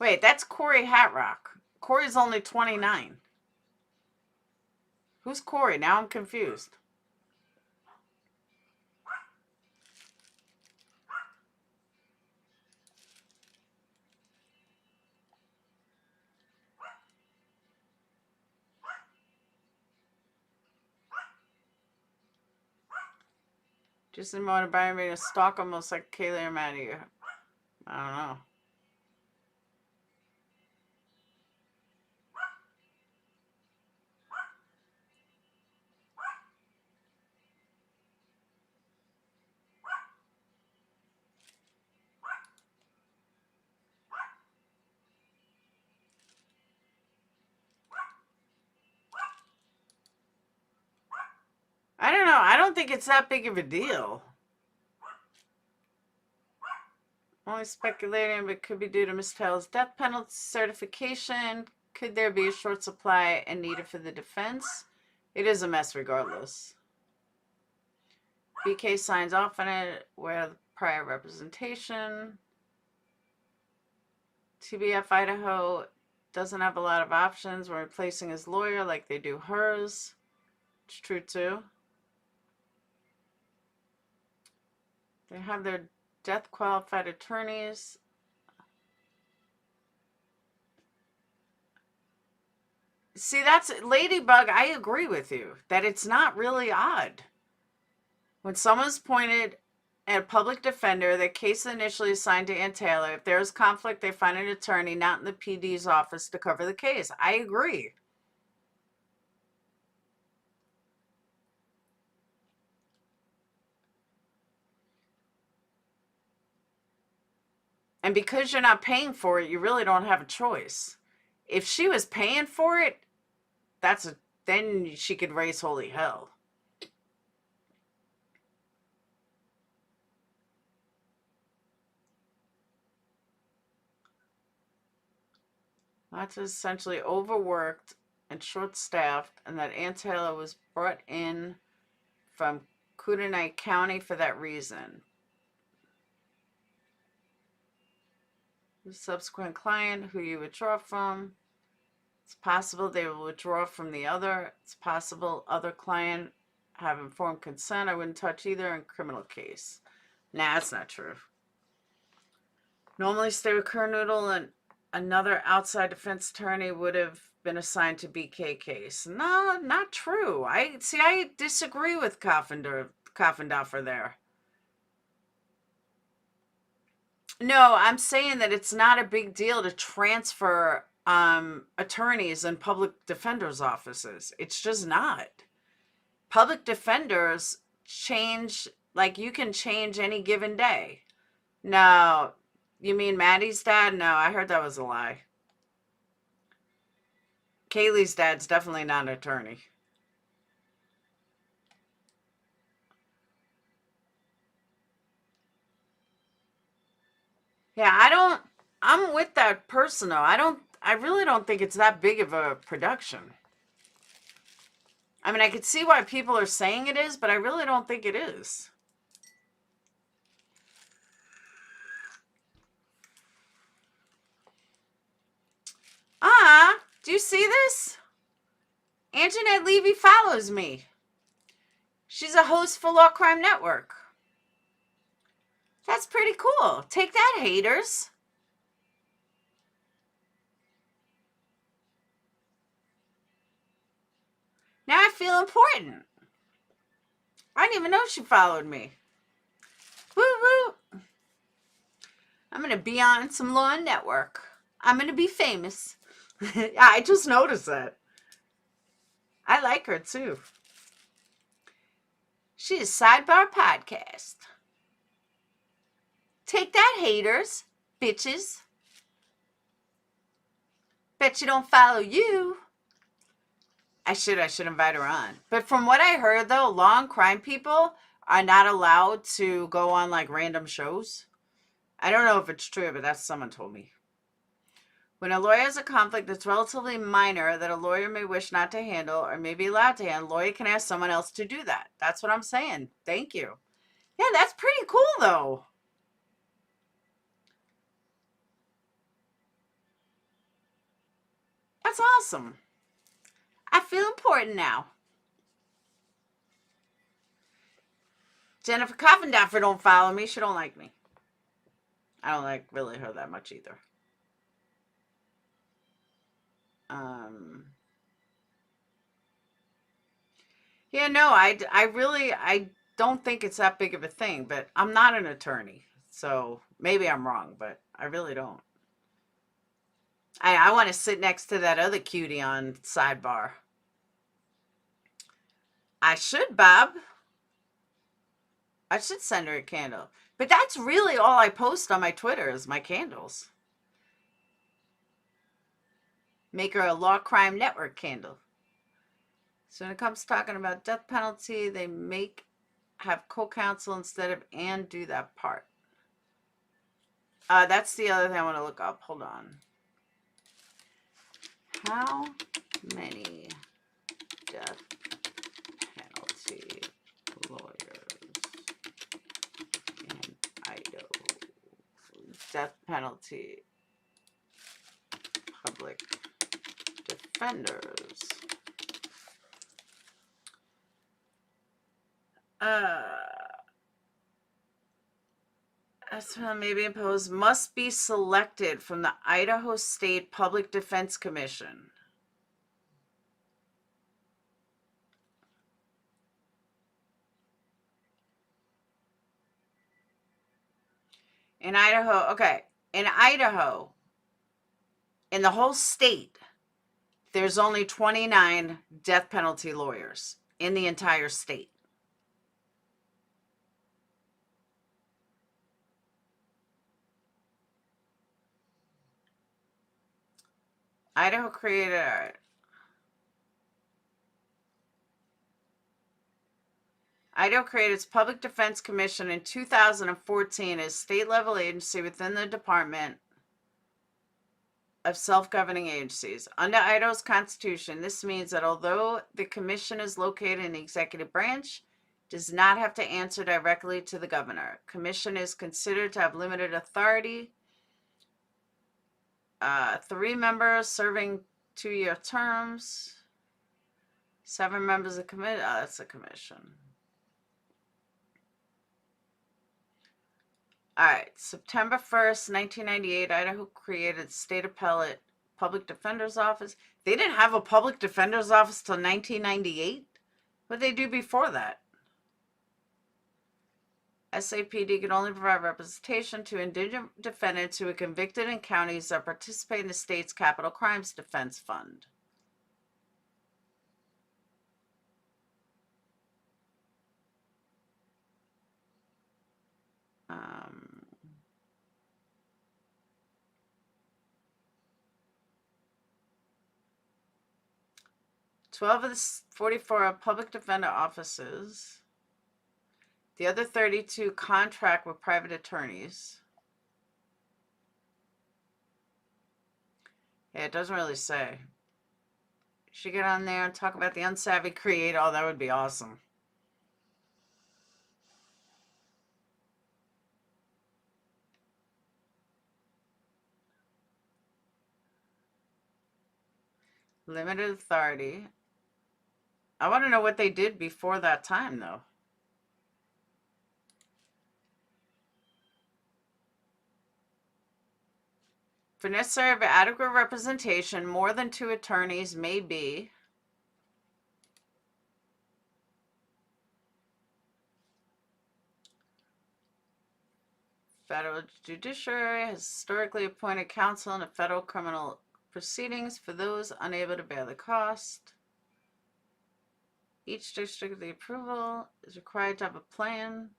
Wait, that's Corey Hatrock. Corey's only 29. Who's Corey? Now I'm confused. Just in motor Byron being a stalk almost like Kaylee or Maddie. I don't know. I don't know. I don't think it's that big of a deal. Only speculating, but could be due to Miss Taylor's death penalty certification. Could there be a short supply and needed for the defense? It is a mess regardless. BK signs off on it where prior representation. TBF Idaho doesn't have a lot of options when replacing his lawyer like they do hers. It's true too. They have their death qualified attorneys. See, that's Ladybug. I agree with you that it's not really odd. When someone's appointed a public defender, the case initially assigned to Ann Taylor. If there is conflict, they find an attorney not in the PD's office to cover the case. I agree. And because you're not paying for it, you really don't have a choice. If she was paying for it, then she could raise holy hell. That's essentially overworked and short-staffed, and that Ann Taylor was brought in from Kootenai County for that reason. The subsequent client who you withdraw from, it's possible they will withdraw from the other. It's possible other client have informed consent. I wouldn't touch either in criminal case. Nah, that's not true. Normally stay with Kernoodle, and another outside defense attorney would have been assigned to BK case. No, not true. I disagree with Coffendorfer there. No, I'm saying that it's not a big deal to transfer attorneys in public defenders' offices. It's just not. Public defenders change, like you can change any given day. No, you mean Maddie's dad? No, I heard that was a lie. Kaylee's dad's definitely not an attorney. Yeah, I'm with that person though. I really don't think it's that big of a production. I mean, I could see why people are saying it is, but I really don't think it is. Do you see this? Anjanette Levy follows me. She's a host for Law Crime Network. That's pretty cool. Take that, haters. Now I feel important. I didn't even know she followed me. Woo woo. I'm going to be on some Law Network. I'm going to be famous. I just noticed that. I like her too. She is Sidebar Podcast. Take that, haters, bitches. Bet you don't follow you. I should invite her on. But from what I heard though, law and crime people are not allowed to go on like random shows. I don't know if it's true, but that's someone told me. When a lawyer has a conflict that's relatively minor that a lawyer may wish not to handle or may be allowed to handle, a lawyer can ask someone else to do that. That's what I'm saying. Thank you. Yeah, that's pretty cool though. That's awesome. I feel important now. Jennifer Coffendorfer don't follow me. She don't like me. I don't like really her that much either. Yeah, no, I don't think it's that big of a thing, but I'm not an attorney, so maybe I'm wrong, but I really don't. I want to sit next to that other cutie on Sidebar. I should, Bob. I should send her a candle. But that's really all I post on my Twitter is my candles. Make her a Law Crime Network candle. So when it comes to talking about death penalty, they have co-counsel instead of and do that part. That's the other thing I want to look up. Hold on. How many death penalty lawyers in Idaho? Death penalty public defenders. That's maybe imposed must be selected from the Idaho State Public Defense Commission. In Idaho, okay. In Idaho, in the whole state, there's only 29 death penalty lawyers in the entire state. Idaho created its Public Defense Commission in 2014 as state-level agency within the Department of Self-Governing Agencies. Under Idaho's Constitution, this means that although the commission is located in the executive branch, it does not have to answer directly to the governor. Commission is considered to have limited authority. 3 members serving 2-year terms. 7 members of committee. Oh, that's a commission. All right. September 1st, 1998, Idaho created State Appellate Public Defender's Office. They didn't have a Public Defender's Office till 1998? What did they do before that? SAPD can only provide representation to indigent defendants who are convicted in counties that participate in the state's Capital Crimes Defense Fund. Um, 12 of the 44 public defender offices. The other 32 contract with private attorneys. Yeah, it doesn't really say. Should get on there and talk about the unsavvy create. Oh, that would be awesome. Limited authority. I want to know what they did before that time, though. For necessary adequate representation, more than 2 attorneys may be. Federal Judiciary has historically appointed counsel in a federal criminal proceedings for those unable to bear the cost. Each district, the approval is required to have a plan.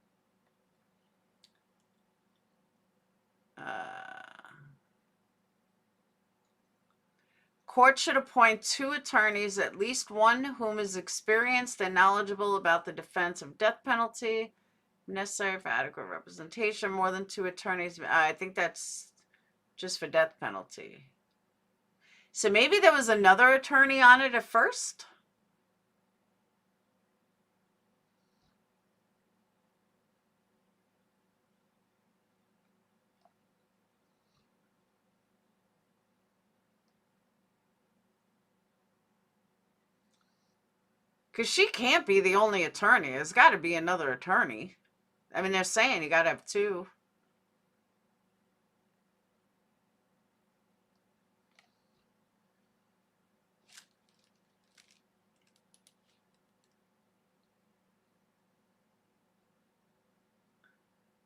Court should appoint 2 attorneys, at least one whom is experienced and knowledgeable about the defense of death penalty. Necessary for adequate representation, more than 2 attorneys. I think that's just for death penalty. So maybe there was another attorney on it at first? Because she can't be the only attorney. There's got to be another attorney. I mean, they're saying you got to have 2.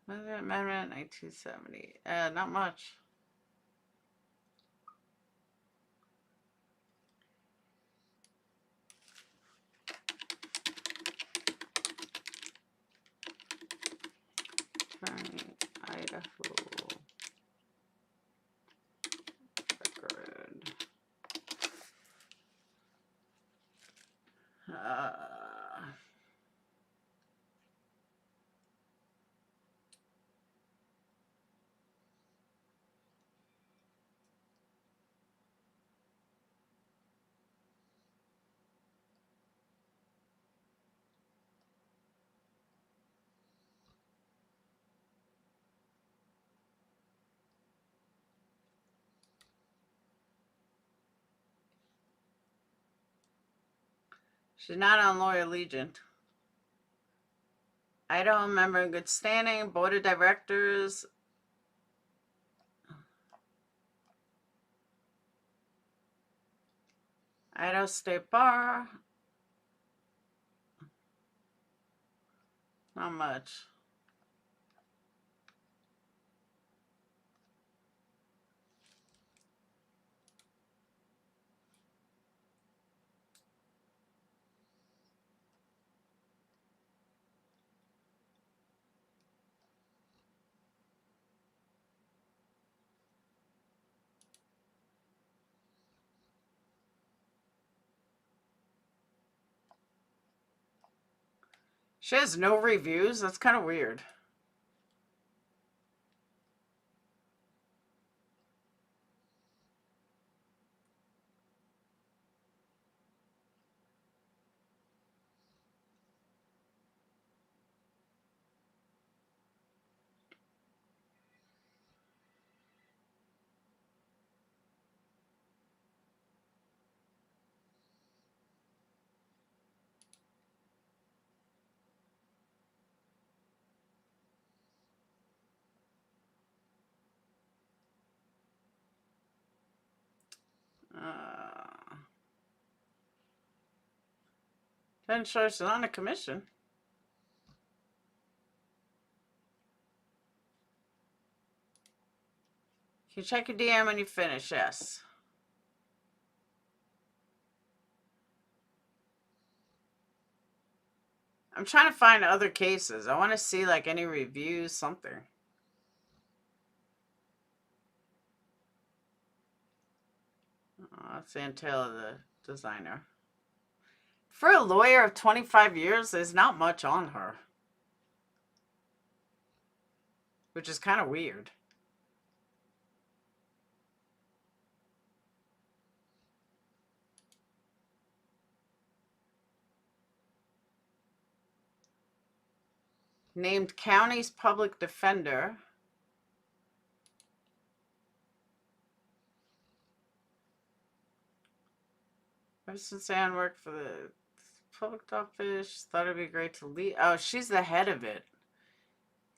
Amendment 1970. Not much. Attorney, Idaho. Record. She's not on Lawyer Legion. Idaho member in good standing. Board of directors. Idaho State Bar. Not much. She has no reviews? That's kind of weird. Doesn't show she's on a commission. Can you check your DM when you finish? Yes. I'm trying to find other cases. I want to see like any reviews, something. Oh, that's the entail of the designer. For a lawyer of 25 years, there's not much on her. Which is kind of weird. Named county's public defender. Ever since Ann worked for the public office, thought it'd be great to lead. Oh, she's the head of it.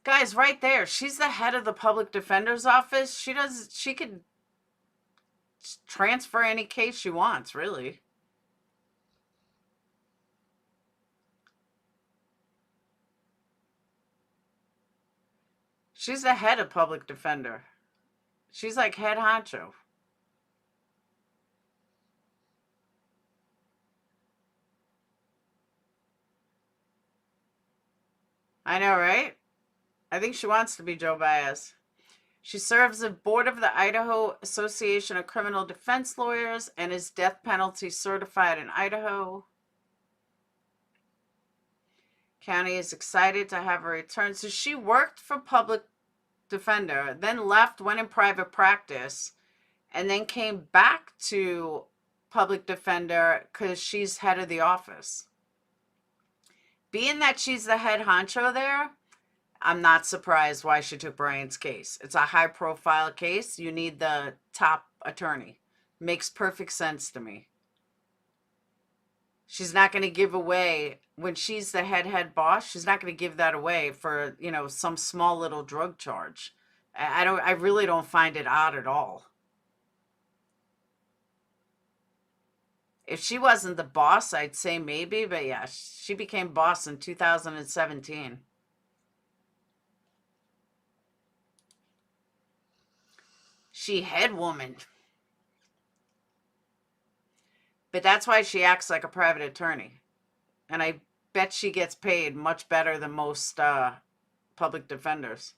Guys, right there. She's the head of the public defender's office. She could transfer any case she wants, really. She's the head of public defender. She's like head honcho. I know, right? I think she wants to be Joe Baez. She serves the board of the Idaho Association of Criminal Defense Lawyers and is death penalty certified in Idaho. County is excited to have her return. So she worked for public defender, then left, went in private practice, and then came back to public defender because she's head of the office. Being that she's the head honcho there, I'm not surprised why she took Bryan's case. It's a high-profile case. You need the top attorney. Makes perfect sense to me. She's not going to give away, when she's the head boss, she's not going to give that away for, you know, some small little drug charge. I really don't find it odd at all. If she wasn't the boss, I'd say maybe, but yeah, she became boss in 2017. She head woman. But that's why she acts like a private attorney. And I bet she gets paid much better than most public defenders.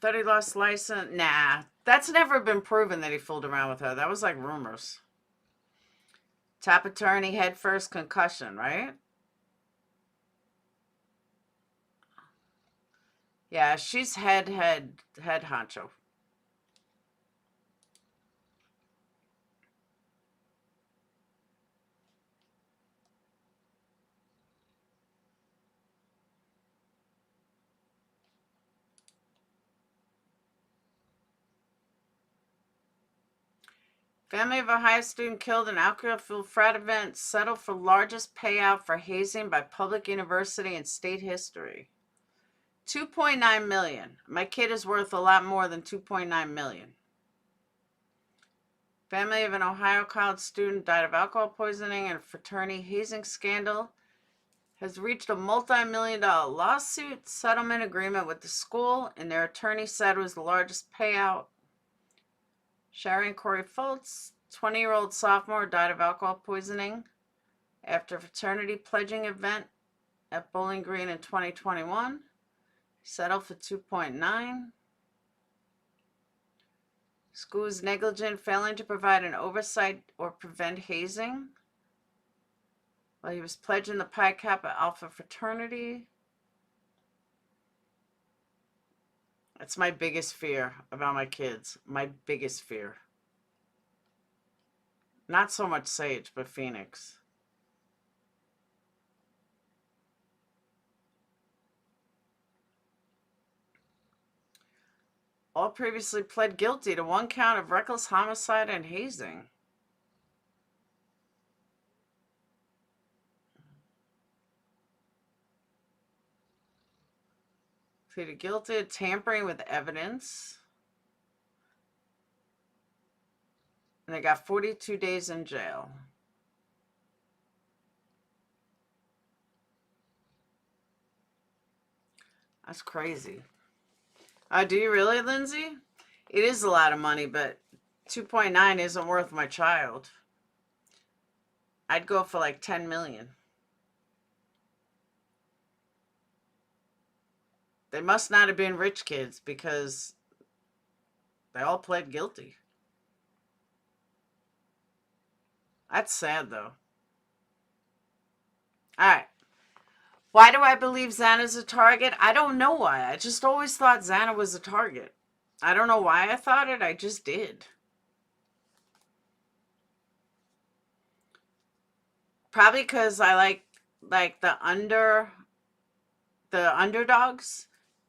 Thought he lost license. Nah, that's never been proven that he fooled around with her. That was like rumors. Top attorney, head first, concussion, right? Yeah, she's head honcho. Family of Ohio student killed in alcohol-fueled frat event settled for largest payout for hazing by public university in state history. 2.9 million. My kid is worth a lot more than 2.9 million. Family of an Ohio college student died of alcohol poisoning in a fraternity hazing scandal has reached a multi-million-dollar lawsuit settlement agreement with the school, and their attorney said it was the largest payout. Sharon Corey Fultz, 20-year-old sophomore, died of alcohol poisoning after a fraternity pledging event at Bowling Green in 2021. Settled for 2.9. School is negligent, failing to provide an oversight or prevent hazing while he was pledging the Pi Kappa Alpha fraternity. That's my biggest fear about my kids. My biggest fear. Not so much Sage, but Phoenix. All previously pled guilty to 1 count of reckless homicide and hazing. Pleaded guilty to tampering with evidence. And they got 42 days in jail. That's crazy. Do you really, Lindsay? It is a lot of money, but 2.9 isn't worth my child. I'd go for like 10 million. They must not have been rich kids because they all pled guilty. That's sad, though. All right. Why do I believe Xana's a target? I don't know why. I just always thought Xana was a target. I don't know why I thought it. I just did. Probably because I like the underdogs,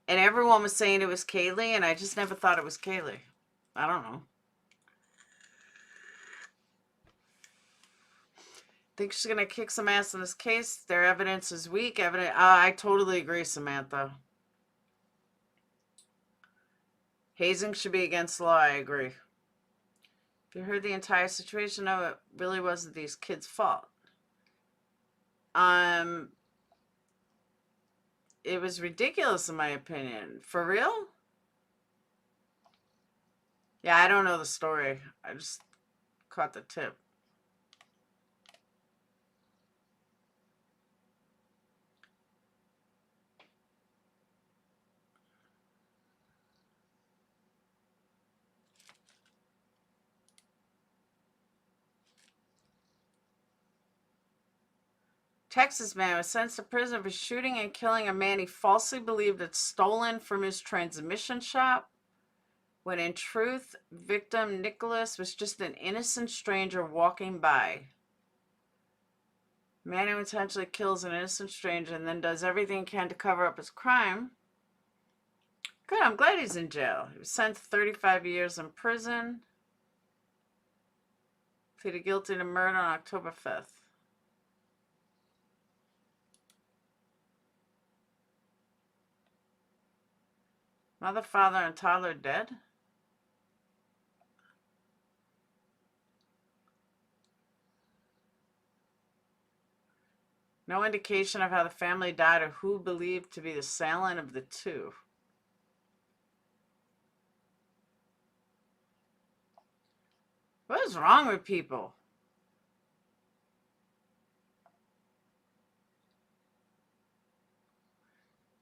and everyone was saying it was Kaylee, and I just never thought it was Kaylee. I don't know. Think she's gonna kick some ass in this case. Their evidence is weak. I totally agree, Samantha. Hazing should be against the law. I agree. If you heard the entire situation, no, it really wasn't these kids' fault. It was ridiculous in my opinion. For real? Yeah, I don't know the story. I just caught the tip. Texas man was sentenced to prison for shooting and killing a man he falsely believed had stolen from his transmission shop, when in truth, victim Nicholas was just an innocent stranger walking by. A man who intentionally kills an innocent stranger and then does everything he can to cover up his crime. Good, I'm glad he's in jail. He was sentenced to 35 years in prison. Pleaded guilty to murder on October 5th. Mother, father, and toddler dead? No indication of how the family died or who believed to be the assailant of the two. What is wrong with people?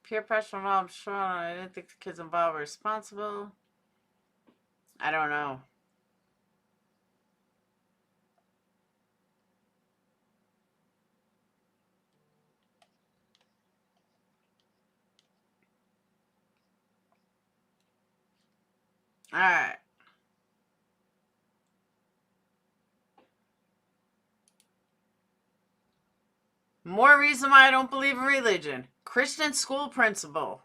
Peer pressure involved, sure. I didn't think the kids involved were responsible. I don't know. All right. More reason why I don't believe in religion. Christian school principal.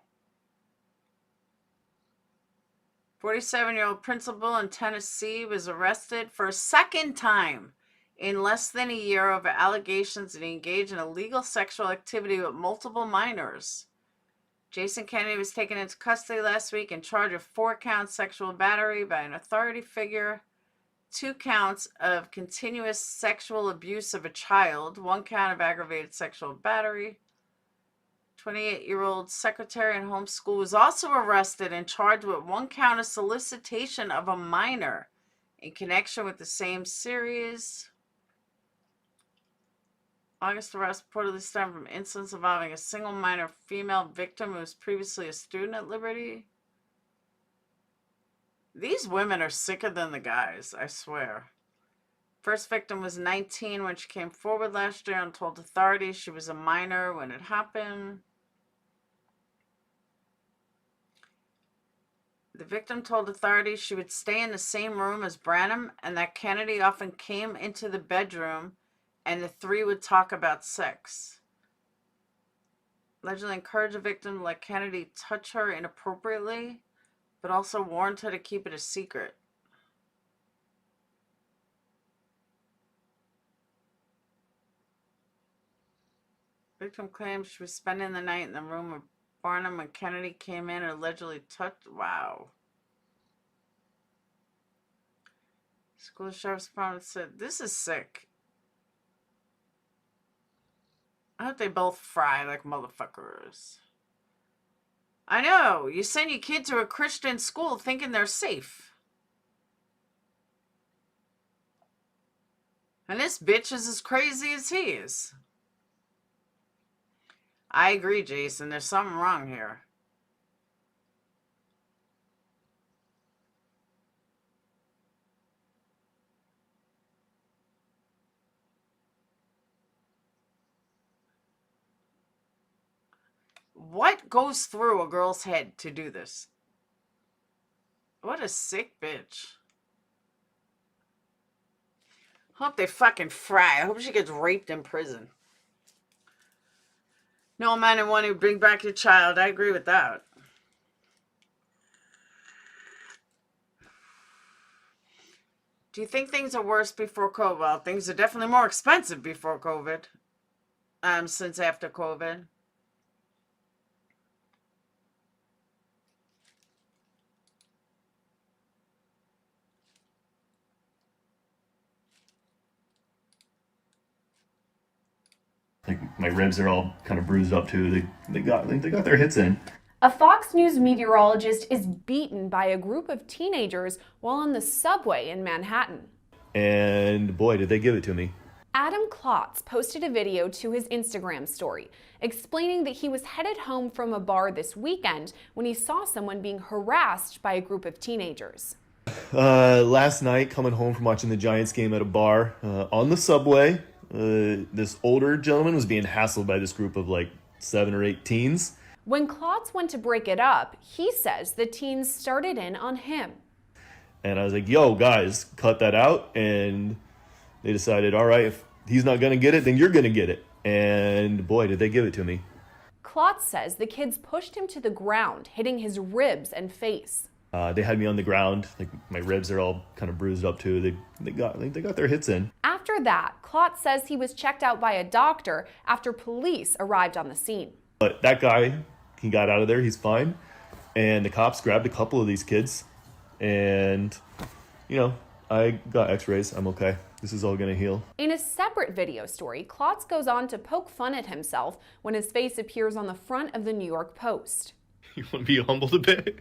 47-year-old principal in Tennessee was arrested for a second time in less than a year over allegations that he engaged in illegal sexual activity with multiple minors. Jason Kennedy was taken into custody last week and charged with 4-count sexual battery by an authority figure, 2 counts of continuous sexual abuse of a child, 1 count of aggravated sexual battery. 28-year-old secretary in homeschool was also arrested and charged with 1 count of solicitation of a minor in connection with the same series. August arrest reportedly stemmed from incidents involving a single minor female victim who was previously a student at Liberty. These women are sicker than the guys, I swear. First victim was 19 when she came forward last year and told authorities she was a minor when it happened. The victim told authorities she would stay in the same room as Branham and that Kennedy often came into the bedroom and the 3 would talk about sex. Allegedly encouraged the victim to let Kennedy touch her inappropriately, but also warned her to keep it a secret. Victim claims she was spending the night in the room with Barnum when Kennedy came in and allegedly touched. Wow. School sheriff's department said, this is sick. I hope they both fry like motherfuckers. I know. You send your kid to a Christian school thinking they're safe. And this bitch is as crazy as he is. I agree, Jason. There's something wrong here. What goes through a girl's head to do this? What a sick bitch. Hope they fucking fry. I hope she gets raped in prison. No man and one who bring back your child. I agree with that. Do you think things are worse before COVID? Well, things are definitely more expensive before COVID. Since after COVID. Like my ribs are all kind of bruised up too. They got their hits in. A Fox News meteorologist is beaten by a group of teenagers while on the subway in Manhattan. And boy, did they give it to me. Adam Klotz posted a video to his Instagram story explaining that he was headed home from a bar this weekend when he saw someone being harassed by a group of teenagers. Last night, coming home from watching the Giants game at a bar, on the subway, this older gentleman was being hassled by this group of like 7 or 8 teens. When Klotz went to break it up, he says the teens started in on him. And I was like, yo, guys, cut that out. And they decided, all right, if he's not going to get it, then you're going to get it. And boy, did they give it to me. Klotz says the kids pushed him to the ground, hitting his ribs and face. They had me on the ground. Like my ribs are all kind of bruised up too. They got their hits in. After that, Klotz says he was checked out by a doctor after police arrived on the scene. But that guy, he got out of there. He's fine. And the cops grabbed a couple of these kids. And, you know, I got x-rays. I'm okay. This is all going to heal. In a separate video story, Klotz goes on to poke fun at himself when his face appears on the front of the New York Post. You want to be humbled a bit?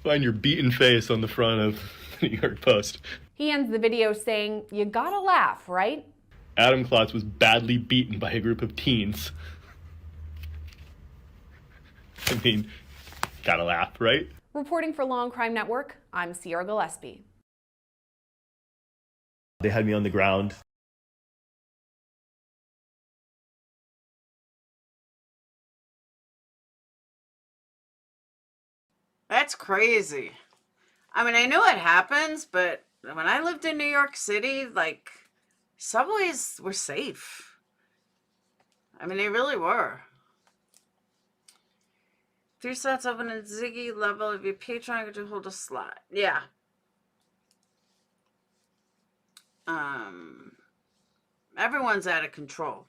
Find your beaten face on the front of the New York Post. He ends the video saying, "You gotta laugh, right?" Adam Klotz was badly beaten by a group of teens. I mean, gotta laugh, right? Reporting for Law and Crime Network, I'm Sierra Gillespie. They had me on the ground. That's crazy. I mean, I know it happens, but when I lived in New York City, like, subways were safe. I mean, they really were. 3 slots open at Ziggy level. If your Patreon could to hold a slot. Yeah. Everyone's out of control.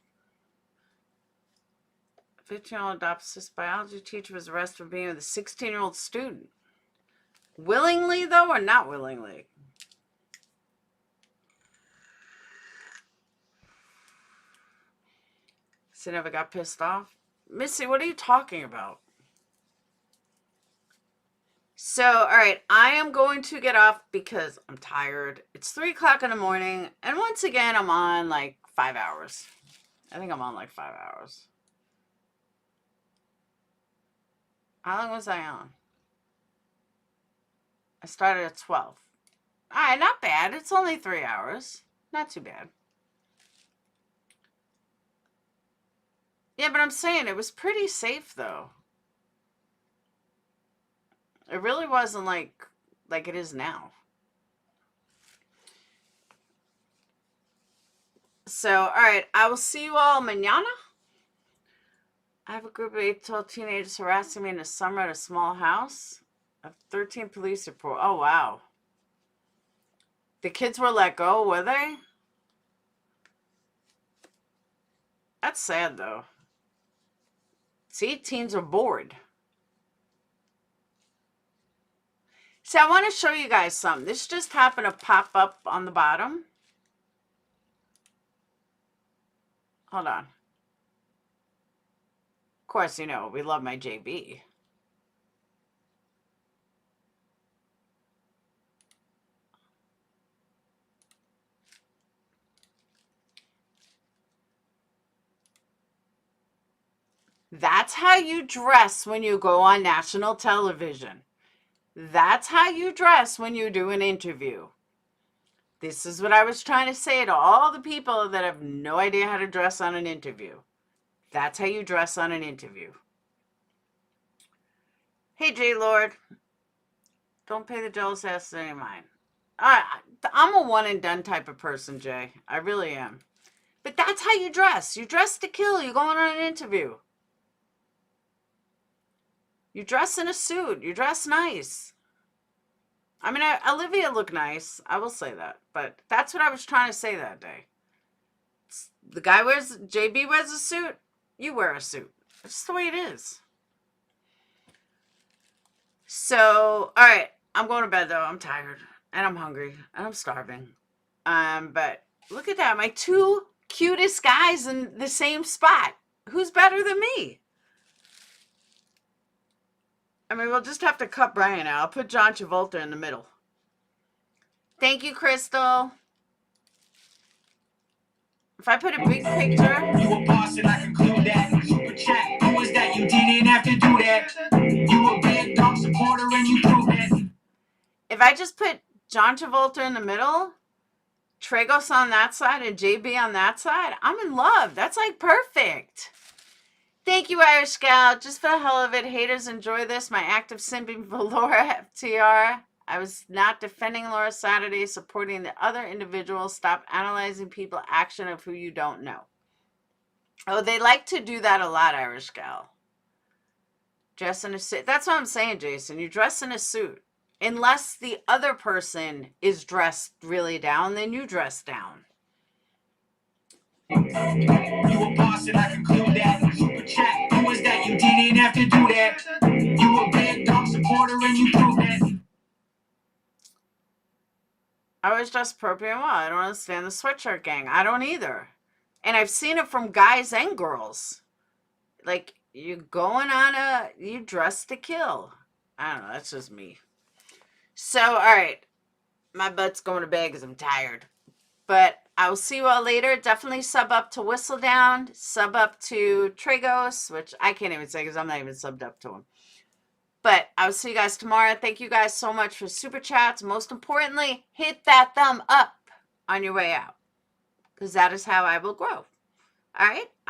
15-year-old adoptive biology teacher was arrested for being with a 16-year-old student. Willingly, though, or not willingly? So never got pissed off? Missy, what are you talking about? So, all right, I am going to get off because I'm tired. It's 3 o'clock in the morning, and once again, I'm on like 5 hours. I think I'm on like 5 hours. How long was I on? I started at 12. All right, not bad. It's only 3 hours. Not too bad. Yeah, but I'm saying it was pretty safe, though. It really wasn't like it is now. So, all right, I will see you all mañana. I have a group of 8 to 12 teenagers harassing me in the summer at a small house. I have 13 police reports. Oh, wow. The kids were let go, were they? That's sad, though. See, teens are bored. See, I want to show you guys something. This just happened to pop up on the bottom. Hold on. Of course, you know, we love my JB. That's how you dress when you go on national television. That's how you dress when you do an interview. This is what I was trying to say to all the people that have no idea how to dress on an interview. That's how you dress on an interview. Hey, J Lord. Don't pay the jealous ass any mind. I'm a one and done type of person, Jay. I really am. But that's how you dress. You dress to kill. You're going on an interview. You dress in a suit. You dress nice. I mean, Olivia looked nice. I will say that. But that's what I was trying to say that day. The guy JB wears a suit. You wear a suit. It's just the way it is. So, all right. I'm going to bed, though. I'm tired. And I'm hungry. And I'm starving. But look at that. My 2 cutest guys in the same spot. Who's better than me? I mean, we'll just have to cut Bryan out. I'll put John Travolta in the middle. Thank you, Crystal. If I put a big picture... You a boss and I conclude that. Super chat. Who was that? You didn't have to do that. You a big dog supporter and you prove it. If I just put John Travolta in the middle, Tragos on that side, and JB on that side, I'm in love. That's like perfect. Thank you, Irish Gal. Just for the hell of it, haters enjoy this. My active simping for Laura FTR. I was not defending Laura Saturday, supporting the other individuals. Stop analyzing people action of who you don't know. Oh, they like to do that a lot, Irish Gal. Dress in a suit. That's what I'm saying, Jason. You dress in a suit. Unless the other person is dressed really down, then you dress down. You a boss and I conclude that. Super chat. Who was that? You didn't have to do that. You a big dog supporter and you prove it. I was dressed appropriate and well. I don't understand the sweatshirt gang. I don't either. And I've seen it from guys and girls. Like, you're going on you dress to kill. I don't know. That's just me. So, all right. My butt's going to bed because I'm tired. But I will see you all later. Definitely sub up to Whistledown. Sub up to Tragos, which I can't even say because I'm not even subbed up to him. But I will see you guys tomorrow. Thank you guys so much for super chats. Most importantly, hit that thumb up on your way out, because that is how I will grow. All right?